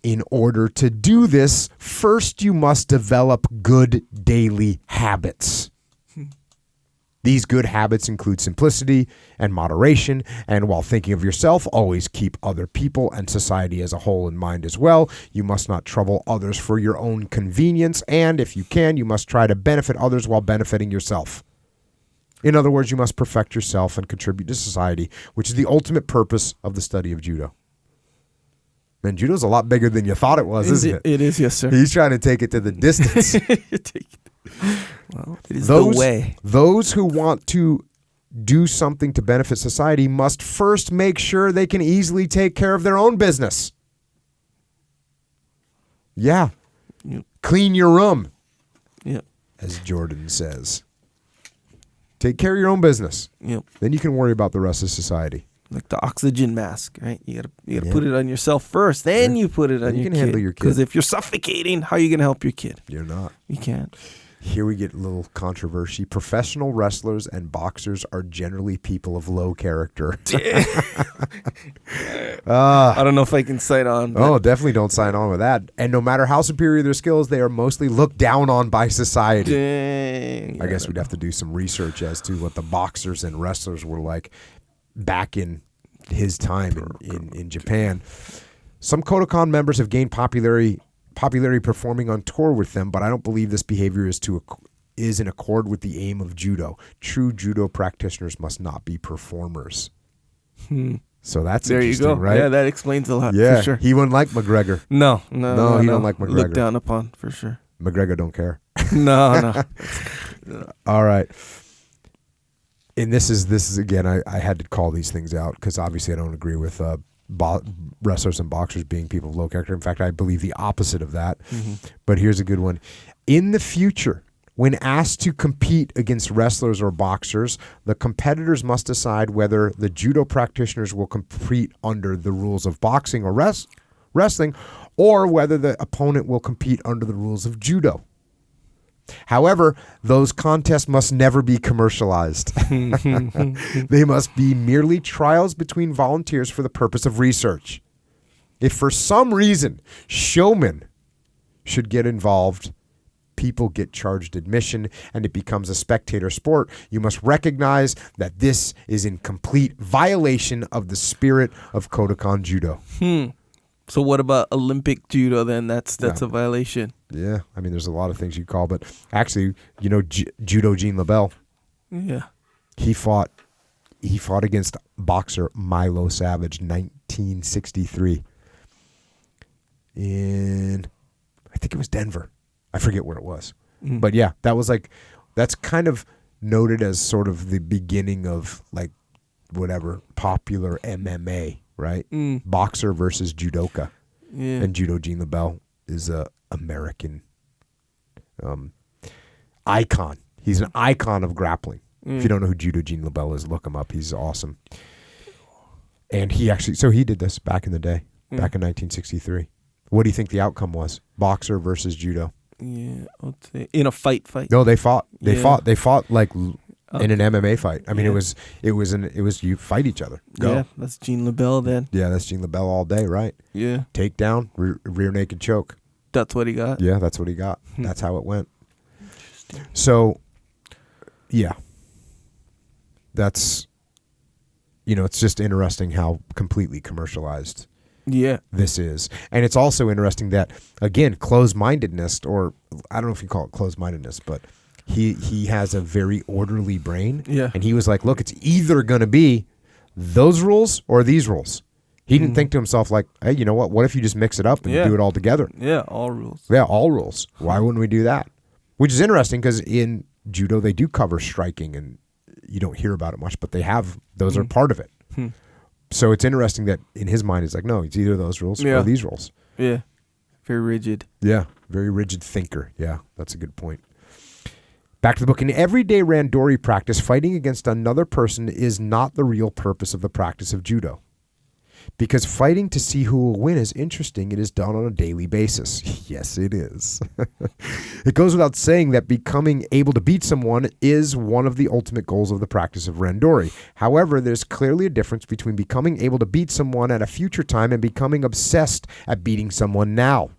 In order to do this, first you must develop good daily habits. These good habits include simplicity and moderation, and while thinking of yourself, always keep other people and society as a whole in mind as well. You must not trouble others for your own convenience, and if you can, you must try to benefit others while benefiting yourself. In other words, you must perfect yourself and contribute to society, which is the ultimate purpose of the study of judo. Man, judo's a lot bigger than you thought it was, isn't it? It is, yes, sir. He's trying to take it to the distance. Well, it is the way. Those who want to do something to benefit society must first make sure they can easily take care of their own business. Yeah. Yep. Clean your room. Yep. As Jordan says. Take care of your own business. Yep. Then you can worry about the rest of society. Like the oxygen mask, right? You gotta put it on yourself first, then you put it on your kid. Handle your kid. Because if you're suffocating, how are you gonna help your kid? You're not. You can't. Here we get a little controversy. Professional wrestlers and boxers are generally people of low character. I don't know if I can sign on. Oh, definitely don't sign on with that. And no matter how superior their skills, they are mostly looked down on by society. Dang. I guess we'd have to do some research as to what the boxers and wrestlers were like back in his time in Japan. Some Kodokan members have gained popularity performing on tour with them, but I don't believe this behavior is in accord with the aim of judo. True judo practitioners must not be performers. So that's there interesting, you go. right? Yeah, that explains a lot. Yeah, for sure. he wouldn't like McGregor. No, he don't like McGregor. Looked down upon for sure. McGregor don't care. No. All right. And this is again, I had to call these things out because obviously I don't agree with wrestlers and boxers being people of low character. In fact, I believe the opposite of that. Mm-hmm. But here's a good one. In the future, when asked to compete against wrestlers or boxers, the competitors must decide whether the judo practitioners will compete under the rules of boxing or wrestling, or whether the opponent will compete under the rules of judo. However, those contests must never be commercialized. They must be merely trials between volunteers for the purpose of research. If for some reason showmen should get involved, people get charged admission, and it becomes a spectator sport, you must recognize that this is in complete violation of the spirit of Kodokan Judo. So what about Olympic judo then? That's a violation. Yeah, I mean, there's a lot of things you call, but actually, Judo Gene LaBelle. Yeah, he fought against boxer Milo Savage, 1963, in I think it was Denver. I forget where it was, but yeah, that's kind of noted as sort of the beginning of like whatever popular MMA. Right? Boxer versus judoka. Yeah. And Judo Gene LaBelle is a American icon. He's an icon of grappling. If you don't know who Judo Gene LaBelle is, look him up. He's awesome. And he did this back in the day, back in 1963. What do you think the outcome was? Boxer versus judo. Yeah, I would say in a fight. No, they fought. They Yeah. fought like in an MMA fight. I mean, Yeah. it was you fight each other. Go. Yeah, that's Gene LaBelle then. Yeah, that's Gene LaBelle all day, right? Yeah, Takedown, rear naked choke. that's what he got. Yeah, that's what he got. That's how it went. So, yeah. That's, it's just interesting how completely commercialized Yeah, this is. And it's also interesting that, again, closed-mindedness, or I don't know if you call it closed-mindedness, but he has a very orderly brain. Yeah. And he was like, look, it's either going to be those rules or these rules. He didn't think to himself like, hey, you know what if you just mix it up and do it all together? Yeah, all rules. Yeah, all rules. Why wouldn't we do that? Which is interesting because in judo, they do cover striking, and you don't hear about it much, but those are part of it. So it's interesting that in his mind, it's like, no, it's either those rules or these rules. Yeah, very rigid. Yeah, very rigid thinker. Yeah, that's a good point. Back to the book. In everyday randori practice, fighting against another person is not the real purpose of the practice of judo. Because fighting to see who will win is interesting, it is done on a daily basis. Yes, it is. It goes without saying that becoming able to beat someone is one of the ultimate goals of the practice of randori. However, there's clearly a difference between becoming able to beat someone at a future time and becoming obsessed at beating someone now.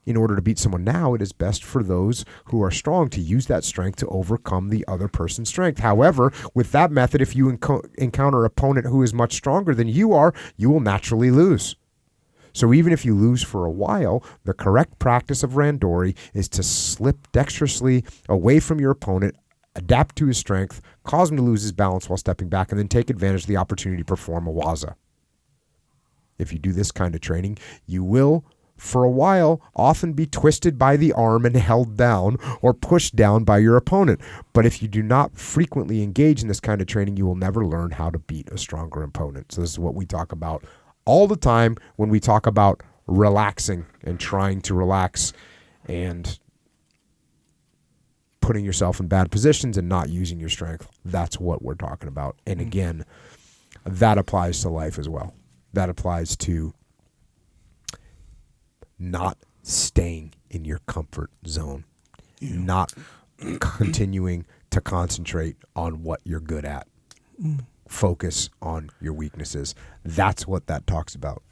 In order to beat someone now, it is best for those who are strong to use that strength to overcome the other person's strength. However, with that method, if you encounter an opponent who is much stronger than you are, you will naturally lose. So even if you lose for a while, the correct practice of randori is to slip dexterously away from your opponent, adapt to his strength, cause him to lose his balance while stepping back, and then take advantage of the opportunity to perform a waza. If you do this kind of training, you will, for a while, often be twisted by the arm and held down or pushed down by your opponent. But if you do not frequently engage in this kind of training, you will never learn how to beat a stronger opponent. So this is what we talk about all the time when we talk about relaxing and trying to relax and putting yourself in bad positions and not using your strength. That's what we're talking about. And again, that applies to life as well. That applies to not staying in your comfort zone, not continuing to concentrate on what you're good at. Focus on your weaknesses. That's what that talks about.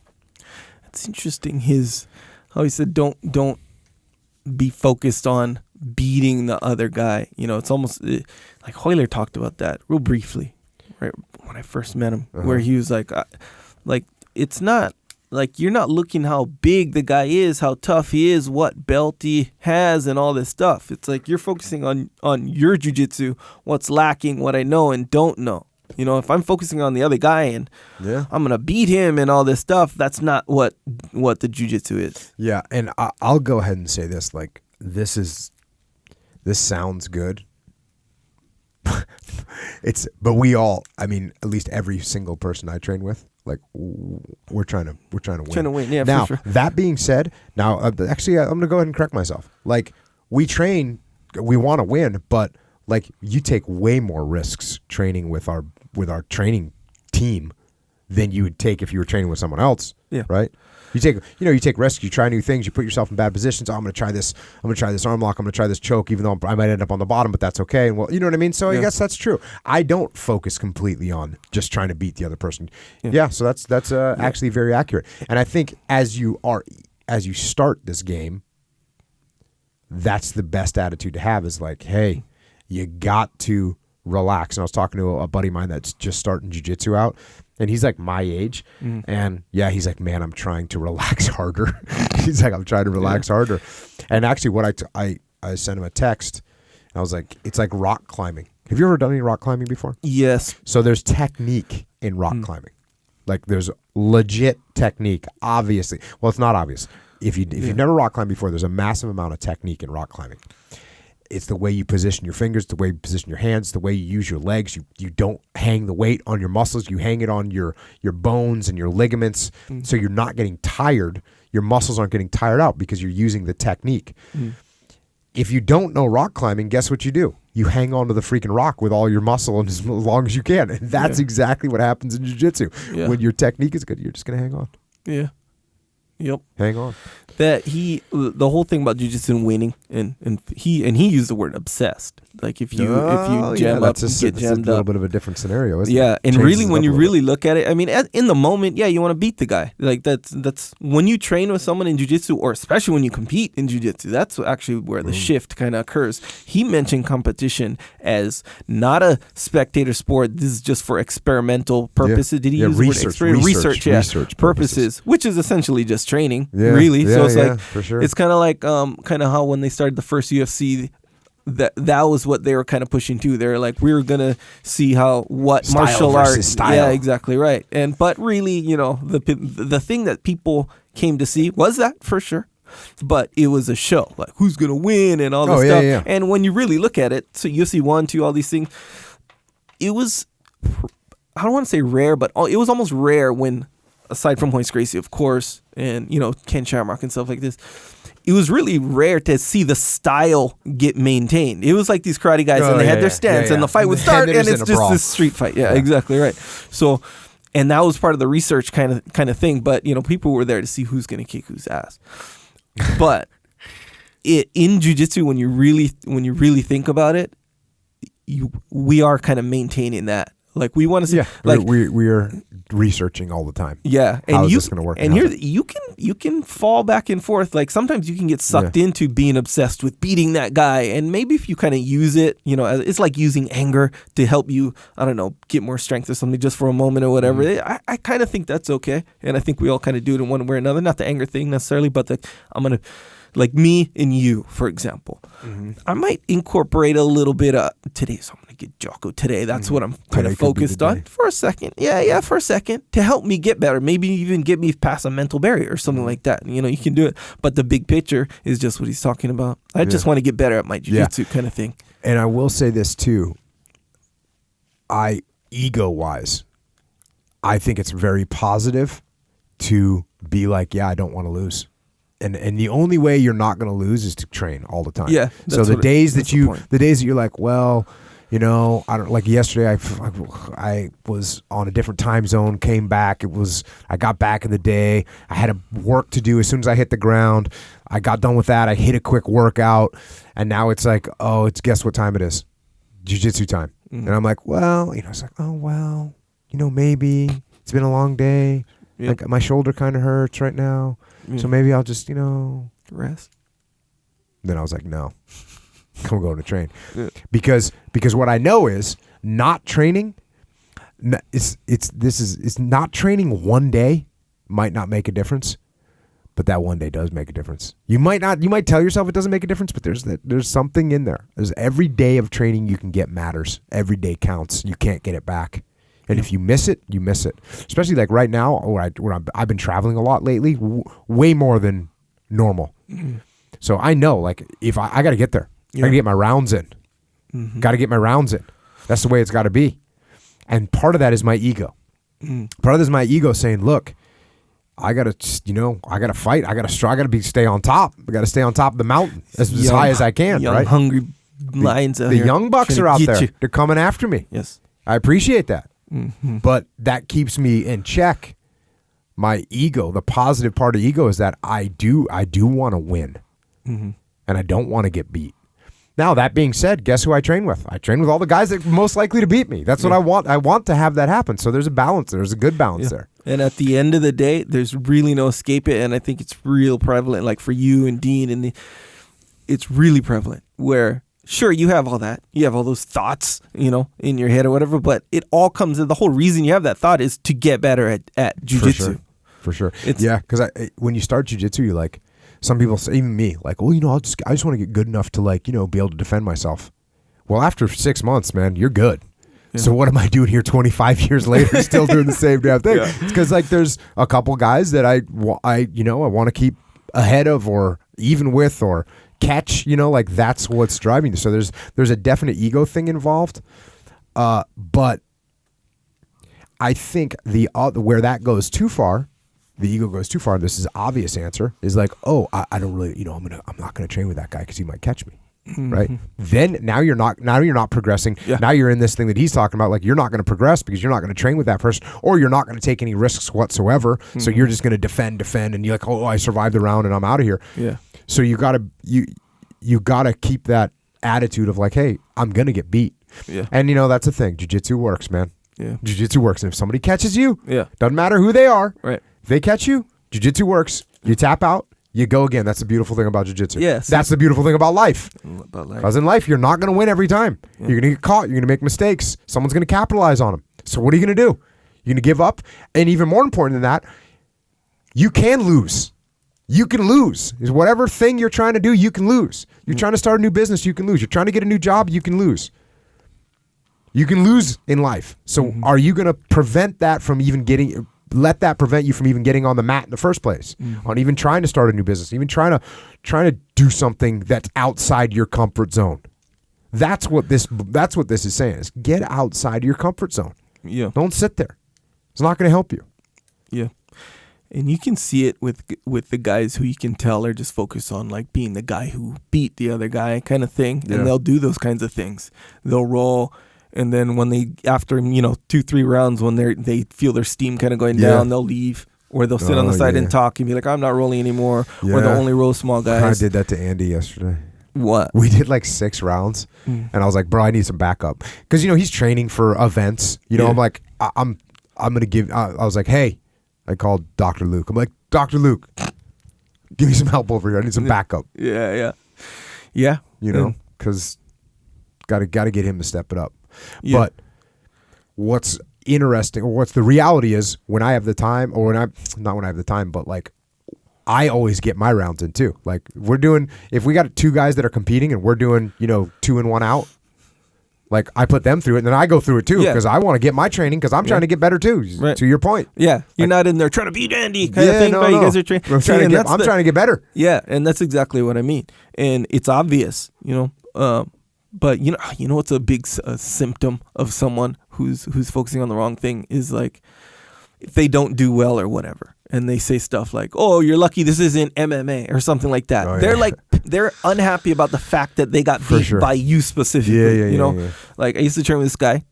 It's interesting. How he said, don't be focused on beating the other guy. It's almost like Hoyler talked about that real briefly, right when I first met him, where he was like it's not. Like, you're not looking how big the guy is, how tough he is, what belt he has, and all this stuff. It's like you're focusing on your jiu-jitsu, what's lacking, what I know and don't know. If I'm focusing on the other guy and I'm going to beat him and all this stuff, that's not what the jiu-jitsu is. Yeah, and I'll go ahead and say this. Like, this sounds good. But we all, I mean, at least every single person I train with, like, we're trying to win. Trying to win, yeah, now, for sure. that being said, actually, I'm going to go ahead and correct myself. Like, we want to win, but like, you take way more risks training with our training team than you would take if you were training with someone else. Yeah. Right? You take risks, you try new things, you put yourself in bad positions. I'm going to try this arm lock, I'm going to try this choke, even though I might end up on the bottom, but that's okay. And well, you know what I mean? So I guess that's true. I don't focus completely on just trying to beat the other person. Yeah, so that's actually very accurate. And I think as you start this game, that's the best attitude to have, is like, hey, you got to relax. And I was talking to a buddy of mine that's just starting jiu-jitsu out, and he's like my age. And he's like, man, I'm trying to relax harder. He's like, I'm trying to relax harder. And actually what I sent him a text, and I was like, it's like rock climbing. Have you ever done any rock climbing before? Yes. So there's technique in rock climbing. Like, there's legit technique, obviously. Well, it's not obvious. If you've never rock climbed before, there's a massive amount of technique in rock climbing. It's the way you position your fingers, the way you position your hands, the way you use your legs. You don't hang the weight on your muscles. You hang it on your bones and your ligaments, so you're not getting tired. Your muscles aren't getting tired out because you're using the technique. If you don't know rock climbing, guess what you do? You hang on to the freaking rock with all your muscle and as long as you can. And that's exactly what happens in jiu-jitsu. When your technique is good, you're just going to hang on. Yeah. Yep. Hang on. That the whole thing about jiu-jitsu and winning, and he used the word obsessed. Like if you jam up, you get jammed up. A little bit of a different scenario, isn't it? Yeah, and Changes really, it when up you a really little look at it, I mean, in the moment, yeah, you want to beat the guy. Like that's when you train with someone in jiu-jitsu, or especially when you compete in jiu-jitsu, that's actually where the shift kind of occurs. He mentioned competition as not a spectator sport. This is just for experimental purposes. Did he use the word research? Research purposes, which is essentially just training, really. So it's like, for sure. it's kind of like kind of how when they started the first UFC, that was what they were kind of pushing too. They're like, we were gonna see what style martial arts style. Yeah, exactly right. But really, the thing that people came to see was that, for sure, but it was a show, like who's gonna win and all this stuff. Yeah. And when you really look at it, so UFC 1, 2, all these things, it was, I don't want to say rare, but it was almost rare when, aside from Royce Gracie, of course, and Ken Shamrock and stuff like this, it was really rare to see the style get maintained. It was like these karate guys, and they had their stance, and the fight would start, and it's just this street fight. Yeah, exactly right. So, and that was part of the research kind of thing. But people were there to see who's going to kick whose ass. But in jiu-jitsu, when you really think about it, we are kind of maintaining that. Like we want to see, like we are researching all the time. Yeah, and how is this going to work? And here you can fall back and forth. Like sometimes you can get sucked into being obsessed with beating that guy, and maybe if you kind of use it, it's like using anger to help you, I don't know, get more strength or something just for a moment or whatever. I kind of think that's okay, and I think we all kind of do it in one way or another. Not the anger thing necessarily, but I'm gonna. Like me and you, for example, I might incorporate a little bit of today. So I'm going to get Jocko today. That's what I'm kind of focused on for a second. Yeah, for a second to help me get better. Maybe even get me past a mental barrier or something like that. You can do it. But the big picture is just what he's talking about. I just want to get better at my jiu-jitsu kind of thing. And I will say this too. Ego-wise, I think it's very positive to be like, I don't want to lose. And the only way you're not going to lose is to train all the time. Yeah. So the days that you're like, well, I don't, like yesterday I was on a different time zone, came back. I got back in the day. I had work to do as soon as I hit the ground. I got done with that. I hit a quick workout, and now it's like, guess what time it is? Jiu-jitsu time. And I'm like, well, it's like, maybe it's been a long day. Like my shoulder kind of hurts right now. So maybe I'll just, rest. Then I was like, no, I'm going to train. Because what I know is not training, it's not training one day might not make a difference, but that one day does make a difference. You might tell yourself it doesn't make a difference, but there's something in there. There's every day of training you can get matters. Every day counts. You can't get it back. And if you miss it, you miss it. Especially like right now, where I've been traveling a lot lately, way more than normal. So I know, like, if I got to get there, I got to get my rounds in. Got to get my rounds in. That's the way it's got to be. And part of that is my ego. Part of that is my ego saying, look, I got to, I got to fight. I got to stay on top. I got to stay on top of the mountain as high as I can. Young, right? hungry lions out here. The here young bucks are out there. They're coming after me. Yes. I appreciate that. But that keeps me in check. My ego, the positive part of ego is that I do want to win. And I don't want to get beat. Now, that being said, guess who I train with? I train with all the guys that are most likely to beat me. That's what I want. I want to have that happen. So there's a balance. There's a good balance there. And at the end of the day, there's really no escape it. And I think it's real prevalent, like for you and Dean, it's really prevalent where, sure, you have all that. You have all those thoughts, in your head or whatever, but it all comes in. The whole reason you have that thought is to get better at jiu-jitsu. For sure. Because when you start jiu-jitsu, you're like, some people say, even me, like, well, I just want to get good enough to, like, be able to defend myself. Well, after 6 months, man, you're good. Yeah. So what am I doing here 25 years later still doing the same damn thing? It's because, like, there's a couple guys that I want to keep ahead of or even with or catch, like that's what's driving. So there's a definite ego thing involved, but I think where that goes too far, the ego goes too far. This is obvious answer is like, I don't really, I'm not gonna train with that guy because he might catch me. right? Then now you're not progressing. Yeah. Now you're in this thing that he's talking about. Like, you're not going to progress because you're not going to train with that person, or you're not going to take any risks whatsoever. So you're just going to defend, and you're like, oh, I survived the round and I'm out of here. Yeah. So you gotta keep that attitude of like, hey, I'm gonna get beat. Yeah. And that's the thing. Jiu-jitsu works, man. Yeah. Jiu-jitsu works. And if somebody catches you, Yeah. doesn't matter who they are. Right. If they catch you, jiu-jitsu works. You tap out, you go again. That's the beautiful thing about jiu-jitsu. Yeah, That's the beautiful thing about life. About life. Because in life, you're not going to win every time. Yeah. You're going to get caught. You're going to make mistakes. Someone's going to capitalize on them. So what are you going to do? You're going to give up? And even more important than that, you can lose. You can lose. Is whatever thing you're trying to do, you can lose. You're trying to start a new business, you can lose. You're trying to get a new job, you can lose. You can lose in life. So are you going to prevent that from even let that prevent you from even getting on the mat in the first place, on even trying to start a new business, even trying to do something that's outside your comfort zone? That's what this is saying. Is get outside your comfort zone. Yeah. Don't sit there. It's not going to help you. Yeah. And you can see it with the guys who you can tell are just focused on like being the guy who beat the other guy kind of thing. Yeah. And they'll do those kinds of things. They'll roll. And then when they, after, 2-3 rounds, when they feel their steam kind of going down, they'll leave. Or they'll sit on the side and talk and be like, I'm not rolling anymore. Yeah. Or they'll only roll small guys. I did that to Andy yesterday. What? We did like 6 rounds, and I was like, bro, I need some backup. Because, he's training for events. I'm like, I'm going to give, I was like, hey, I called Dr. Luke. I'm like, Dr. Luke, give me some help over here. I need some backup. Yeah. Because got to get him to step it up. Yeah. But what's interesting, or what's the reality is, when I have the time, or not when I have the time, but like, I always get my rounds in too. Like, if we got 2 guys that are competing and we're doing, 2 in 1 out, like, I put them through it and then I go through it too, because I want to get my training, because I'm trying to get better too. Right. To your point. Yeah. You're not in there trying to beat Andy kind of thing, but you guys are training. I'm trying to get better. Yeah. And that's exactly what I mean. And it's obvious, but what's a big symptom of someone who's focusing on the wrong thing is like, if they don't do well or whatever, and they say stuff like, "Oh, you're lucky this isn't MMA" or something like that. Oh, yeah. They're like, they're unhappy about the fact that they got beat by you specifically. Yeah. Like, I used to train with this guy,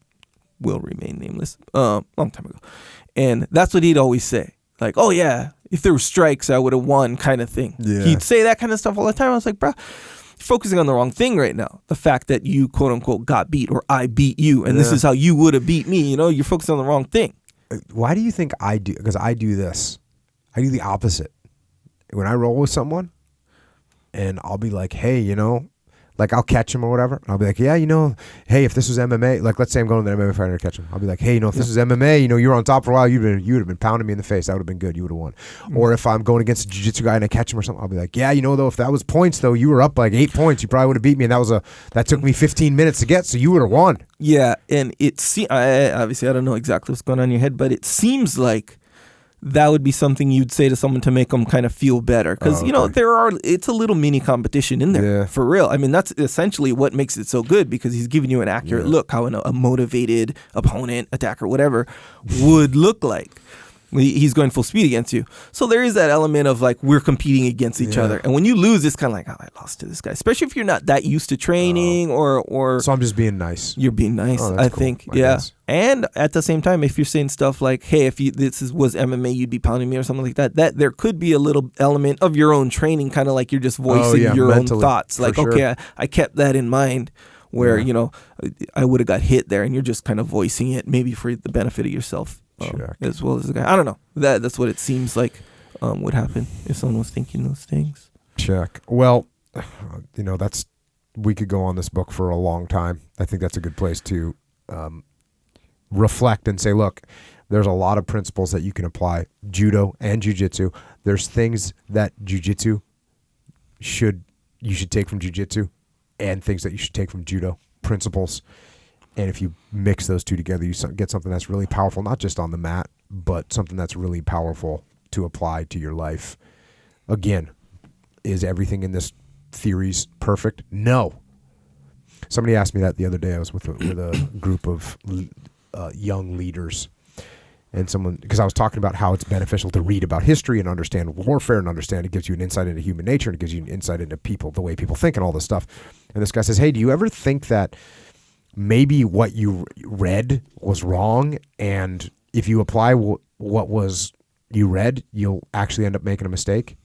will remain nameless, long time ago, and that's what he'd always say. Like, "Oh yeah, if there were strikes, I would have won," kind of thing. Yeah. He'd say that kind of stuff all the time. I was like, bro, focusing on the wrong thing right now. The fact that you quote unquote got beat, or I beat you, and this is how you would have beat me. You're focusing on the wrong thing. Why do you think I do? Because I do this. I do the opposite. When I roll with someone, and I'll be like, hey, like, I'll catch him or whatever. And I'll be like, yeah, hey, if this was MMA, like, let's say I'm going to the MMA fighter to catch him. I'll be like, hey, if this was MMA, you were on top for a while, you'd have been pounding me in the face. That would have been good. You would have won. Or if I'm going against a jiu-jitsu guy and I catch him or something, I'll be like, yeah, though, if that was points, though, you were up like 8 points, you probably would have beat me. And that took me 15 minutes to get, so you would have won. Yeah, and obviously I don't know exactly what's going on in your head, but it seems like that would be something you'd say to someone to make them kind of feel better. Because, it's a little mini competition in there, for real. I mean, that's essentially what makes it so good, because he's giving you an accurate look how a motivated opponent, attacker, whatever, would look like. He's going full speed against you. So there is that element of like, we're competing against each other. And when you lose, it's kind of like, oh, I lost to this guy. Especially if you're not that used to training or So I'm just being nice. You're being nice, I think. I guess. And at the same time, if you're saying stuff like, hey, if was MMA, you'd be pounding me or something like that, there could be a little element of your own training, kind of like you're just voicing your mentally, own thoughts. Like, okay, I kept that in mind. Where, I would have got hit there, and you're just kind of voicing it maybe for the benefit of yourself. As well as the guy. I don't know. That's what it seems like would happen if someone was thinking those things. Check. Well, we could go on this book for a long time. I think that's a good place to reflect and say, look, there's a lot of principles that you can apply, judo and jiu-jitsu. There's things that jiu-jitsu you should take from jiu-jitsu, and things that you should take from judo, principles. And if you mix those two together, you get something that's really powerful, not just on the mat, but something that's really powerful to apply to your life. Again, is everything in this theories perfect? No. Somebody asked me that the other day. I was with a group of young leaders, And someone, because I was talking about how it's beneficial to read about history and understand warfare and understand it gives you an insight into human nature and it gives you an insight into people, the way people think and all this stuff. And this guy says, hey, do you ever think that maybe what you read was wrong, and if you apply what was you read, you'll actually end up making a mistake?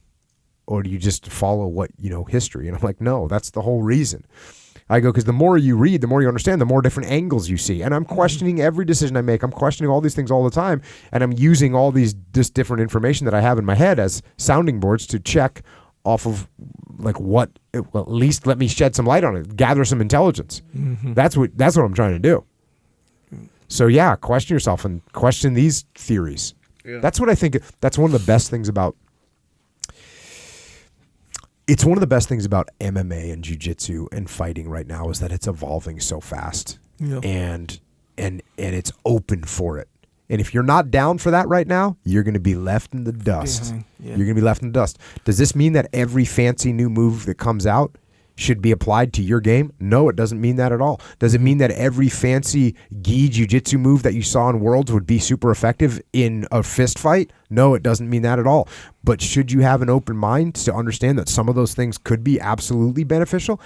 Or do you just follow what, history? And I'm like, no, that's the whole reason. I go, because the more you read, the more you understand, the more different angles you see. And I'm questioning every decision I make. I'm questioning all these things all the time. And I'm using all this different information that I have in my head as sounding boards to check off of well, at least let me shed some light on it, gather some intelligence. Mm-hmm. That's what I'm trying to do. So yeah, question yourself and question these theories. Yeah. That's what I think. That's one of the best things about. It's one of the best things about MMA and jiu-jitsu and fighting right now is that it's evolving so fast. Yeah. And it's open for it. And if you're not down for that right now, you're going to be left in the dust. Yeah. You're going to be left in the dust. Does this mean that every fancy new move that comes out should be applied to your game? No, it doesn't mean that at all. Does it mean that every fancy gi jiu-jitsu move that you saw in Worlds would be super effective in a fist fight? No, it doesn't mean that at all. But should you have an open mind to understand that some of those things could be absolutely beneficial?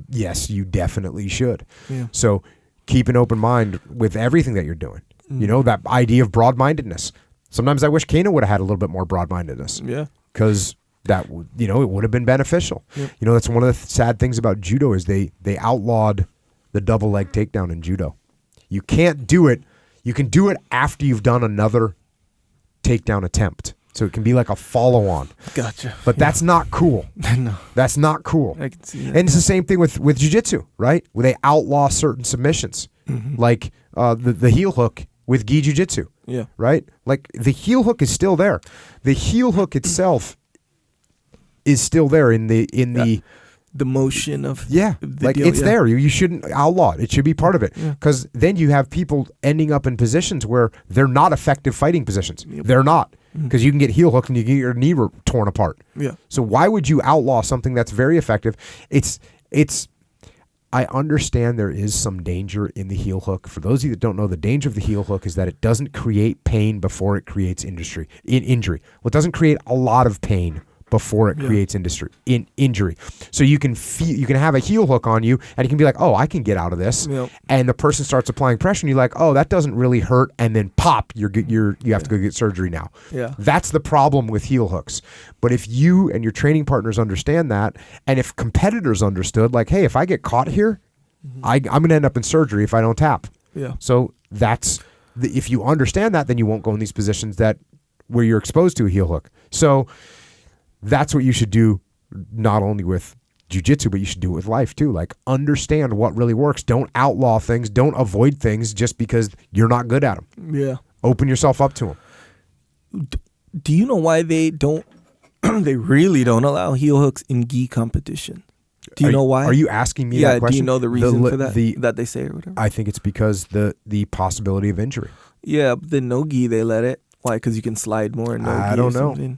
Yes, you definitely should. Yeah. So keep an open mind with everything that you're doing. Mm-hmm. That idea of broad-mindedness. Sometimes I wish Kano would have had a little bit more broad-mindedness. Yeah. Because that, it would have been beneficial. Yep. That's one of the sad things about judo is they outlawed the double leg takedown in judo. You can't do it. You can do it after you've done another takedown attempt. So it can be like a follow-on. Gotcha. But that's not cool. No. That's not cool. I can see that. And it's the same thing with jiu-jitsu, right? Where they outlaw certain submissions. Mm-hmm. Like the heel hook with gi jiu-jitsu. Yeah. Right? Like the heel hook is still there. The heel hook itself is still there in the motion of it's there. You shouldn't outlaw it. It should be part of it, because then you have people ending up in positions where they're not effective fighting positions. Yep. They're not, because you can get heel hooked and you get your knee torn apart. Yeah. So why would you outlaw something that's very effective? I understand there is some danger in the heel hook. For those of you that don't know, the danger of the heel hook is that it doesn't create pain before it creates injury. Well, it doesn't create a lot of pain before it creates injury. So you can have a heel hook on you, and you can be like, oh, I can get out of this. Yep. And the person starts applying pressure, and you're like, oh, that doesn't really hurt. And then pop, you have to go get surgery now. Yeah. That's the problem with heel hooks. But if you and your training partners understand that, and if competitors understood, like, hey, if I get caught here, I'm going to end up in surgery if I don't tap. Yeah. So if you understand that, then you won't go in these positions where you're exposed to a heel hook. So that's what you should do, not only with jiu-jitsu, but you should do it with life too. Like, understand what really works. Don't outlaw things. Don't avoid things just because you're not good at them. Yeah. Open yourself up to them. Do you know why they don't? They really don't allow heel hooks in gi competition. Do you know why? Are you asking me that question? Do you know the reason for that? That they say or whatever? I think it's because the possibility of injury. Yeah, but the no gi, they let it. Why? Because you can slide more in no gi. I don't know.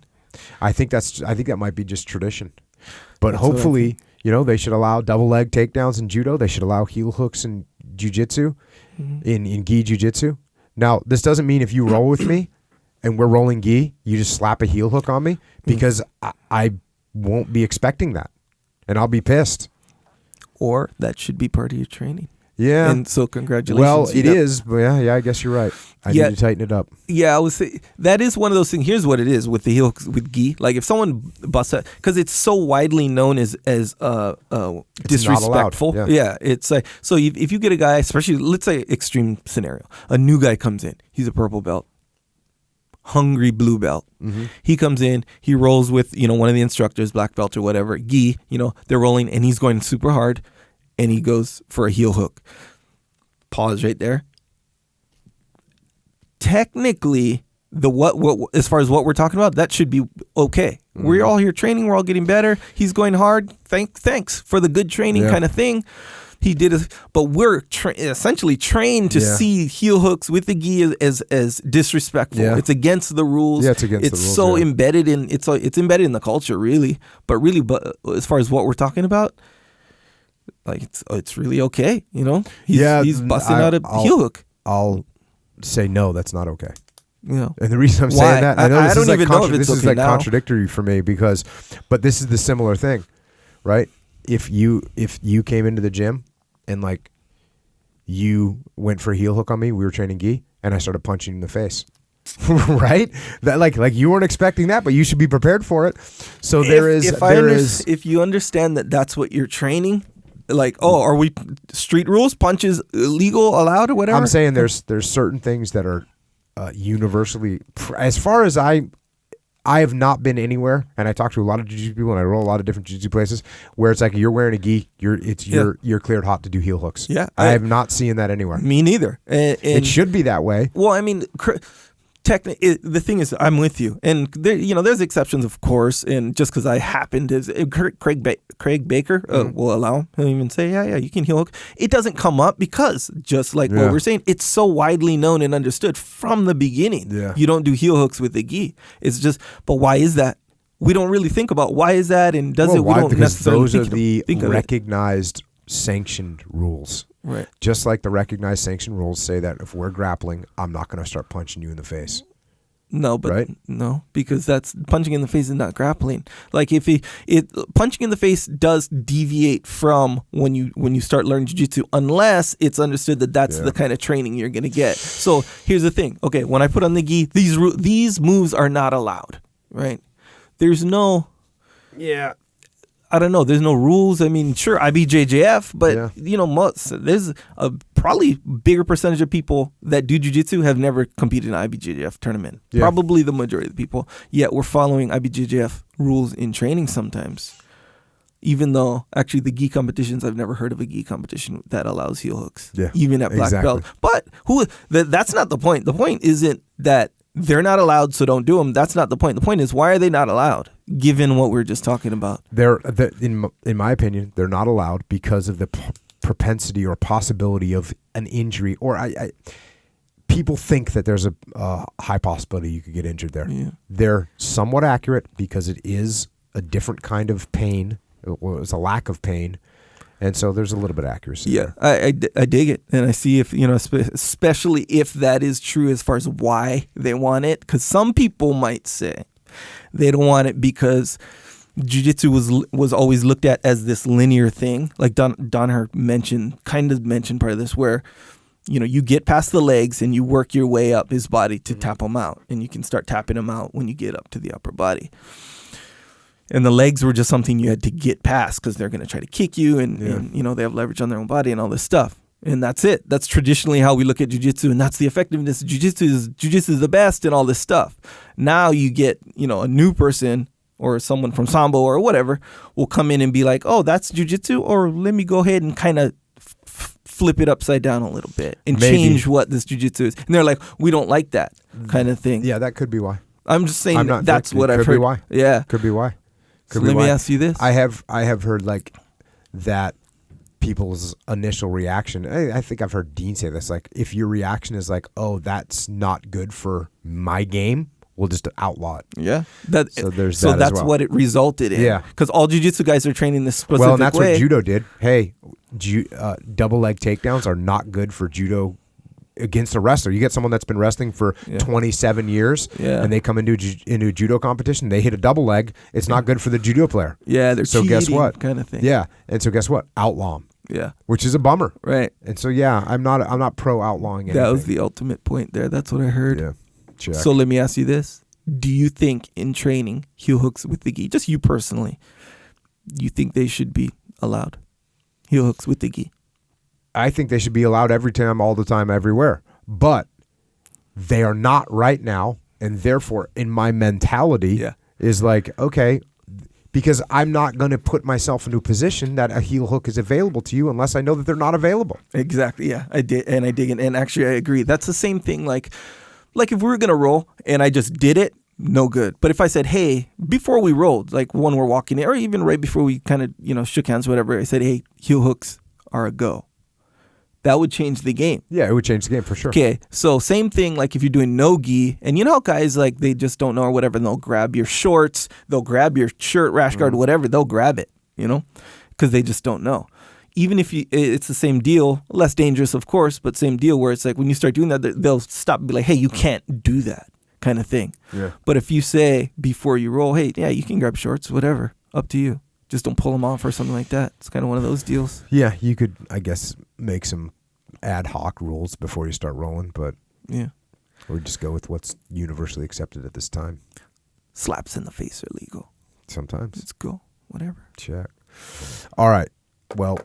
I think that might be just tradition, but hopefully, they should allow double leg takedowns in judo. They should allow heel hooks in jiu-jitsu, in gi jiu-jitsu. Now, this doesn't mean if you roll with me and we're rolling gi, you just slap a heel hook on me, because I won't be expecting that, and I'll be pissed. Or that should be part of your training. Yeah. And so congratulations. Well, it is. But yeah, I guess you're right. I need to tighten it up. Yeah, I would say that is one of those things. Here's what it is with the heel hooks with gi. Like, if someone busts out, because it's so widely known as disrespectful. Yeah, it's like, so if you get a guy, especially, let's say extreme scenario, a new guy comes in, he's a purple belt, hungry blue belt. Mm-hmm. He comes in, he rolls with one of the instructors, black belt or whatever, gi. They're rolling, and he's going super hard. And he goes for a heel hook. Pause right there. Technically, as far as what we're talking about, that should be okay. Mm-hmm. We're all here training. We're all getting better. He's going hard. Thanks for the good training kind of thing. He did but we're essentially trained to see heel hooks with the gi as disrespectful. Yeah. It's against the rules. Yeah, it's against the rules. It's so embedded in it's embedded in the culture, really. But as far as what we're talking about, like, it's really okay, He's busting out a heel hook. I'll say no, that's not okay. And the reason I'm Why? saying that, I know I this don't is like even know if it's this is okay like now. contradictory for me but this is the similar thing, right? If you came into the gym and like you went for a heel hook on me, we were training gi, and I started punching you in the face. Right? That like you weren't expecting that, but you should be prepared for it. So if you understand that that's what you're training, like, oh, are we street rules, punches illegal, allowed, or whatever? I'm saying there's certain things that are universally, as far as I have not been anywhere, and I talk to a lot of jiu-jitsu people, and I roll a lot of different jiu-jitsu places where it's like you're wearing a gi, you're cleared hot to do heel hooks. Yeah, I have not seen that anywhere. Me neither. And it should be that way. Well, I mean, the thing is, I'm with you, and there, there's exceptions, of course. And just because I happened to, Craig Baker will allow him. He'll even say, yeah, you can heel hook. It doesn't come up because, just like what we're saying, it's so widely known and understood from the beginning. Yeah. You don't do heel hooks with the gi. It's just, but why is that? We don't really think about why is that, and does it? Why? We don't because necessarily those are the think of it. recognized sanctioned rules. Right. Just like the recognized sanctioned rules say that if we're grappling, I'm not going to start punching you in the face. No, but right? No, because that's punching in the face is not grappling. Like if punching in the face does deviate from when you start learning jiu-jitsu, unless it's understood that that's the kind of training you're going to get. So here's the thing. Okay, when I put on the gi, these moves are not allowed, right? There's no, I don't know. There's no rules. I mean, sure, IBJJF, but there's a probably bigger percentage of people that do jiu-jitsu have never competed in an IBJJF tournament. Yeah. Probably the majority of the people. Yet we're following IBJJF rules in training sometimes. Even though actually the gi competitions, I've never heard of a gi competition that allows heel hooks. Yeah, even at black belt. But that's not the point. The point isn't that they're not allowed, so don't do them. That's not the point. The point is, why are they not allowed, given what we're just talking about? In my opinion, they're not allowed because of the propensity or possibility of an injury. Or people think that there's a high possibility you could get injured there. Yeah. They're somewhat accurate because it is a different kind of pain. It's a lack of pain. And so there's a little bit of accuracy. Yeah, I dig it. And I see if, especially if that is true as far as why they want it. Because some people might say they don't want it because jiu-jitsu was always looked at as this linear thing. Like Donner mentioned part of this where, you get past the legs and you work your way up his body to tap him out. And you can start tapping him out when you get up to the upper body. And the legs were just something you had to get past because they're going to try to kick you and they have leverage on their own body and all this stuff. And that's it. That's traditionally how we look at jiu-jitsu, and that's the effectiveness of jiu-jitsu is the best and all this stuff. Now you get, a new person or someone from Sambo or whatever will come in and be like, oh, that's jiu-jitsu, or let me go ahead and kind of flip it upside down a little bit and change what this jiu-jitsu is. And they're like, we don't like that kind of thing. Yeah, that could be why. I'm just saying that's what I've heard. Could be why. Yeah. Could be why. So let me ask you this. I have heard like that people's initial reaction. I think I've heard Dean say this. Like, if your reaction is like, "Oh, that's not good for my game," we'll just outlaw it. Yeah. So that's what it resulted in. Yeah. Because all jiu-jitsu guys are trained this specific way. Well, and that's what judo did. Hey, double leg takedowns are not good for judo. Against a wrestler, you get someone that's been wrestling for 27 years, and they come into a judo competition, they hit a double leg. It's not good for the judo player. Yeah, they're so cheating, guess what? Kind of thing. Yeah, and so guess what? Outlaw them. Yeah, which is a bummer. Right. And so I'm not pro outlawing anything. That was the ultimate point there. That's what I heard. Yeah. Check. So let me ask you this: do you think in training heel hooks with the gi, just you personally, you think they should be allowed heel hooks with the gi? I think they should be allowed every time, all the time, everywhere. But they are not right now, and therefore, in my mentality, is like, okay, because I'm not going to put myself into a position that a heel hook is available to you unless I know that they're not available. Exactly, yeah. I dig it. And actually, I agree. That's the same thing, like if we were going to roll, and I just did it, no good. But if I said, hey, before we rolled, like when we're walking in, or even right before we kind of, shook hands, whatever, I said, hey, heel hooks are a go. That would change the game. Yeah, it would change the game for sure. Okay, so same thing like if you're doing no gi, and how guys like they just don't know or whatever, and they'll grab your shorts, they'll grab your shirt, rash guard, whatever, they'll grab it, because they just don't know. Even if it's the same deal, less dangerous of course, but same deal where it's like when you start doing that, they'll stop and be like, hey, you can't do that. kind of thing. Yeah. But if you say before you roll, hey, yeah, you can grab shorts, whatever, up to you. Just don't pull them off or something like that. It's kind of one of those deals. Yeah, you could, I guess, make some ad hoc rules before you start rolling, but Yeah. or just go with what's universally accepted at this time. Slaps in the face are legal. Sometimes. Let's go. Whatever. Check. All right. Well,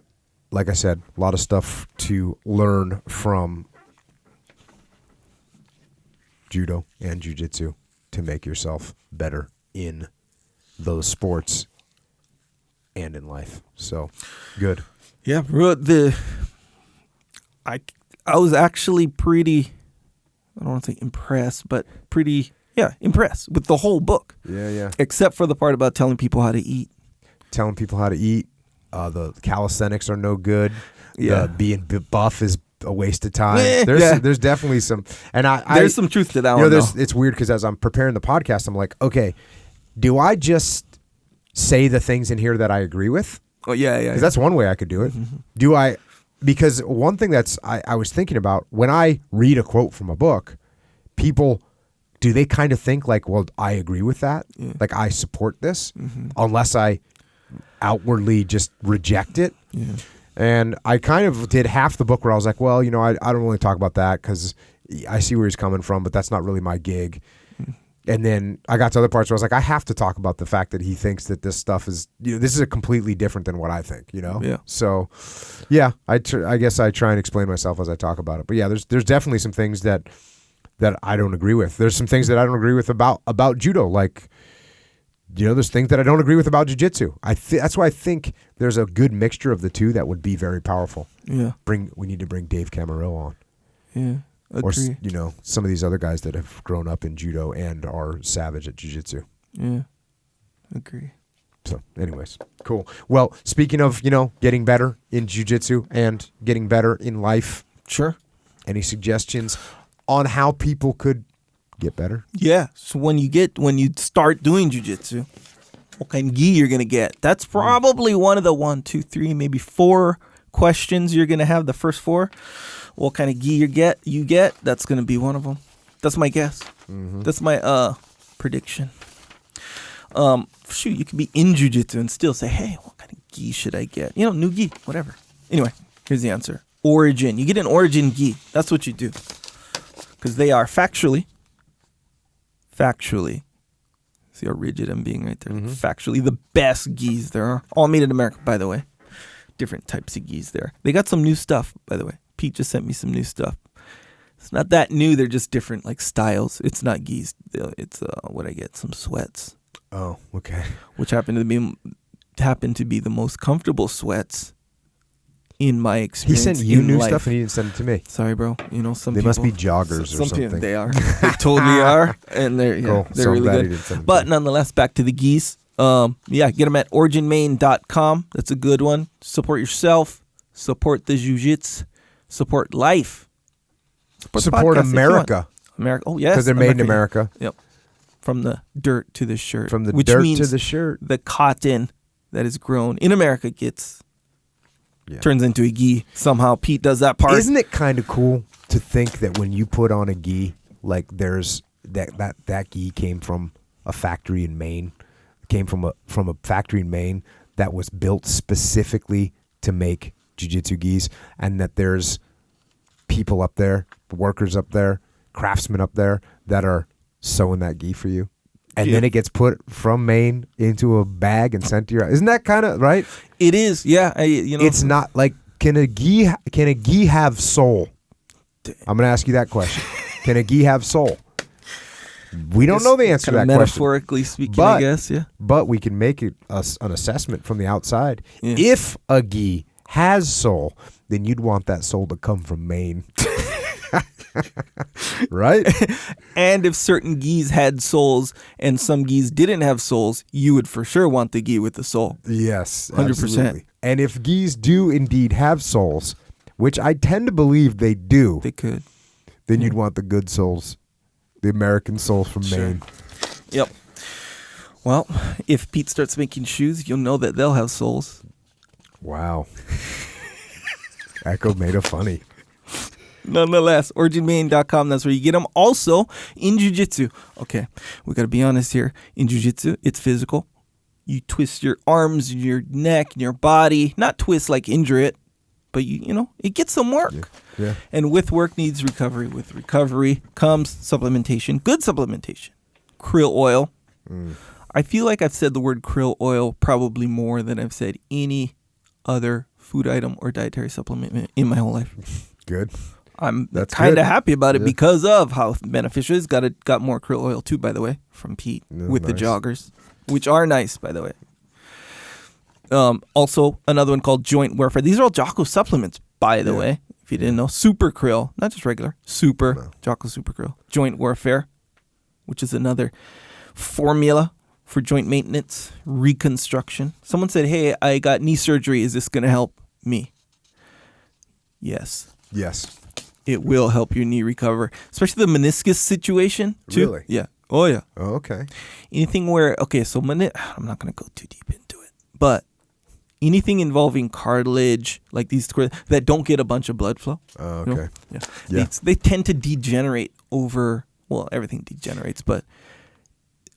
like I said, a lot of stuff to learn from judo and jiu-jitsu to make yourself better in those sports and in life. So, good. Yeah, I was actually pretty, I don't want to say impressed, but pretty, impressed with the whole book. Yeah. Except for the part about telling people how to eat. Telling people how to eat. The calisthenics are no good. Yeah. Being buff is a waste of time. There's definitely some, and there's some truth to that you one. know, it's weird because as I'm preparing the podcast, I'm like, okay, do I just say the things in here that I agree with? Oh yeah. Because that's one way I could do it. Mm-hmm. Do I? Because one thing that's I was thinking about when I read a quote from a book, people, do they kind of think like, well, I agree with that, like I support this, unless I outwardly just reject it. Yeah. And I kind of did half the book where I was like, well, you know, I don't really talk about that because I see where he's coming from, but that's not really my gig. And then I got to other parts where I was like, I have to talk about the fact that he thinks that this stuff is, you know, this is a completely different than what I think, you know? Yeah. So, yeah, I guess I try and explain myself as I talk about it. But yeah, there's definitely some things that I don't agree with. There's some things that I don't agree with about judo, like, you know, there's things that I don't agree with about jiu-jitsu. That's why I think there's a good mixture of the two that would be very powerful. Yeah. We need to bring Dave Camarillo on. Yeah. Agree. Or, you know, some of these other guys that have grown up in judo and are savage at jiu-jitsu. Yeah. Agree. So, anyways, cool. Well, speaking of, you know, getting better in jiu-jitsu and getting better in life. Sure. Any suggestions on how people could get better? Yeah. So when you start doing jiu-jitsu, what kind of gi you're going to get? That's probably one of the 1, 2, 3, maybe 4 questions you're going to have. The first 4. What kind of gi you get? That's going to be one of them. That's my guess. Mm-hmm. That's my prediction. You could be in jiu-jitsu and still say, hey, what kind of gi should I get? You know, new gi, whatever. Anyway, here's the answer. Origin. You get an origin gi. That's what you do. Because they are factually, see how rigid I'm being right there. Factually the best gis there are. All made in America, by the way. Different types of gis there. They got some new stuff, by the way. Pete just sent me some new stuff. It's not that new. They're just different, like, styles. It's not gis. It's what I get, some sweats. Oh, okay. Which happen to be the most comfortable sweats in my experience. He sent you new life. stuff and he didn't send it to me. Sorry, bro. You know, some they people must be joggers or something. They are. They totally are, and they're cool. they're So really glad he good. didn't send it But to me. nonetheless, back to the gis. Get them at originmain.com. That's a good one. Support yourself. Support the jiu-jitsu. Support life. Support the podcast if you America. want. America. Oh yes, Because they're made in America. Yep. From the dirt to the shirt. From the which dirt means to the shirt. the cotton that is grown in America turns into a gi. Somehow Pete does that part. Isn't it kind of cool to think that when you put on a gi, like there's that gi came from a factory in Maine, came from a factory in Maine that was built specifically to make jiu-jitsu gis, and that there's people up there, workers up there, craftsmen up there that are sewing that gi for you. And then it gets put from Maine into a bag and sent to your. Isn't that kind of right? It is, yeah. It's not like can a gi have soul? I'm going to ask you that question. Can a gi have soul? We don't know the answer to that question. Metaphorically speaking, I guess, yeah. But we can make it an assessment from the outside. Yeah. If a gi has soul, then you'd want that soul to come from Maine. Right? And if certain gis had souls and some gis didn't have souls, you would for sure want the gi with the soul. Yes, 100%. absolutely. And if gis do indeed have souls, which I tend to believe they do, They could. then you'd want the good souls, the American souls from Maine. Yep. Well, if Pete starts making shoes, you'll know that they'll have souls. Wow. Echo made it funny. Nonetheless, originmain.com, that's where you get them. Also, in jiu-jitsu. Okay, we got to be honest here. In jiu-jitsu, it's physical. You twist your arms, your neck, and your body. Not twist like injure it, but you know, it gets some work. Yeah. And with work needs recovery. With recovery comes supplementation. Good supplementation. Krill oil. I feel like I've said the word krill oil probably more than I've said any other food item or dietary supplement in my whole life. Good. I'm That's kind good. of happy about it because of how beneficial it is. Got more krill oil too, by the way, from Pete with the nice. joggers, which are nice, by the way. Also, another one called Joint Warfare. These are all Jocko supplements, by the way. If you didn't know, Super Krill, not just regular, Super Jocko Super Krill. Joint Warfare, which is another formula for joint maintenance, reconstruction. Someone said, "Hey, I got knee surgery. Is this going to help me?" Yes. Yes. It will help your knee recover, especially the meniscus situation too. Really? Yeah. Oh yeah. Oh, okay. Anything where so I'm not gonna go too deep into it, but anything involving cartilage, like these that don't get a bunch of blood flow. Oh, okay. You know? Yeah. They tend to degenerate over. Well, everything degenerates, but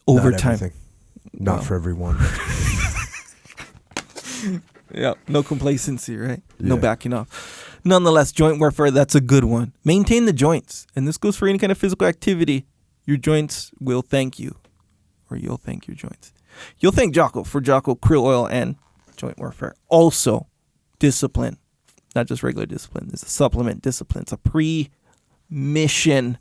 over Not time. everything. Not for everyone. Yeah, no complacency, right? No Yeah. backing off. Nonetheless, joint warfare, that's a good one. Maintain the joints. And this goes for any kind of physical activity. Your joints will thank you. Or you'll thank your joints. You'll thank Jocko for Jocko Krill Oil and joint warfare. Also, discipline. Not just regular discipline. It's a supplement discipline. It's a pre-mission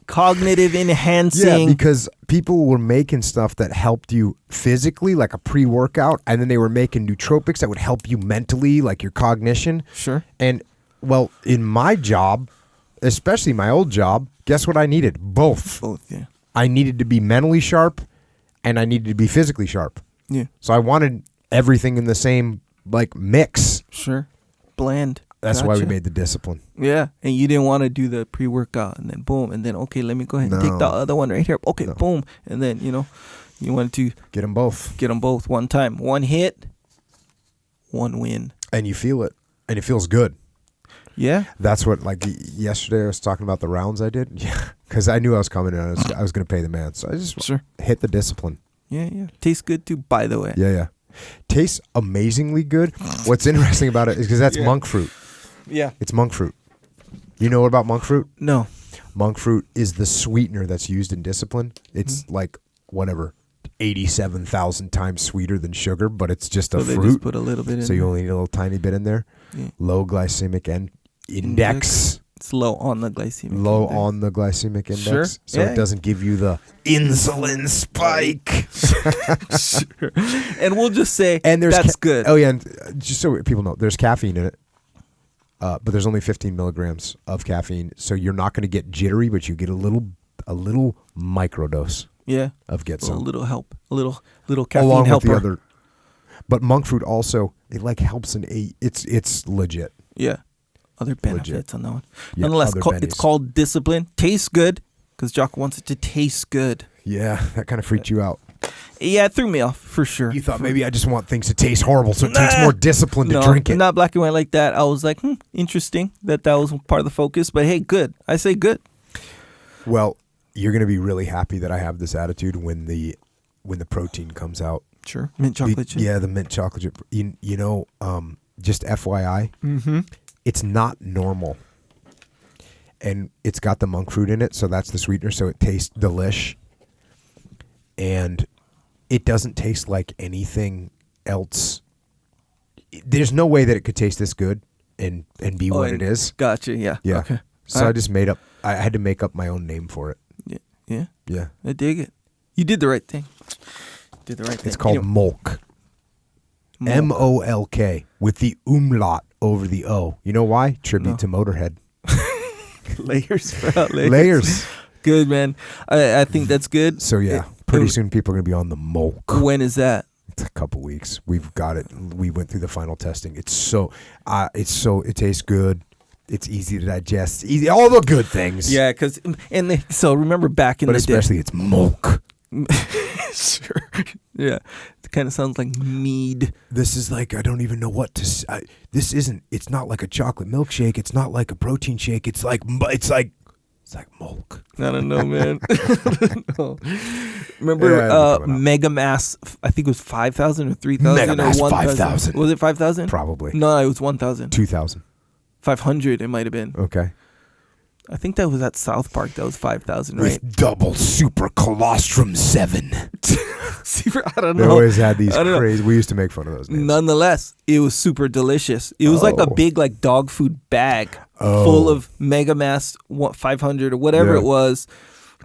cognitive enhancing. Yeah, because people were making stuff that helped you physically, like a pre-workout, and then they were making nootropics that would help you mentally, like your cognition. Sure. And, well, in my job, especially my old job, guess what I needed? Both. Both, yeah. I needed to be mentally sharp, and I needed to be physically sharp. Yeah. So I wanted everything in the same, like, mix. Sure. Bland. That's why we Gotcha. made the discipline. Yeah, and you didn't want to do the pre-workout and then boom, and then okay, let me go ahead and take the No. other one right here. Okay, No. boom, and then you wanted to Get them both. get them both one time, one hit, one win. And you feel it. And it feels good. Yeah, That's what, like, yesterday I was talking about the rounds I did. Yeah. Because I knew I was coming and I was going to pay the man. So I just sure. hit the discipline. Yeah. Tastes good too, by the way. Yeah. Tastes amazingly good. What's interesting about it is because that's monk fruit. Yeah. It's monk fruit. You know what about monk fruit? No. Monk fruit is the sweetener that's used in discipline. It's like, whatever, 87,000 times sweeter than sugar, but it's just a So they fruit. just put a little bit in. So you there. only need a little tiny bit in there. Yeah. Low glycemic index. It's low on the glycemic. Low index. on the glycemic index. Sure. So Yeah. it doesn't give you the insulin spike. Sure. And we'll just say And there's that's good. Oh yeah, and just so people know, there's caffeine in it, but there's only 15 milligrams of caffeine, so you're not going to get jittery, but you get a little microdose Yeah. of get A some, little help. A little caffeine along helper. with the other. But monk fruit also it like helps in it's legit. Yeah. Other benefits on that one. Yeah, Nonetheless, other it's bennies. called discipline. Tastes good because Jocko wants it to taste good. Yeah, that kind of freaked you out. Yeah, it threw me off for sure. You thought maybe I just want things to taste horrible, so it takes more discipline to drink it. Not black and white like that. I was like, interesting that was part of the focus. But hey, good. I say good. Well, you're going to be really happy that I have this attitude when the protein comes out. Sure. Mint chocolate chip. Yeah, the mint chocolate chip. You know, just FYI, it's not normal. And it's got the monk fruit in it, so that's the sweetener, so it tastes delish. And it doesn't taste like anything else. There's no way that it could taste this good and be what it is. Gotcha. Yeah. Yeah. Okay. So I just I had to make up my own name for it. Yeah. Yeah. I dig it. You did the right thing. Did the right thing. It's called Molk. MOLK with the umlaut over the O. You know why? Tribute to Motorhead. Layers, bro. Layers. Good, man. I think that's good. So yeah, pretty soon people are going to be on the Molk. When is that? It's a couple weeks. We've got it. We went through the final testing. It tastes good. It's easy to digest. Easy, all the good things. Yeah, so remember back in But the day. especially it's Molk. Sure. Yeah. It kind of sounds like mead. This is like, I don't even know what to say. It's not like a chocolate milkshake. It's not like a protein shake. It's like milk. I don't know, man. No. Remember Mega Mass, I think it was 5,000 or 3,000 Mega Mass 1,000. 5,000. Was it 5,000? Probably. No, it was 1,000. 2,000. 500 it might have been. Okay. I think that was at South Park. That was 5,000, right? With double super colostrum 7. I don't know. They always had these crazy. We used to make fun of those names. Nonetheless, it was super delicious. It was like a big like dog food bag full of Mega Mass 500 or whatever it was.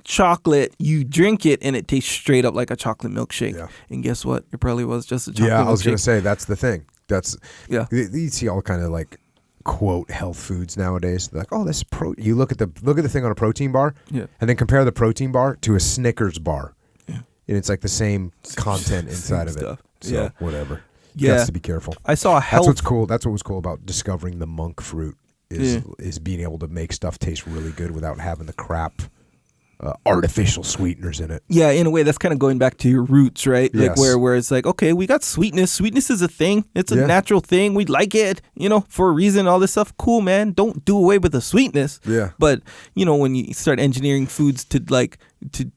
Chocolate, you drink it and it tastes straight up like a chocolate milkshake. Yeah. And guess what? It probably was just a chocolate milkshake. Yeah, I was going to say, that's the thing. You see all kind of like quote health foods nowadays. They're like, oh, this you look at the thing on a protein bar, and then compare the protein bar to a Snickers bar, and it's like the same content inside of it. So whatever. You have to be careful. I saw a health. That's what's cool. That's what was cool about discovering the monk fruit is being able to make stuff taste really good without having the crap artificial sweeteners in it. Yeah, in a way, that's kind of going back to your roots, right? Yes. Like where it's like, okay, we got sweetness. Sweetness is a thing. It's a natural thing. We like it, for a reason. All this stuff, cool, man. Don't do away with the sweetness. Yeah. But when you start engineering foods to like to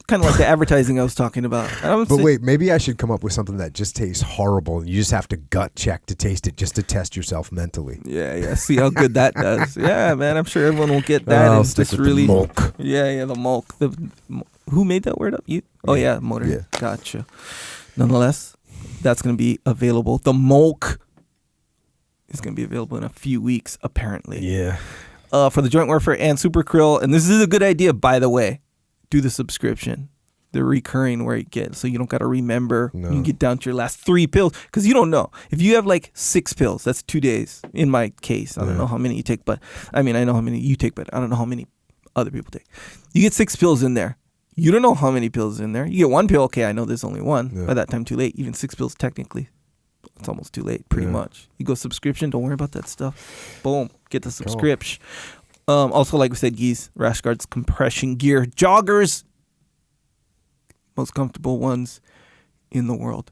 kind of like the advertising I was talking about. Wait, maybe I should come up with something that just tastes horrible, and you just have to gut check to taste it just to test yourself mentally. Yeah. See how good that does. Yeah, man. I'm sure everyone will get that. I'll and stick just with really, the mulk. Yeah, the mulk. Who made that word up? You? Oh yeah, motor. Yeah. Gotcha. Nonetheless, that's going to be available. The mulk is going to be available in a few weeks, apparently. Yeah. For the Joint Warfare and Super Krill, and this is a good idea, by the way. Do the subscription, the recurring where you get, so you don't got to remember. No. You get down to your last 3 pills because you don't know. If you have like 6 pills, that's 2 days. In my case, I don't know how many you take, but I know how many you take, but I don't know how many other people take. You get 6 pills in there. You don't know how many pills in there. You get 1 pill. Okay, I know there's only 1. Yeah. By that time, too late. Even 6 pills, technically, it's almost too late. Pretty much. You go subscription. Don't worry about that stuff. Boom. Get the subscription. Also, like we said, geese, rash guards, compression gear, joggers, most comfortable ones in the world.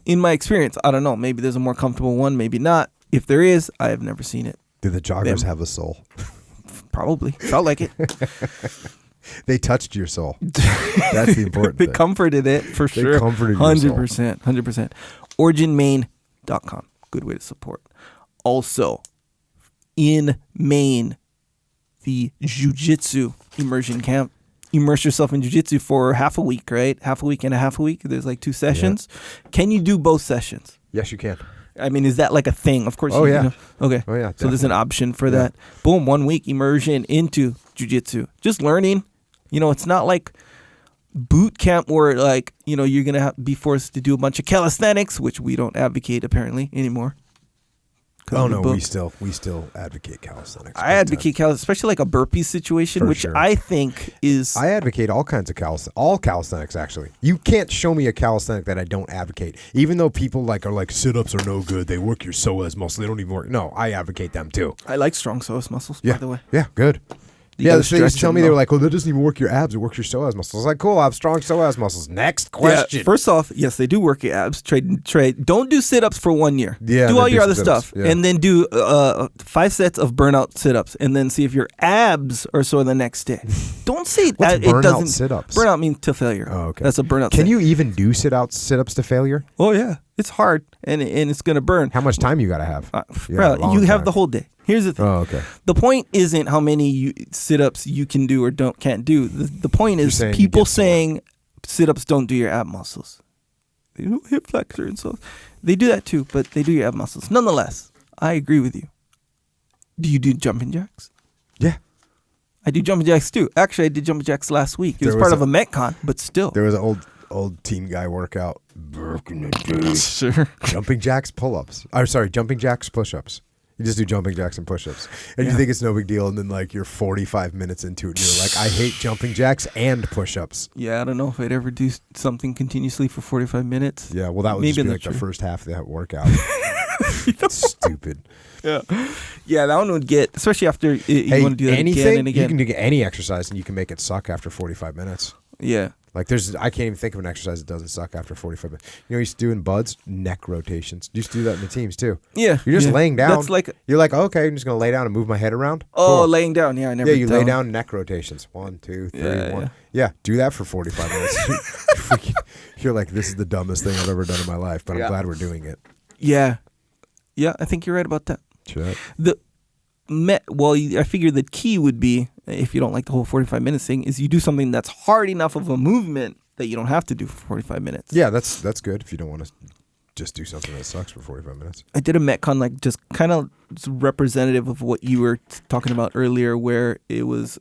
In my experience, I don't know. Maybe there's a more comfortable one, maybe not. If there is, I have never seen it. Do the joggers have a soul? Probably. Felt like it. They touched your soul. That's the important thing. They comforted it for sure. They comforted your soul. 100%. OriginMaine.com. Good way to support. Also, in Maine, the Jiu-Jitsu immersion camp. Immerse yourself in Jiu-Jitsu for half a week, right? Half a week and a half a week. There's like 2 sessions. Yeah. Can you do both sessions? Yes, you can. I mean, is that like a thing? Of course. Oh, yeah. Okay. Oh, yeah. So there's an option for that. Boom. 1 week immersion into Jiu-Jitsu. Just learning. It's not like boot camp where like, you're going to be forced to do a bunch of calisthenics, which we don't advocate apparently anymore. Oh no, we still advocate calisthenics. I advocate calisthenics, especially like a burpee situation, which I think is. I advocate all kinds of all calisthenics. Actually, you can't show me a calisthenic that I don't advocate. Even though people are like sit-ups are no good, they work your psoas muscles. They don't even work. No, I advocate them too. I like strong psoas muscles. By the way. Yeah, good. They used to tell me, they were like, "Oh, that doesn't even work your abs; it works your psoas muscles." I was like, "Cool, I have strong psoas muscles." Next question. Yeah, first off, yes, they do work your abs. Trade. Don't do sit-ups for 1 year. Yeah, do all your other stuff, and then do 5 sets of burnout sit-ups, and then see if your abs are sore the next day. Don't say What's it burnout doesn't. Sit-ups? Burnout means to failure. Oh, okay. That's a burnout. Can you even do sit-ups to failure? Oh yeah, it's hard, and it's gonna burn. How much time you gotta have? You have the whole day. Here's the thing. Oh, okay. The point isn't how many sit-ups you can do or can't do. The point is people saying sit-ups don't do your ab muscles. They do hip flexor and so they do that too, but they do your ab muscles. Nonetheless, I agree with you. Do you do jumping jacks? Yeah. I do jumping jacks too. Actually, I did jumping jacks last week. It was part of a Metcon, but still. There was an old team guy workout. Sure. Jumping jacks, pull-ups. Jumping jacks, push-ups. You just do jumping jacks and push-ups. And you think it's no big deal, and then like you're 45 minutes into it, and you're like, I hate jumping jacks and push-ups. Yeah, I don't know if I'd ever do something continuously for 45 minutes. Yeah, well, that would just be like the first half of that workout. Stupid. Yeah, that one would get, especially after you want to do that again and again. You can do any exercise, and you can make it suck after 45 minutes. Yeah. Like I can't even think of an exercise that doesn't suck after 45 minutes. You know, you used to do in buds, neck rotations. You used to do that in the teams too. Yeah. You're just laying down. That's like, you're like, okay, I'm just going to lay down and move my head around. oh, Cool. laying down. Yeah, I never Yeah, you lay done. down, neck rotations. 1, 2, 3, Yeah, 1. Yeah, do that for 45 minutes. You're like, this is the dumbest thing I've ever done in my life, but I'm glad we're doing it. Yeah. Yeah, I think you're right about that. Shit. I figure the key would be, if you don't like the whole 45 minutes thing, is you do something that's hard enough of a movement that you don't have to do for 45 minutes. Yeah, that's good if you don't want to just do something that sucks for 45 minutes. I did a Metcon, like, just kind of representative of what you were talking about earlier, where it was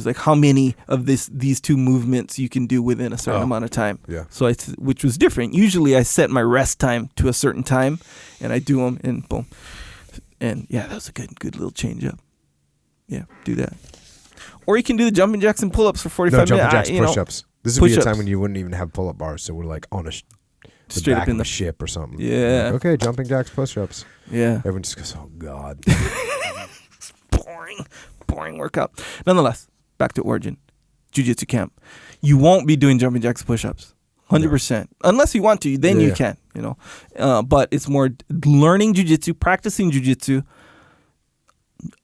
like how many of these two movements you can do within a certain amount of time. Yeah. So which was different. Usually I set my rest time to a certain time, and I do them, and boom. And yeah, that was a good little change up. Yeah, do that. Or you can do the jumping jacks and pull-ups for 45 minutes. Jumping jacks, push-ups. This would be a push-ups. time when you wouldn't even have pull-up bars, so we're like on the Straight back up in of the a ship or something. Yeah. Like, okay, jumping jacks, push-ups. Yeah. Everyone just goes, oh, God. Boring workout. Nonetheless, back to origin. Jiu-jitsu camp. You won't be doing jumping jacks, push-ups. 100%. Unless you want to, then you can, you know. But it's more learning jiu-jitsu, practicing jiu-jitsu.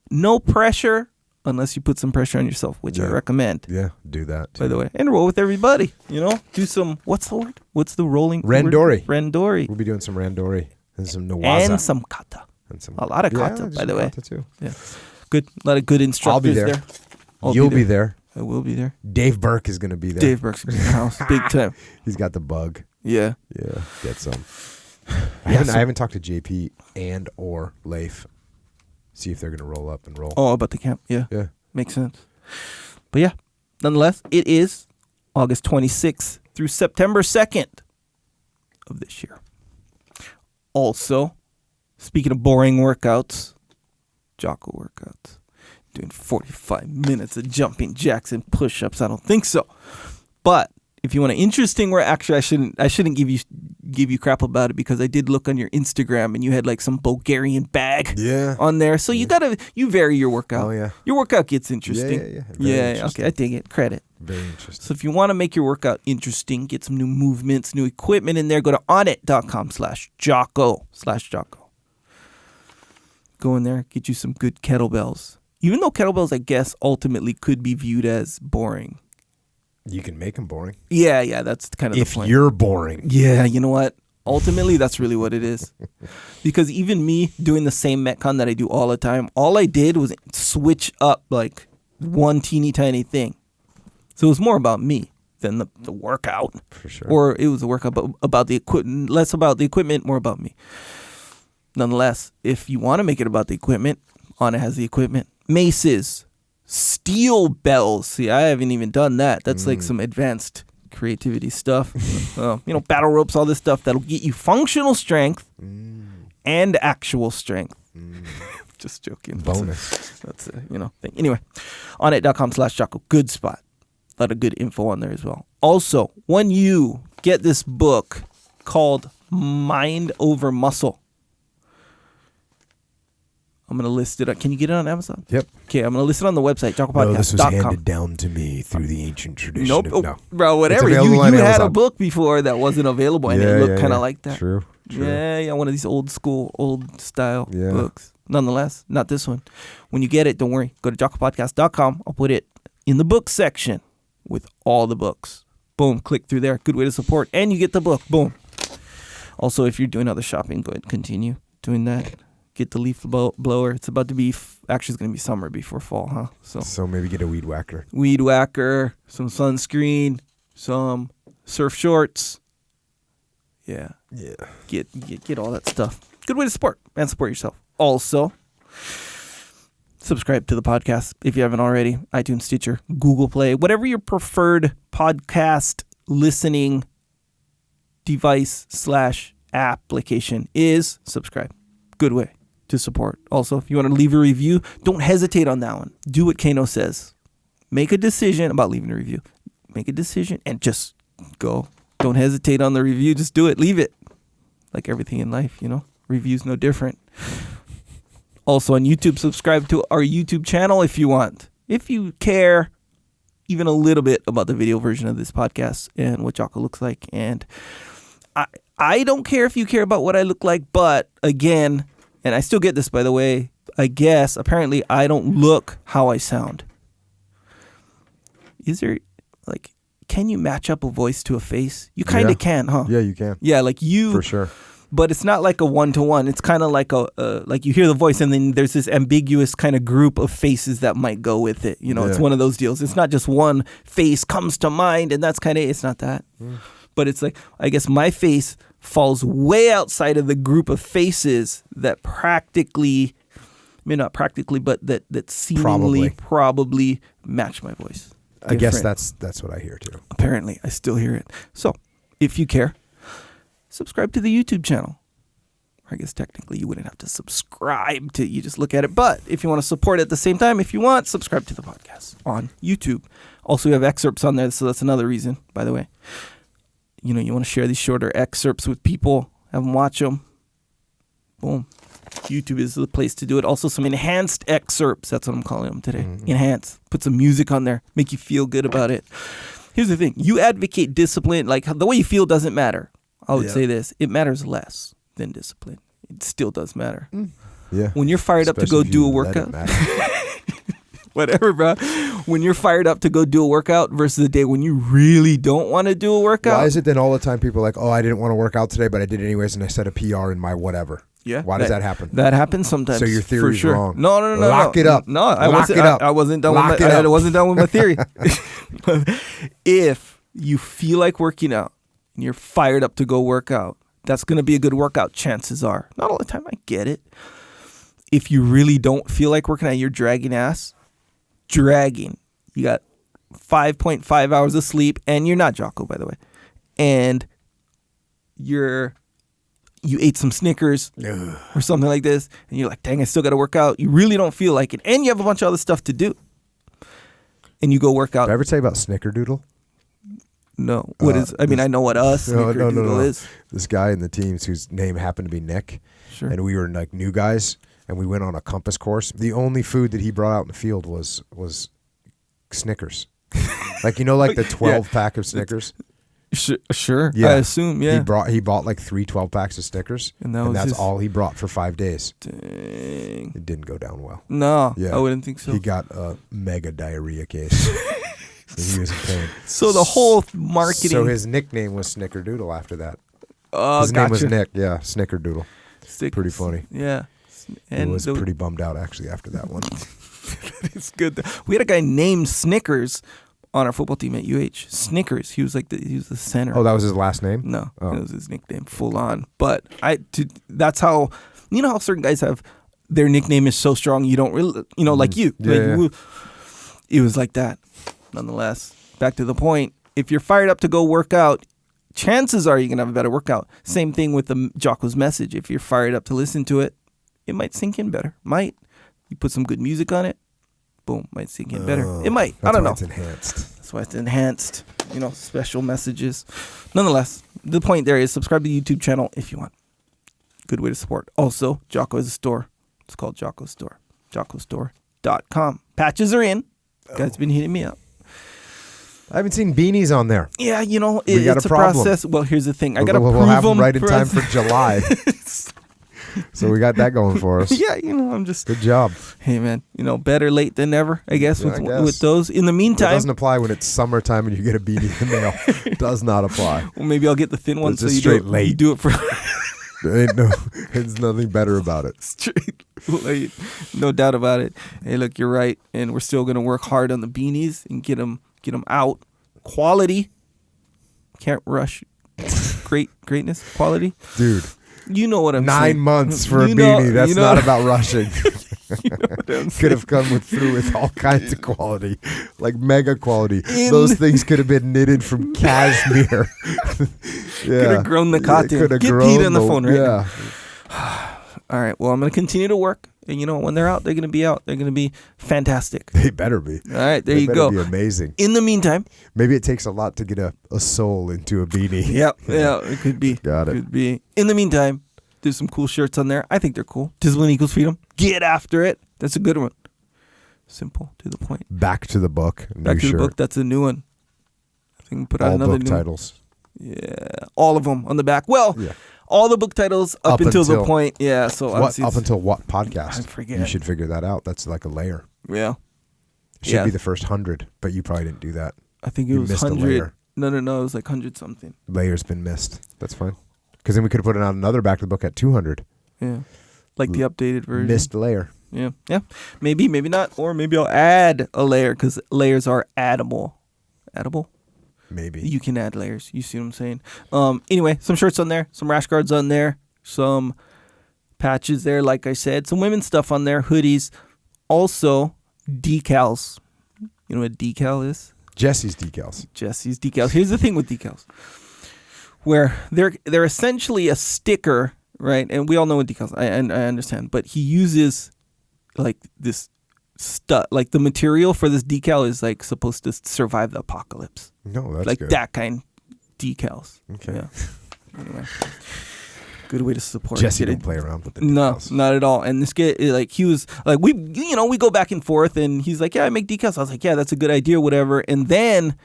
No pressure unless you put some pressure on yourself, which I recommend. Yeah, do that too. By the way. And roll with everybody, you know. Do some, what's the word? What's the rolling Randori. Randori. We'll be doing some randori and some nawaza. And some kata. A lot of kata, by the way. Kata too. Yeah. Good. A lot of good instructors I'll be there. You'll be there. I will be there. Dave Burke is going to be there. Dave Burke's going to be in the house. Big time. He's got the bug. Yeah. Yeah, get some. I haven't talked to JP and or Leif. See if they're going to roll up and roll. Oh, about the camp. Yeah. Yeah. Makes sense. But yeah, nonetheless, it is August 26th through September 2nd of this year. Also, speaking of boring workouts, Jocko workouts. Doing 45 minutes of jumping jacks and push-ups. I don't think so. But if you want an interesting work, actually I shouldn't give you crap about it, because I did look on your Instagram and you had like some Bulgarian bag on there. So you vary your workout. Oh yeah. Your workout gets interesting. Yeah. Okay, I dig it. Credit. Very interesting. So if you want to make your workout interesting, get some new movements, new equipment in there, go to onnit.com/Jocko. Go in there, get you some good kettlebells. Even though kettlebells, I guess, ultimately could be viewed as boring. You can make them boring. Yeah, that's kind of the point. If you're boring. Yeah, you know what? Ultimately, that's really what it is. Because even me doing the same Metcon that I do all the time, all I did was switch up like one teeny tiny thing. So it was more about me than the workout. For sure. Or it was a workout about the equipment, less about the equipment, more about me. Nonetheless, if you want to make it about the equipment, Onnit has the equipment. Maces, steel bells. See, I haven't even done that. That's like some advanced creativity stuff. Battle ropes, all this stuff that'll get you functional strength and actual strength. Just joking. Bonus. That's a thing. Anyway, onnit.com/Jocko. Good spot. A lot of good info on there as well. Also, when you get this book called Mind Over Muscle, I'm going to list it. Can you get it on Amazon? Yep. Okay, I'm going to list it on the website, JockoPodcast.com. No, this was handed down to me through the ancient tradition. Nope. No. Bro, whatever. You had a book before that wasn't available, and it looked kind of like that. True. Yeah, one of these old school, old style books. Nonetheless, not this one. When you get it, don't worry. Go to JockoPodcast.com. I'll put it in the book section with all the books. Boom. Click through there. Good way to support. And you get the book. Boom. Also, if you're doing other shopping, go ahead and continue doing that. Get the leaf blower. It's about to be, actually it's going to be summer before fall, huh? So maybe get a weed whacker. Weed whacker, some sunscreen, some surf shorts. Yeah. Get all that stuff. Good way to support yourself. Also, subscribe to the podcast if you haven't already. iTunes, Stitcher, Google Play, whatever your preferred podcast listening device/application is, subscribe. Good way to support. Also, if you want to leave a review, don't hesitate on that one. Do what Kano says. Make a decision about leaving a review. Make a decision and just go. Don't hesitate on the review. Just do it. Leave it. Like everything in life, Review's no different. Also on YouTube, subscribe to our YouTube channel if you want. If you care even a little bit about the video version of this podcast and what Jocko looks like. And I don't care if you care about what I look like, but again, and I still get this, by the way, I guess apparently I don't look how I sound. Is there, like, can you match up a voice to a face? You kind of can, huh? Yeah, you can. Yeah, like you. For sure. But it's not like a one-to-one. It's kind of like like you hear the voice and then there's this ambiguous kind of group of faces that might go with it. You know, It's one of those deals. It's not just one face comes to mind and that's kind of, it's not that. But it's like, I guess my face falls way outside of the group of faces that practically, I mean, not practically, but that seemingly probably match my voice. I guess that's what I hear too. Apparently, I still hear it. So, if you care, subscribe to the YouTube channel. I guess technically you wouldn't have to subscribe to, you just look at it. But if you want to support it at the same time, if you want, subscribe to the podcast on YouTube. Also, we have excerpts on there, so that's another reason, by the way. You know, you want to share these shorter excerpts with people, have them watch them. Boom. YouTube is the place to do it. Also, some enhanced excerpts. That's what I'm calling them today. Enhance. Put some music on there. Make you feel good about it. Here's the thing. You advocate discipline. Like, the way you feel doesn't matter. I would say this. It matters less than discipline. It still does matter. Yeah. When you're fired up to go do a workout. Whatever, bro. When you're fired up to go do a workout versus the day when you really don't want to do a workout. Why is it then all the time people are like, oh, I didn't want to work out today, but I did anyways, and I set a PR in my whatever. Yeah. Why does that happen? That happens sometimes. So your theory's wrong. No. Lock it up. No, I wasn't done with my theory. If you feel like working out and you're fired up to go work out, that's going to be a good workout, chances are. Not all the time, I get it. If you really don't feel like working out, you're dragging ass. You got 5.5 hours of sleep, and you're not Jocko, by the way. And you ate some Snickers or something like this, and you're like, dang, I still got to work out. You really don't feel like it, and you have a bunch of other stuff to do. And you go work out. Did I ever tell you about Snickerdoodle? No. I know what a Snickerdoodle is. This guy in the teams whose name happened to be Nick, and we were like new guys, and we went on a compass course. The only food that he brought out in the field was Snickers. Like, you know, like the 12-pack of Snickers? Sure. Yeah. I assume, yeah. He bought like 3 12-packs of Snickers, and that's all he brought for 5 days. Dang. It didn't go down well. No, I wouldn't think so. He got a mega diarrhea case. He was in pain. So the whole marketing. So his nickname was Snickerdoodle after that. Oh, his name was Nick. Yeah, Snickerdoodle. Pretty funny. Yeah. And he was pretty bummed out actually after that one. It's good. We had a guy named Snickers on our football team at UH. Snickers. He was the center. Oh, that was his last name? No, it was his nickname, full on. But that's how, you know how certain guys have, their nickname is so strong you don't really, like you. Yeah. It was like that. Nonetheless, back to the point. If you're fired up to go work out, chances are you're going to have a better workout. Same thing with the Jocko's message. If you're fired up to listen to it, it might sink in better. Might. You put some good music on it, boom, might sink in better. It might. I don't know. That's why it's enhanced. That's why it's enhanced. Special messages. Nonetheless, the point there is subscribe to the YouTube channel if you want. Good way to support. Also, Jocko has a store. It's called JockoStore. JockoStore.com. Patches are in. Guys been hitting me up. I haven't seen beanies on there. Yeah, we got it's a problem. process. Well, here's the thing. I got to prove we'll have them right in time for July. So we got that going for us. Yeah, I'm just... Good job. Hey, man, better late than never, I guess, with those. In the meantime... It doesn't apply when it's summertime and you get a beanie in the mail. It does not apply. Well, maybe I'll get the thin one it's so just you straight late. You do it for... There's nothing better about it. Straight late. No doubt about it. Hey, look, you're right. And we're still going to work hard on the beanies and get them out. Quality. Can't rush. Greatness. Quality. Dude. You know what I'm 9 saying. months for a beanie. That's not about rushing. Could have come through with all kinds of quality, like mega quality. Those things could have been knitted from cashmere. Could have grown the cotton. Get Pete on the phone right now. All right. Well, I'm going to continue to work. And when they're out, they're going to be out. They're going to be fantastic. They better be. All right. There you go. Be amazing. In the meantime. Maybe it takes a lot to get a soul into a beanie. Yep. Yeah, it could be. Got it. Could be. In the meantime, there's some cool shirts on there. I think they're cool. Discipline equals freedom. Get after it. That's a good one. Simple, to the point. Back to the book. Back to the book. That's a new one. I think we put out another book new titles. Yeah, all of them on the back. Well, Yeah. all the book titles up until the point. Yeah, so what up until what podcast? I forget. You should figure that out. That's like a layer. Yeah, Should be the first 100, but you probably didn't do that. I think it was 100. No, it was like 100 something. Layer's been missed. That's fine. Because then we could have put out another back to the book at 200. Yeah, like the updated version. Missed layer. Yeah. Maybe not, or maybe I'll add a layer because layers are addable. Addable. Maybe. You can add layers. You see what I'm saying? Anyway, some shirts on there, some rash guards on there, some patches there, like I said, some women's stuff on there, hoodies, also decals. You know what a decal is? Jesse's decals. Here's the thing with decals, where they're essentially a sticker, right? And we all know what decals. I understand, but he uses like this stuff, like the material for this decal is like supposed to survive the apocalypse. No, that's like good. that kind decals. Okay. Yeah. Anyway, good way to support. Jesse didn't play around with the decals. No, not at all. And this guy, like, he was like, we go back and forth, and he's like, yeah, I make decals. I was like, yeah, that's a good idea, whatever. And then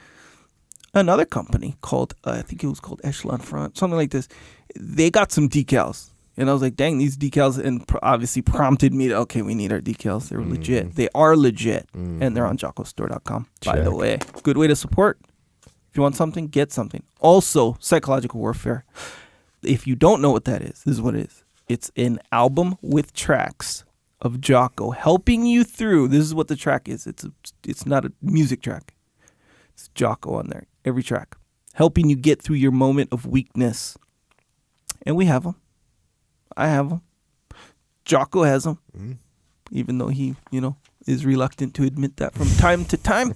another company called, I think it was called Echelon Front, something like this. They got some decals. And I was like, dang, these decals, and obviously prompted me to, okay, we need our decals. They're legit. They are legit. And they're on JockoStore.com, by the way. Good way to support. If you want something, get something. Also, psychological warfare. If you don't know what that is, this is what it is. It's an album with tracks of Jocko helping you through. This is what the track is. It's not a music track. It's Jocko on there, every track. Helping you get through your moment of weakness. And we have them. I have them. Jocko has them, even though he, is reluctant to admit that from time to time.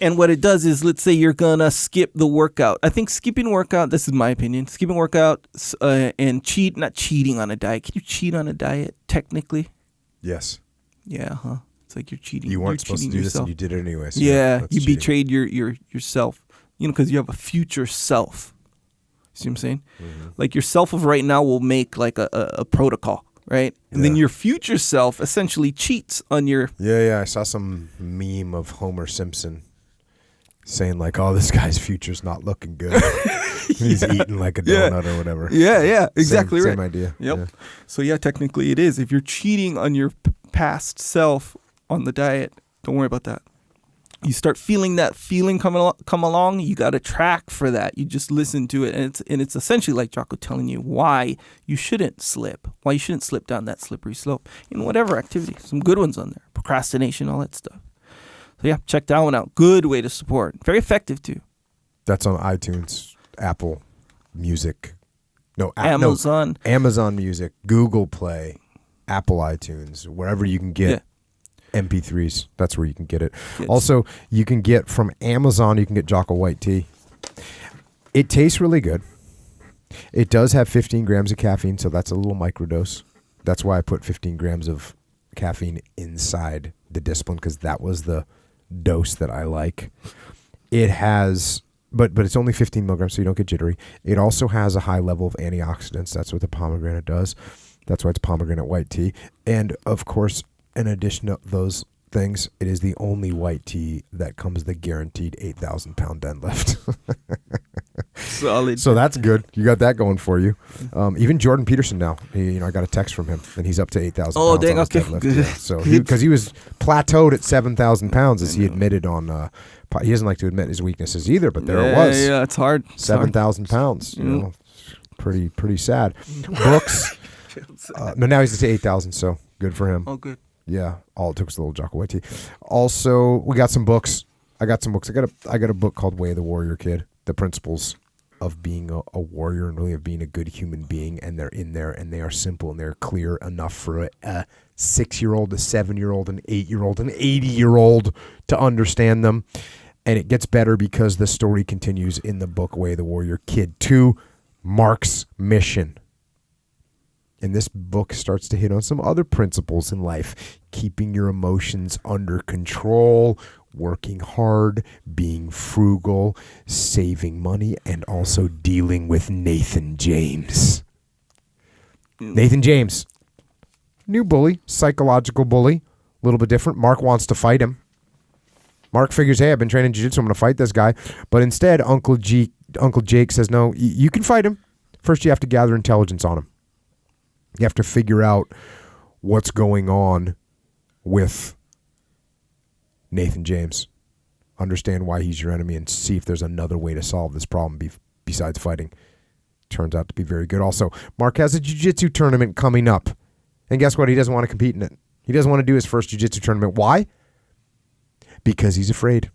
And what it does is, let's say you're going to skip the workout. I think skipping workout, this is my opinion, skipping workout and not cheating on a diet. Can you cheat on a diet, technically? Yes. Yeah, huh? It's like you're cheating. You weren't supposed to do this and you did it anyway. So yeah, you cheating. betrayed yourself, because you have a future self. See what I'm saying? Like your self of right now will make like a protocol, right? And then your future self essentially cheats on your... Yeah, I saw some meme of Homer Simpson saying like, oh, this guy's future's not looking good. He's eating like a donut or whatever. Yeah, exactly right. Same idea. Yep. Yeah. So yeah, technically it is. If you're cheating on your past self on the diet, don't worry about that. You start feeling that feeling come along, you got a track for that. You just listen to it, and it's essentially like Jocko telling you why you shouldn't slip down that slippery slope in whatever activity. Some good ones on there. Procrastination, all that stuff. So yeah, check that one out. Good way to support. Very effective too. That's on iTunes, Apple Music. Amazon. Amazon Music, Google Play, Apple iTunes, wherever you can get MP3s. That's where you can get it. Yes. Also, you can get from Amazon, you can get Jocko White Tea. It tastes really good. It does have 15 grams of caffeine, so that's a little microdose. That's why I put 15 grams of caffeine inside the discipline, because that was the dose that I like. It has, but it's only 15 milligrams, so you don't get jittery. It also has a high level of antioxidants. That's what the pomegranate does. That's why it's pomegranate white tea. And, of course, in addition to those things, it is the only white tea that comes the guaranteed 8,000-pound deadlift. Solid. So that's good. You got that going for you. Even Jordan Peterson now, I got a text from him, and he's up to 8,000 pounds. Oh, dang, on his okay. deadlift. Yeah. So because he was plateaued at 7,000 pounds, as he admitted on. He doesn't like to admit his weaknesses either, but there it was. Yeah, it's hard. 7,000 pounds. Pretty sad. Books. No, now he's at 8,000. So good for him. Oh, good. Yeah, all it took was a little Jocko White tea. Also, we got some books. I got a book called Way of the Warrior Kid, The Principles of Being a Warrior and really of being a good human being, and they're in there, and they are simple, and they're clear enough for a 6-year-old, a 7-year-old, an 8-year-old, an 80-year-old to understand them. And it gets better because the story continues in the book Way of the Warrior Kid 2, Marc's Mission. And this book starts to hit on some other principles in life. Keeping your emotions under control, working hard, being frugal, saving money, and also dealing with Nathan James. Nathan James, new bully, psychological bully, A little bit different. Marc wants to fight him. Marc figures, hey, I've been training jiu-jitsu, I'm going to fight this guy. But instead, Uncle Jake says, no, you can fight him. First, you have to gather intelligence on him. You have to figure out what's going on with Nathan James. Understand why he's your enemy and see if there's another way to solve this problem besides fighting. Turns out to be very good. Also, Marc has a jiu-jitsu tournament coming up. And guess what? He doesn't want to compete in it. He doesn't want to do his first jiu-jitsu tournament. Why? Because he's afraid.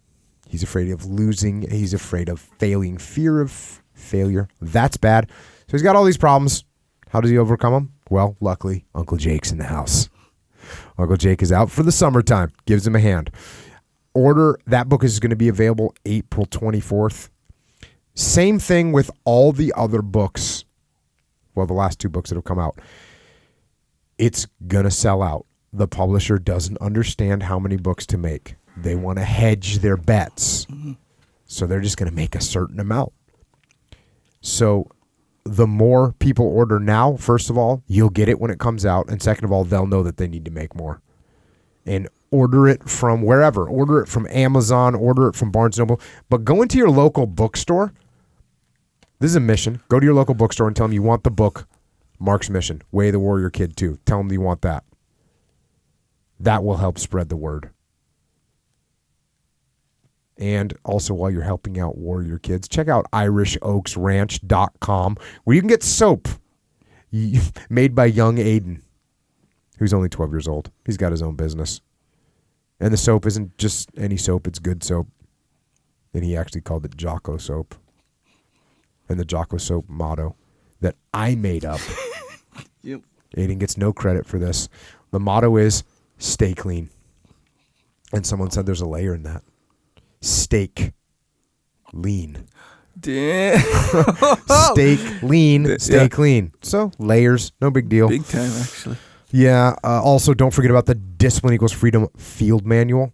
He's afraid of losing. He's afraid of failing. Fear of failure. That's bad. So he's got all these problems. How does he overcome them? Well, luckily, Uncle Jake's in the house. Uncle Jake is out for the summertime. Gives him a hand. That book is going to be available April 24th. Same thing with all the other books. Well, the last 2 books that have come out. It's going to sell out. The publisher doesn't understand how many books to make. They want to hedge their bets. So they're just going to make a certain amount. So the more people order now, first of all, you'll get it when it comes out. And second of all, they'll know that they need to make more. And order it from wherever. Order it from Amazon. Order it from Barnes & Noble. But go into your local bookstore. This is a mission. Go to your local bookstore and tell them you want the book, Marc's Mission, Way of the Warrior Kid 2. Tell them you want that. That will help spread the word. And also, while you're helping out Warrior Kids, check out IrishOaksRanch.com, where you can get soap made by young Aiden, who's only 12 years old. He's got his own business. And the soap isn't just any soap, it's good soap. And he actually called it Jocko soap. And the Jocko soap motto that I made up. Yep. Aiden gets no credit for this. The motto is, stay clean. And someone said there's a layer in that. Steak, lean. Damn. Steak, lean, stay clean. So, layers, no big deal. Big time, actually. Yeah. Also, don't forget about the Discipline Equals Freedom Field Manual.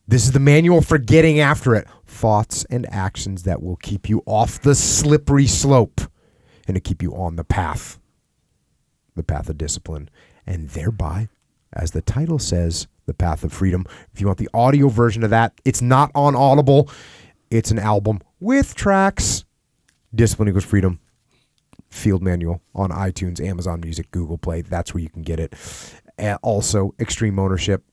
This is the manual for getting after it. Thoughts and actions that will keep you off the slippery slope and to keep you on the path of discipline. And thereby, as the title says, the path of freedom. If you want the audio version of that, it's not on Audible. It's an album with tracks. Discipline Equals Freedom Field Manual on iTunes, Amazon Music, Google Play. That's where you can get it. Also, Extreme Ownership,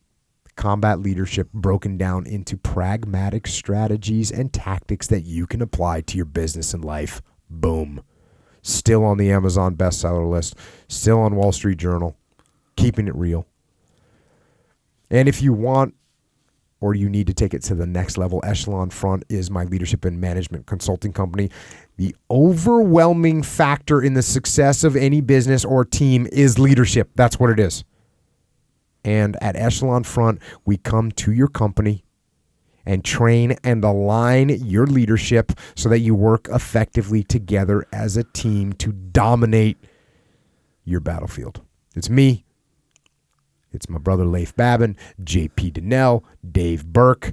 Combat Leadership, broken down into pragmatic strategies and tactics that you can apply to your business and life. Boom. Still on the Amazon bestseller list. Still on Wall Street Journal. Keeping it real. And if you want or you need to take it to the next level, Echelon Front is my leadership and management consulting company. The overwhelming factor in the success of any business or team is leadership. That's what it is. And at Echelon Front, we come to your company and train and align your leadership so that you work effectively together as a team to dominate your battlefield. It's me. It's my brother Leif Babin, JP Donnell, Dave Burke.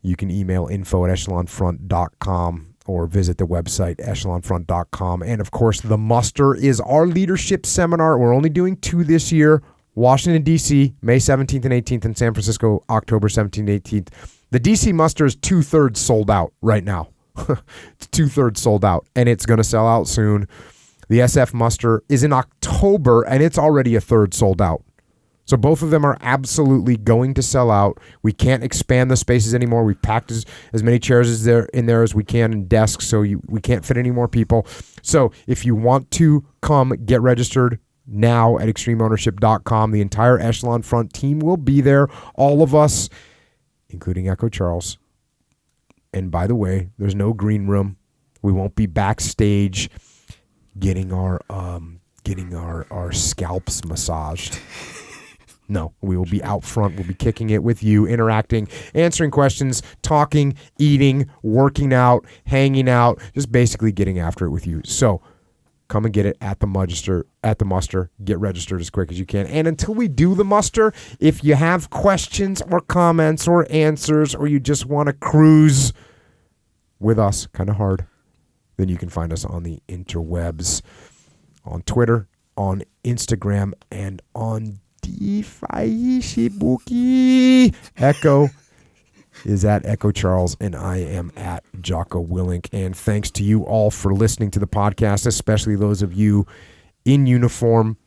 You can email info@echelonfront.com or visit the website echelonfront.com. And of course, the muster is our leadership seminar. We're only doing 2 this year. Washington, D.C., May 17th and 18th, and San Francisco, October 17th and 18th. The D.C. muster is 2/3 sold out right now. It's 2/3 sold out, and it's going to sell out soon. The SF muster is in October, and it's already 1/3 sold out. So both of them are absolutely going to sell out. We can't expand the spaces anymore. We've packed as many chairs in there as we can and desks, so we can't fit any more people. So if you want to come, get registered now at extremeownership.com. The entire Echelon Front team will be there. All of us, including Echo Charles. And by the way, there's no green room. We won't be backstage getting our scalps massaged. No, we will be out front. We'll be kicking it with you, interacting, answering questions, talking, eating, working out, hanging out, just basically getting after it with you. So come and get it at the muster. Get registered as quick as you can. And until we do the muster, if you have questions or comments or answers, or you just want to cruise with us, kind of hard, then you can find us on the interwebs, on Twitter, on Instagram, and on Shibuki. Echo is at Echo Charles, and I am at Jocko Willink. And thanks to you all for listening to the podcast, especially those of you in uniform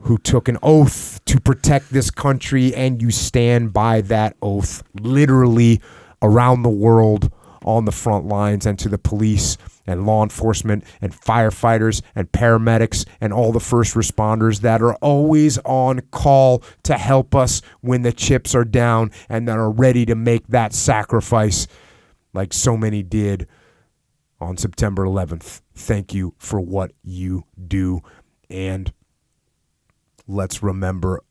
who took an oath to protect this country, and you stand by that oath literally around the world on the front lines, and to the police and law enforcement and firefighters and paramedics and all the first responders that are always on call to help us when the chips are down and that are ready to make that sacrifice like so many did on September 11th. Thank you for what you do, and let's remember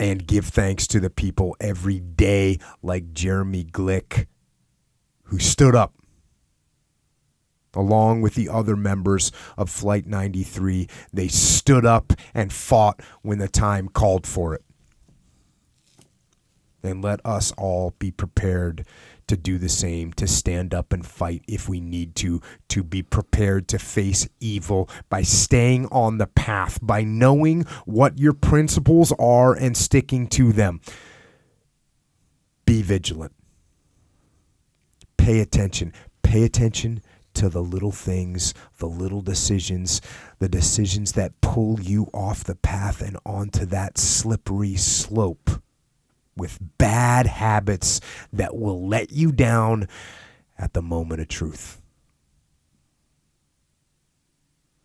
and give thanks to the people every day like Jeremy Glick, who stood up along with the other members of Flight 93. They stood up and fought when the time called for it. And let us all be prepared to do the same, to stand up and fight if we need to be prepared to face evil by staying on the path, by knowing what your principles are and sticking to them. Be vigilant. Pay attention. Pay attention to the little things, the little decisions, the decisions that pull you off the path and onto that slippery slope with bad habits that will let you down at the moment of truth.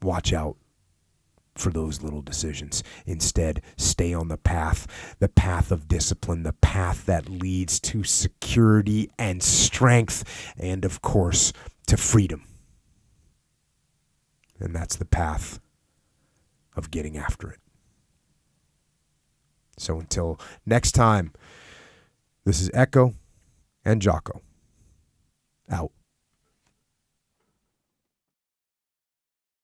Watch out for those little decisions. Instead, stay on the path of discipline, the path that leads to security and strength, and of course, to freedom. And that's the path of getting after it. So until next time, this is Echo and Jocko. Out.